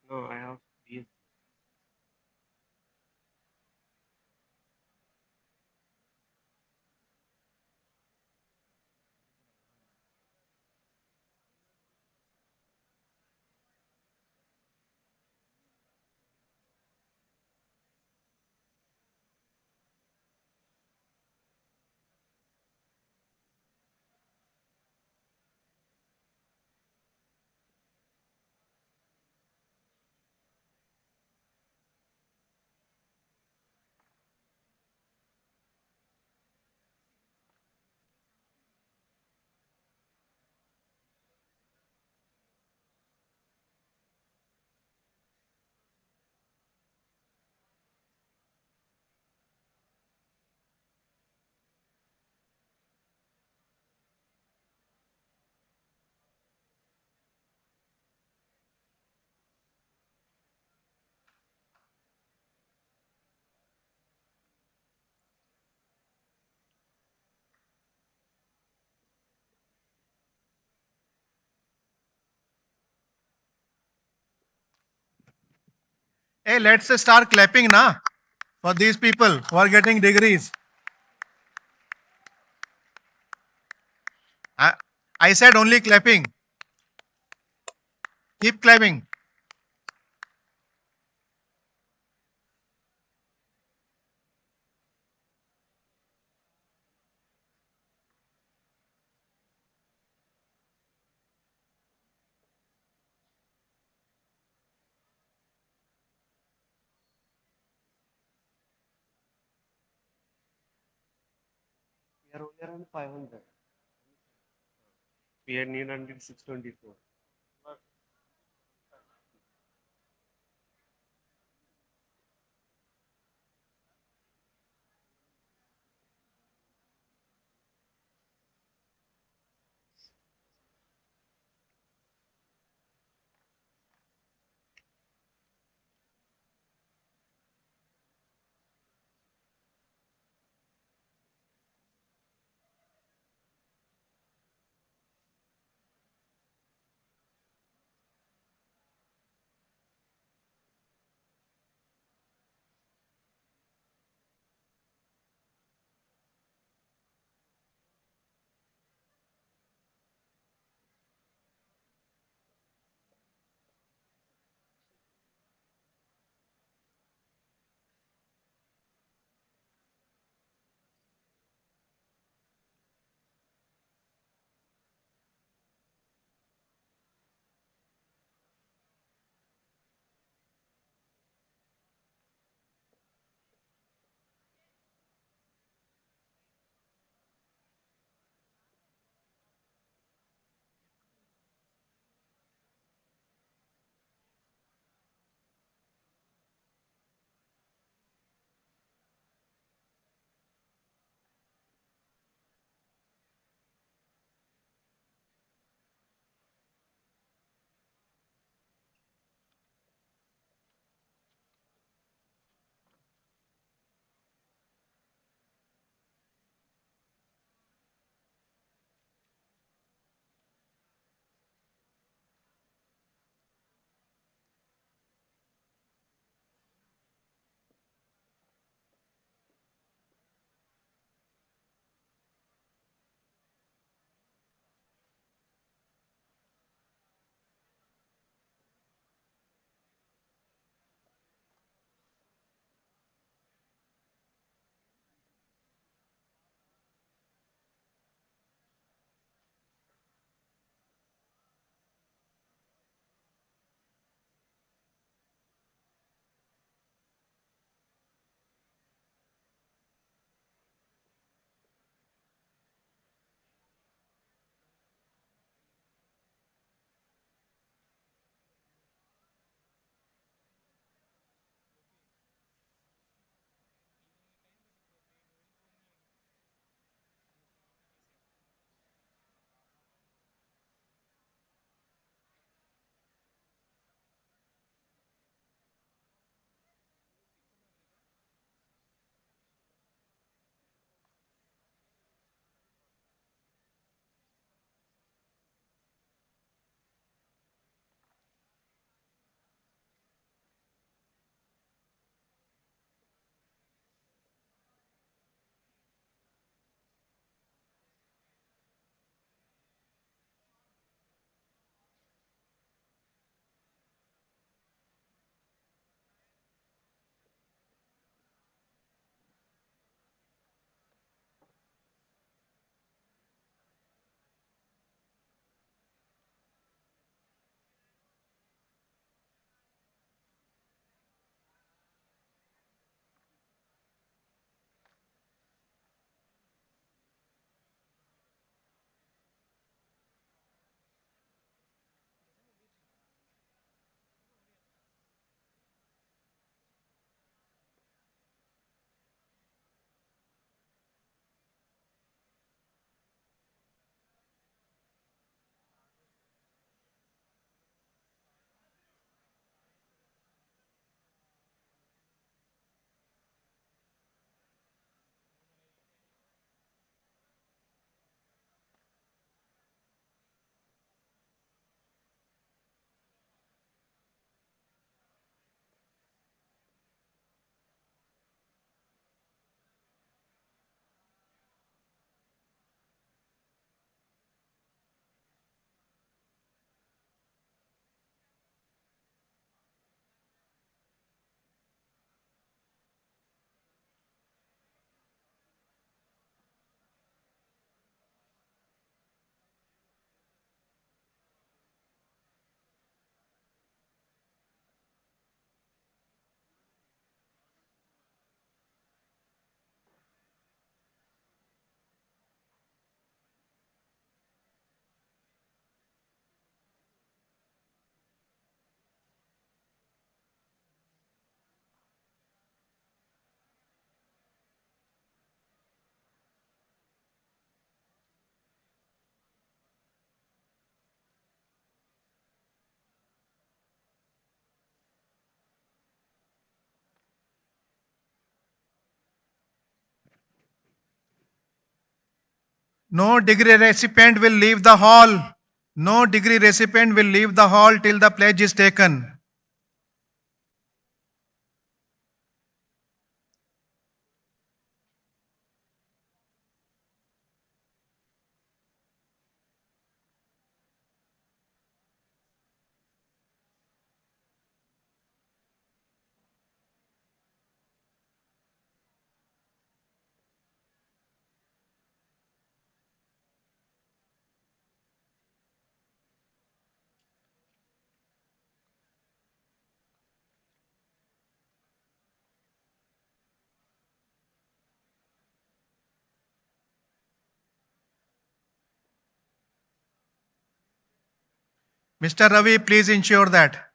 No, I have these. Hey, let's start clapping now for these people who are getting degrees. I, I said only clapping. Keep clapping. We are only around 500. We need until 624. No degree recipient will leave the hall. No degree recipient will leave the hall till the pledge is taken. Mr. Ravi, please ensure that.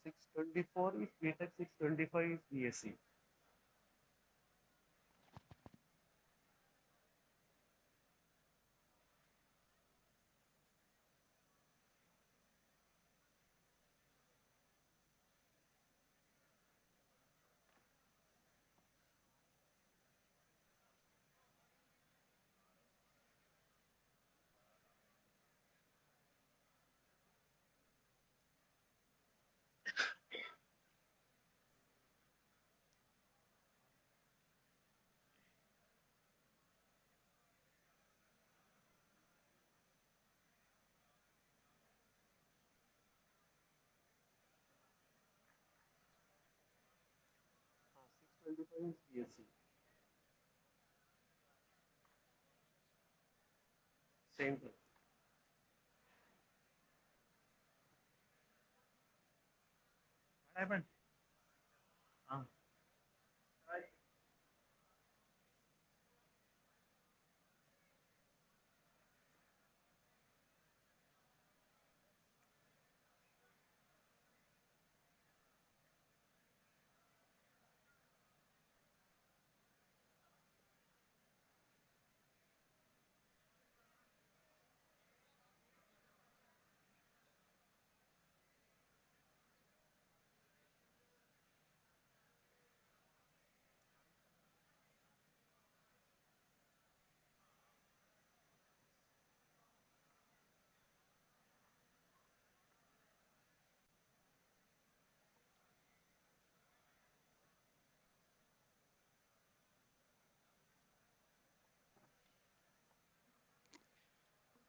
Is BTech, 625 is BSc. BSc. Same thing. What happened?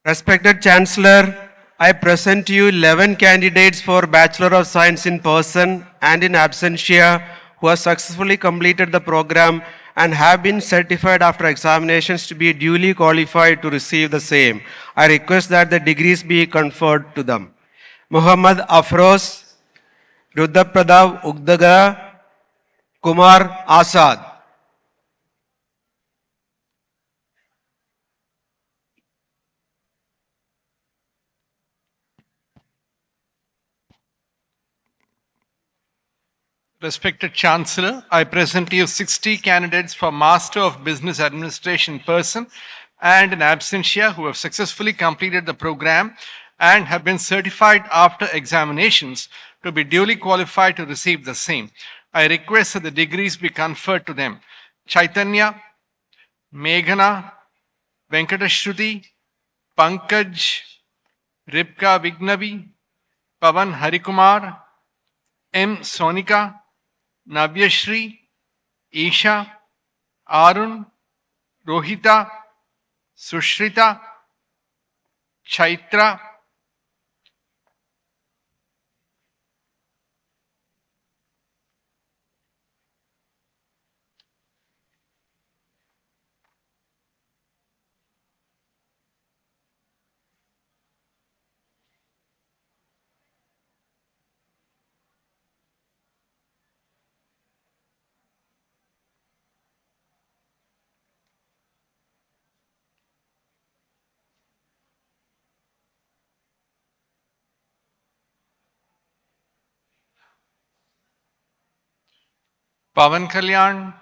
Respected Chancellor, I present to you 11 candidates for Bachelor of Science in person and in absentia who have successfully completed the program and have been certified after examinations to be duly qualified to receive the same. I request that the degrees be conferred to them. Muhammad Afroz, Rudrapradav Ugdaga, Kumar Asad. Respected Chancellor, I present to you 60 candidates for Master of Business Administration person and in absentia who have successfully completed the program and have been certified after examinations to be duly qualified to receive the same. I request that the degrees be conferred to them. Chaitanya, Meghana, Venkatashruti, Pankaj, Ripka Vignavi, Pavan Harikumar, M. Sonika, Navyashri, Isha, Arun, Rohita, Sushrita, Chaitra, Pavan Kalyan,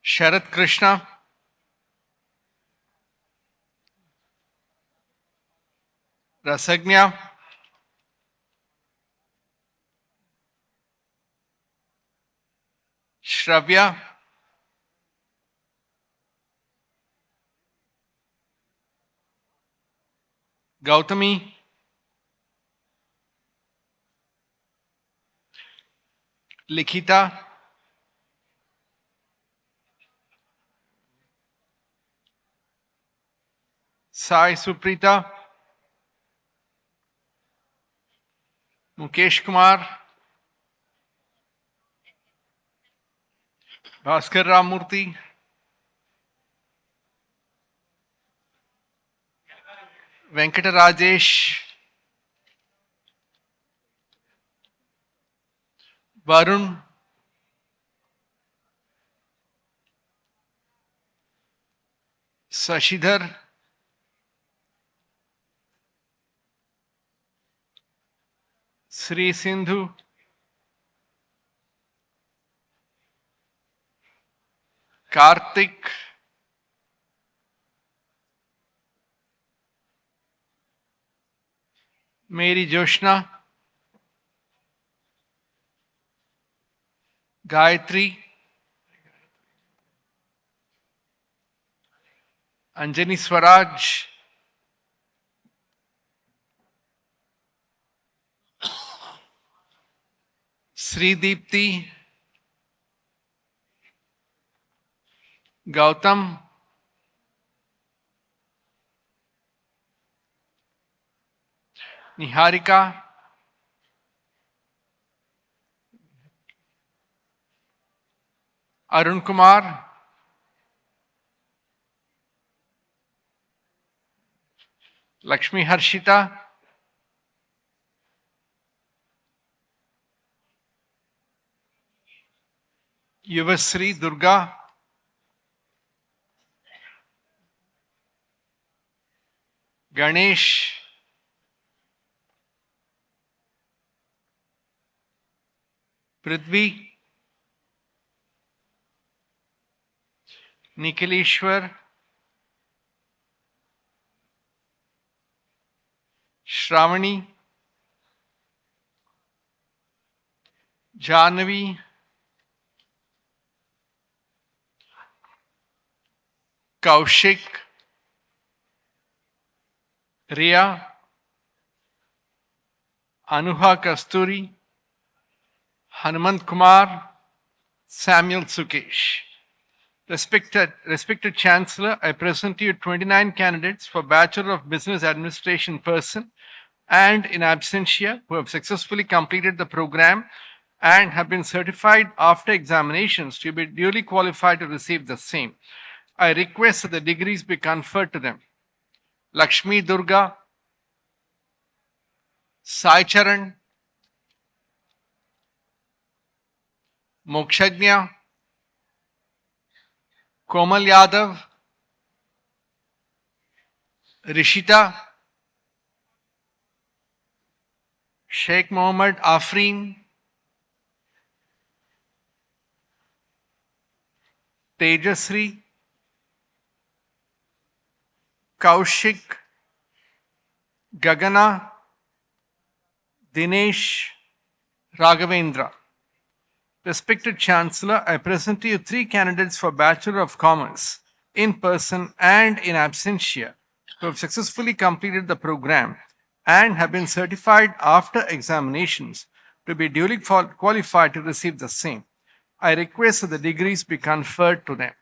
Sharat Krishna, Rasagnya, Shravya, Gautami, Likhita, Sai Suprita, Mukesh Kumar, Bhaskar Ramurthy, Venkata Rajesh, Varun, Sashidhar, Sri Sindhu, Karthik, Mary Joshna, Gayatri, Anjani Swaraj, Sri Deepti, Gautam, Niharika, Arun Kumar, Lakshmi Harshita, Yuvasri Durga, Ganesh, Prithvi, Nikhileshwar, Shravani, Jahnavi, Kaushik, Riya, Anuha Kasturi, Hanumant Kumar, Samuel Sukesh. Respected Chancellor, I present to you 29 candidates for Bachelor of Business Administration person and in absentia who have successfully completed the program and have been certified after examinations to be duly qualified to receive the same. I request that the degrees be conferred to them. Lakshmi Durga, Sai Charan, Mokshagnya, Komal Yadav, Rishita, Sheikh Mohammed Afreen, Tejasri, Kaushik, Gagana, Dinesh, Raghavendra. Respected Chancellor, I present to you 3 candidates for Bachelor of Commerce in person and in absentia who have successfully completed the program and have been certified after examinations to be duly qualified to receive the same. I request that the degrees be conferred to them.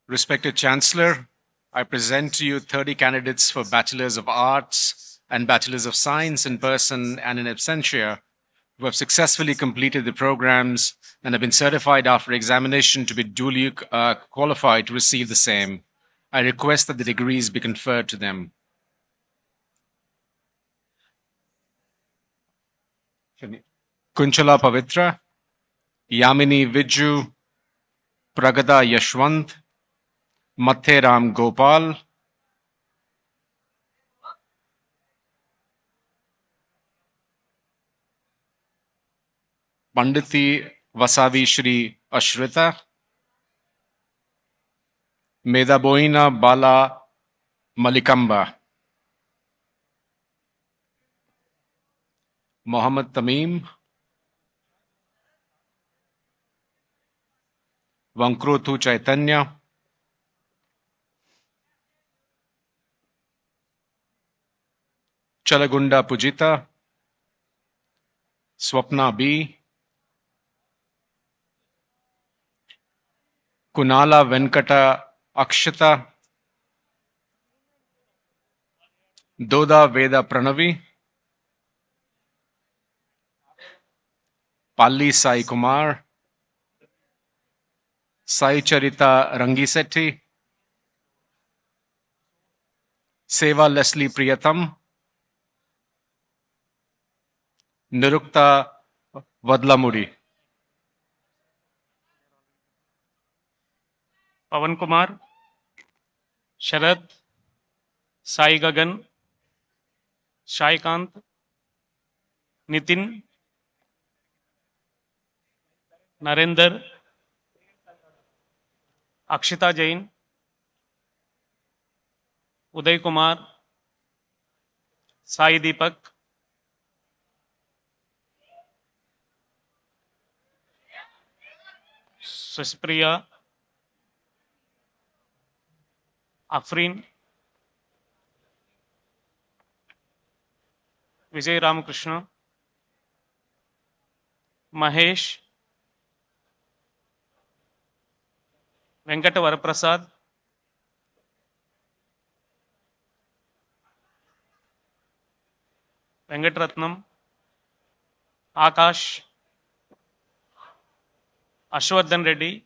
Respected Chancellor, I present to you 30 candidates for Bachelors of Arts and Bachelors of Science in person and in absentia who have successfully completed the programs and have been certified after examination to be duly qualified to receive the same. I request that the degrees be conferred to them. Kunchala Pavitra, Yamini Viju, Pragada Yashwant, Mathe Ram Gopal, Panditi Vasavi Shri Ashrita, Medaboina Bala Malikamba, Mohammed Tamim, Vankrotu Chaitanya, Chalagunda Pujita, Swapna B, Kunala Venkata Akshata, Doda Veda Pranavi, Palli Sai Kumar, Sai Charita Rangisetti, Seva Leslie Priyatam, Nirukta Vadlamudi. Pavan Kumar, Sharad, Sai Gagan, Shaikant, Nitin, Narendra, Akshita Jain, Uday Kumar, Sai Deepak, Saspriya, Afreen, Vijay Ramakrishna, Mahesh, Venkata Varaprasad, Venkatratnam, Akash, Ashwardhan Reddy,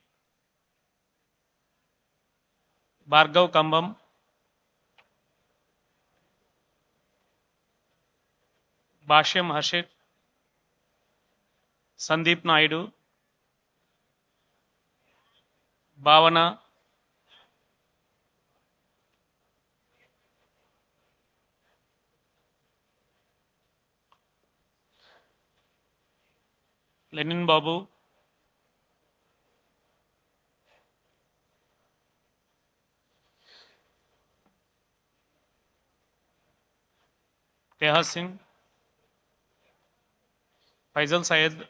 Bhargav Kambam, Bhashyam Harshit, Sandeep Naidu, Bhavana, Lenin Babu, Teha Singh, Faisal Syed,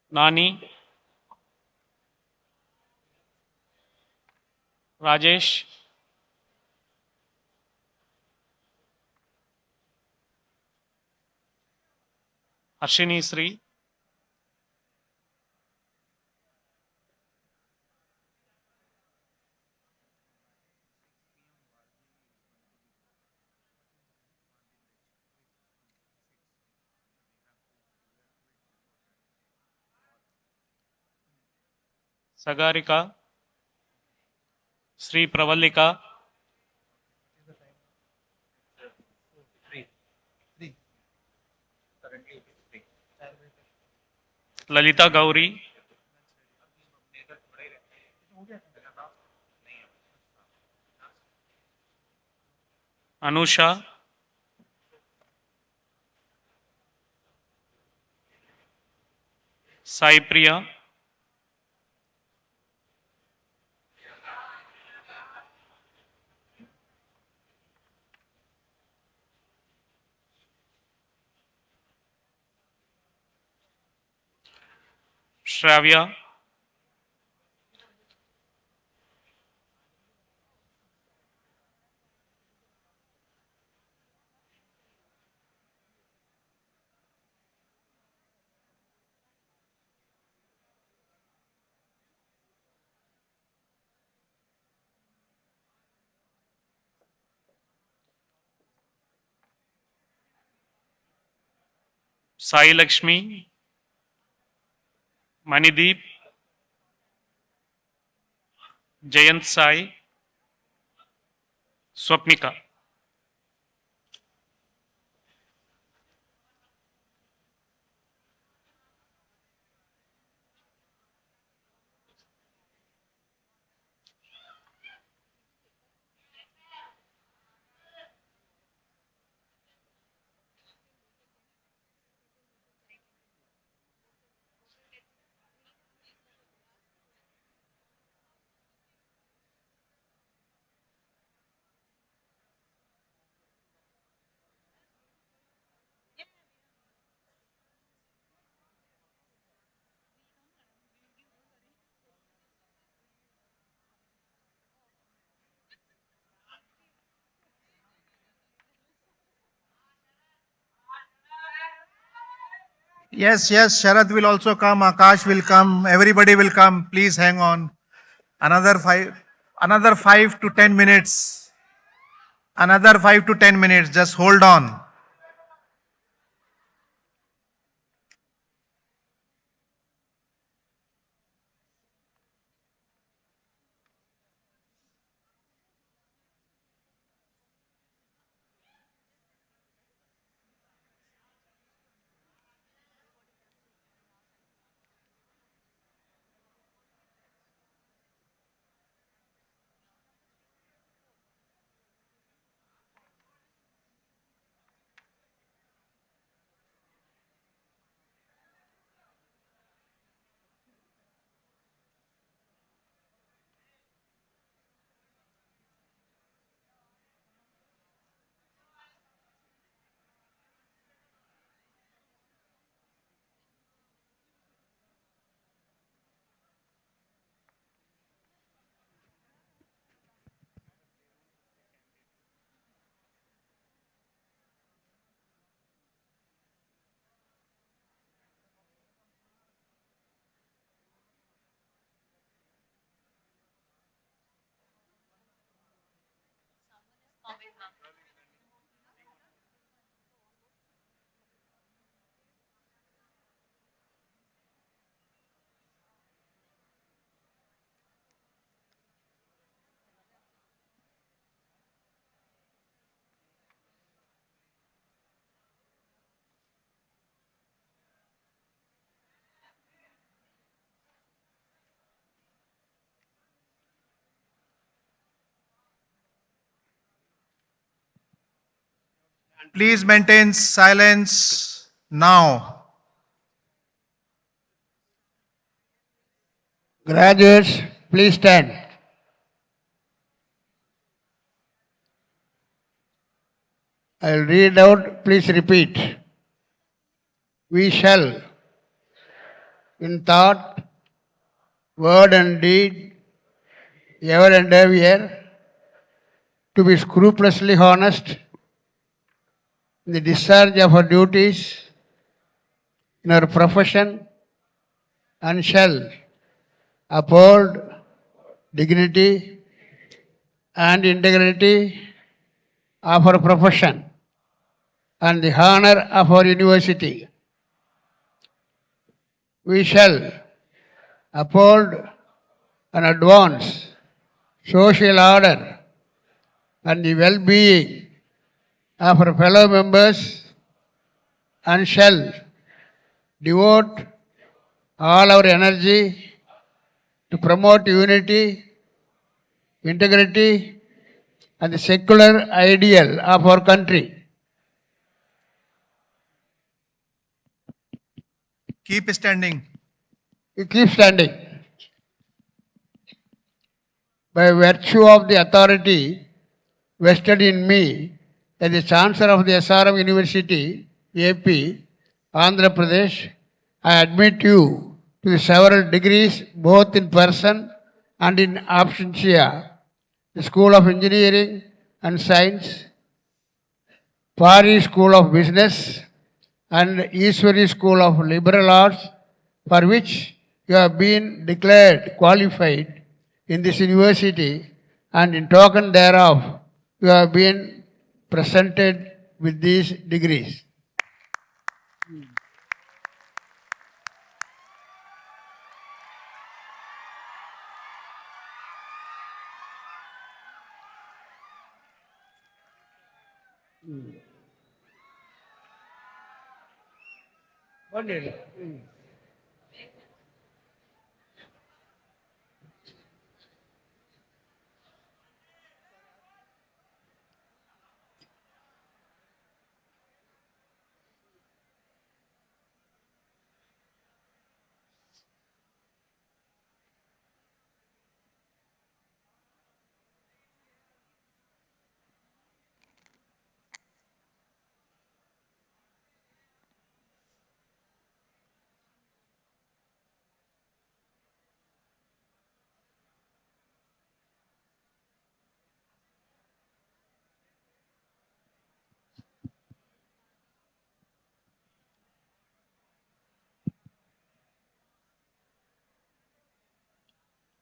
Nani, Rajesh, Harshini Sri, Sagarika, Sri Pravalika, Lalita Gauri, Anusha, Sai Priya, Shravya, Sai Lakshmi, Manideep, Jayant Sai, Swapnika. Yes, yes, Sharad will also come, Akash will come, everybody will come. Please hang on. Another 5 to 10 minutes. Another 5 to 10 minutes. Just hold on. Please maintain silence now. Graduates, please stand. I will read out, please repeat. We shall, in thought, word and deed, ever endeavor to be scrupulously honest in the discharge of our duties in our profession, and shall uphold dignity and integrity of our profession and the honor of our university. We shall uphold and advance social order and the well-being of our fellow members, and shall devote all our energy to promote unity, integrity, and the secular ideal of our country. Keep standing. You keep standing. By virtue of the authority vested in me as the Chancellor of the SRM University AP, Andhra Pradesh, I admit you to the several degrees both in person and in absentia, the School of Engineering and Science, Pari School of Business, and Easwari School of Liberal Arts, for which you have been declared qualified in this university, and in token thereof you have been presented with these degrees.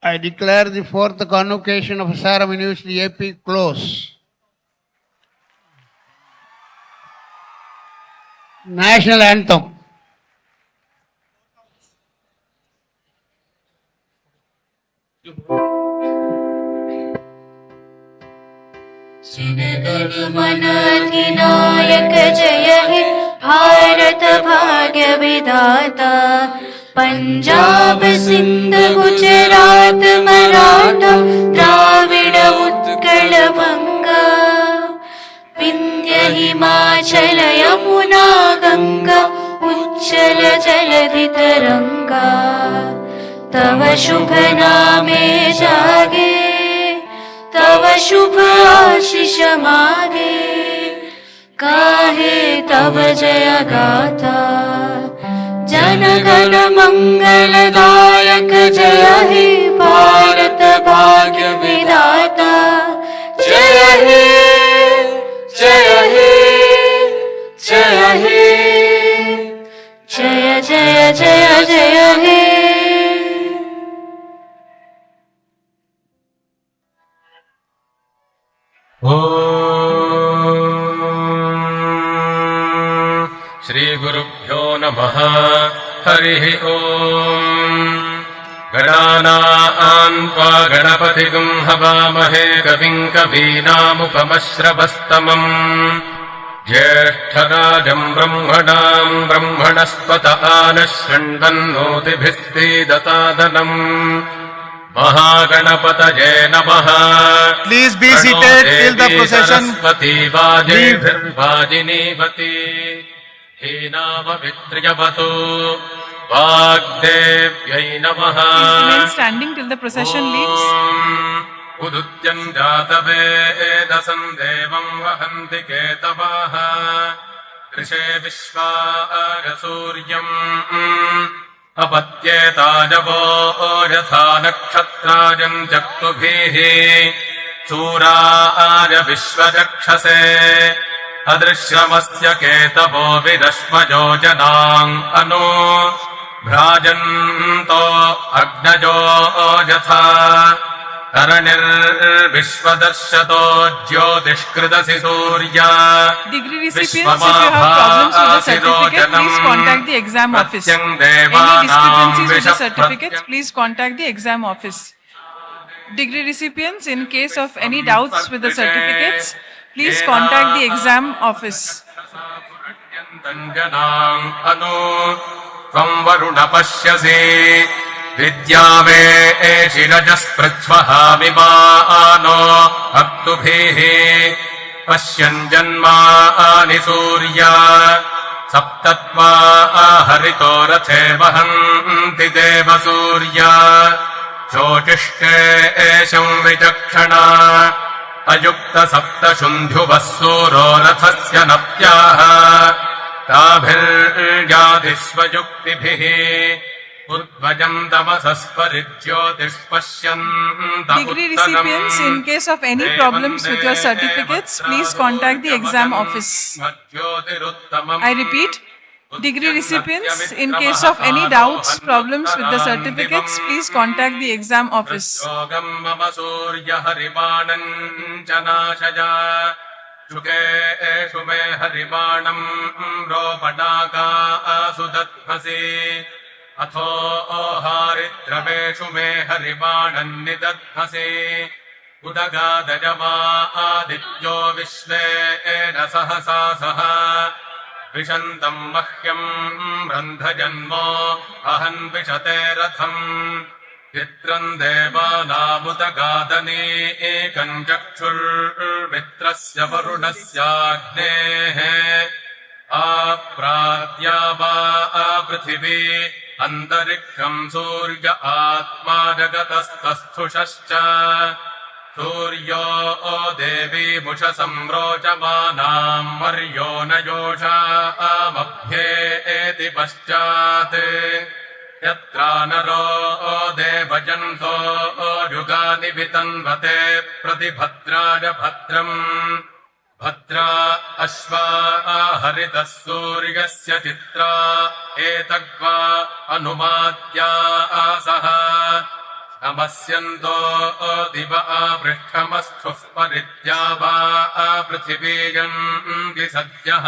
I declare the fourth convocation of SRM University AP closed. National Anthem. मन अधिनायक जय हे भारत भाग्य विधाता पंजाब सिंध गुजरात मराठा द्राविड उत्कल बंगा विंध्य हिमाचल यमुना गंगा उच्चल जलधि तरंगा तव शुभ नामे जागे तव शुभ आशीष मागे काहे तव जय गाथा जन गण मंगलदायक जय हे भारत भाग्य विधाता जय हे जय हे जय हे जय जय जय जय हे श्रीगुरुभ्यो नमः हरिः ओम् गणानाम् त्वा गणपतिगुं हवामहे कविं कवीनामुपमश्रवस्तमम् ज्येष्ठराजम् ब्रह्मणाम् ब्रह्मणस्पत आनः शृण्वन्नोतिभिः सीदसादनम् महागणपतये नमः. Please be seated till the procession. Saraswati वाजेभिर्वाजिनीवती हीनामभित्र्यवतु वाग्देव्यै नमः. Please remain standing till the procession leaves. उदुत्यं जातवेदसं देवं वहन्ति केतवाः ऋषे विश्वाय सूर्यम् अपत्येताजवो यथा नक्षत्राजं चक्तुभिः सूराय विश्वचक्षसे अदृश्यमस्य केतवो विरश्मजो जनाम् अनु भ्राजन्तो अग्नजो यथा Taranirvishvadarshato jyotishtasi surya. Degree recipients, if you have problems with the certificate, please contact the exam office. Any discrepancies with the certificates, please contact the exam office. Degree recipients, in case of any doubts with the certificates, please contact the exam office. Vidyame shirajaspritvaha vimano bhaktubhihi pashyan janmani surya saptatva harito rathe vahanti deva surya jyotishke esham vijakshana ayukta sapta shundhyuvasuro rathasya napyaha tabhiryadhisvayuktibhihi Degree recipients, in case of any problems with your certificates, please contact the exam office. I repeat, degree recipients, in case of any doubts, problems with the certificates, please contact the exam office. अथो हारिद्रवेषु मे हरिबाणन्निदध्मसि उदगादजमा आदित्यो विश्वेन सहसा सह विशन्तम् मह्यम् रन्धजन्मो अहन् विशते रथम् चित्रम् देवानामुदगादने एकम् चक्षुर्मित्रस्य वरुणस्याग्नेः आप्राद्या वा पृथिवी अन्तरिक्षम् सूर्य आत्मा जगतस्तस्थुषश्च सूर्यो देवीमुषसंरोचमानाम् मर्यो न योषामभ्येति पश्चात् यत्रा नरो देवजन्तो युगानि वितन्वते प्रतिभद्राय भद्रम् भद्रा अश्वा हरितः सूर्यस्य चित्रा एतद्वा अनुमाद्या आसः नमस्यन्तो दिव आपृष्ठमस्थुः परिद्या वा पृथिवीयम् सद्यः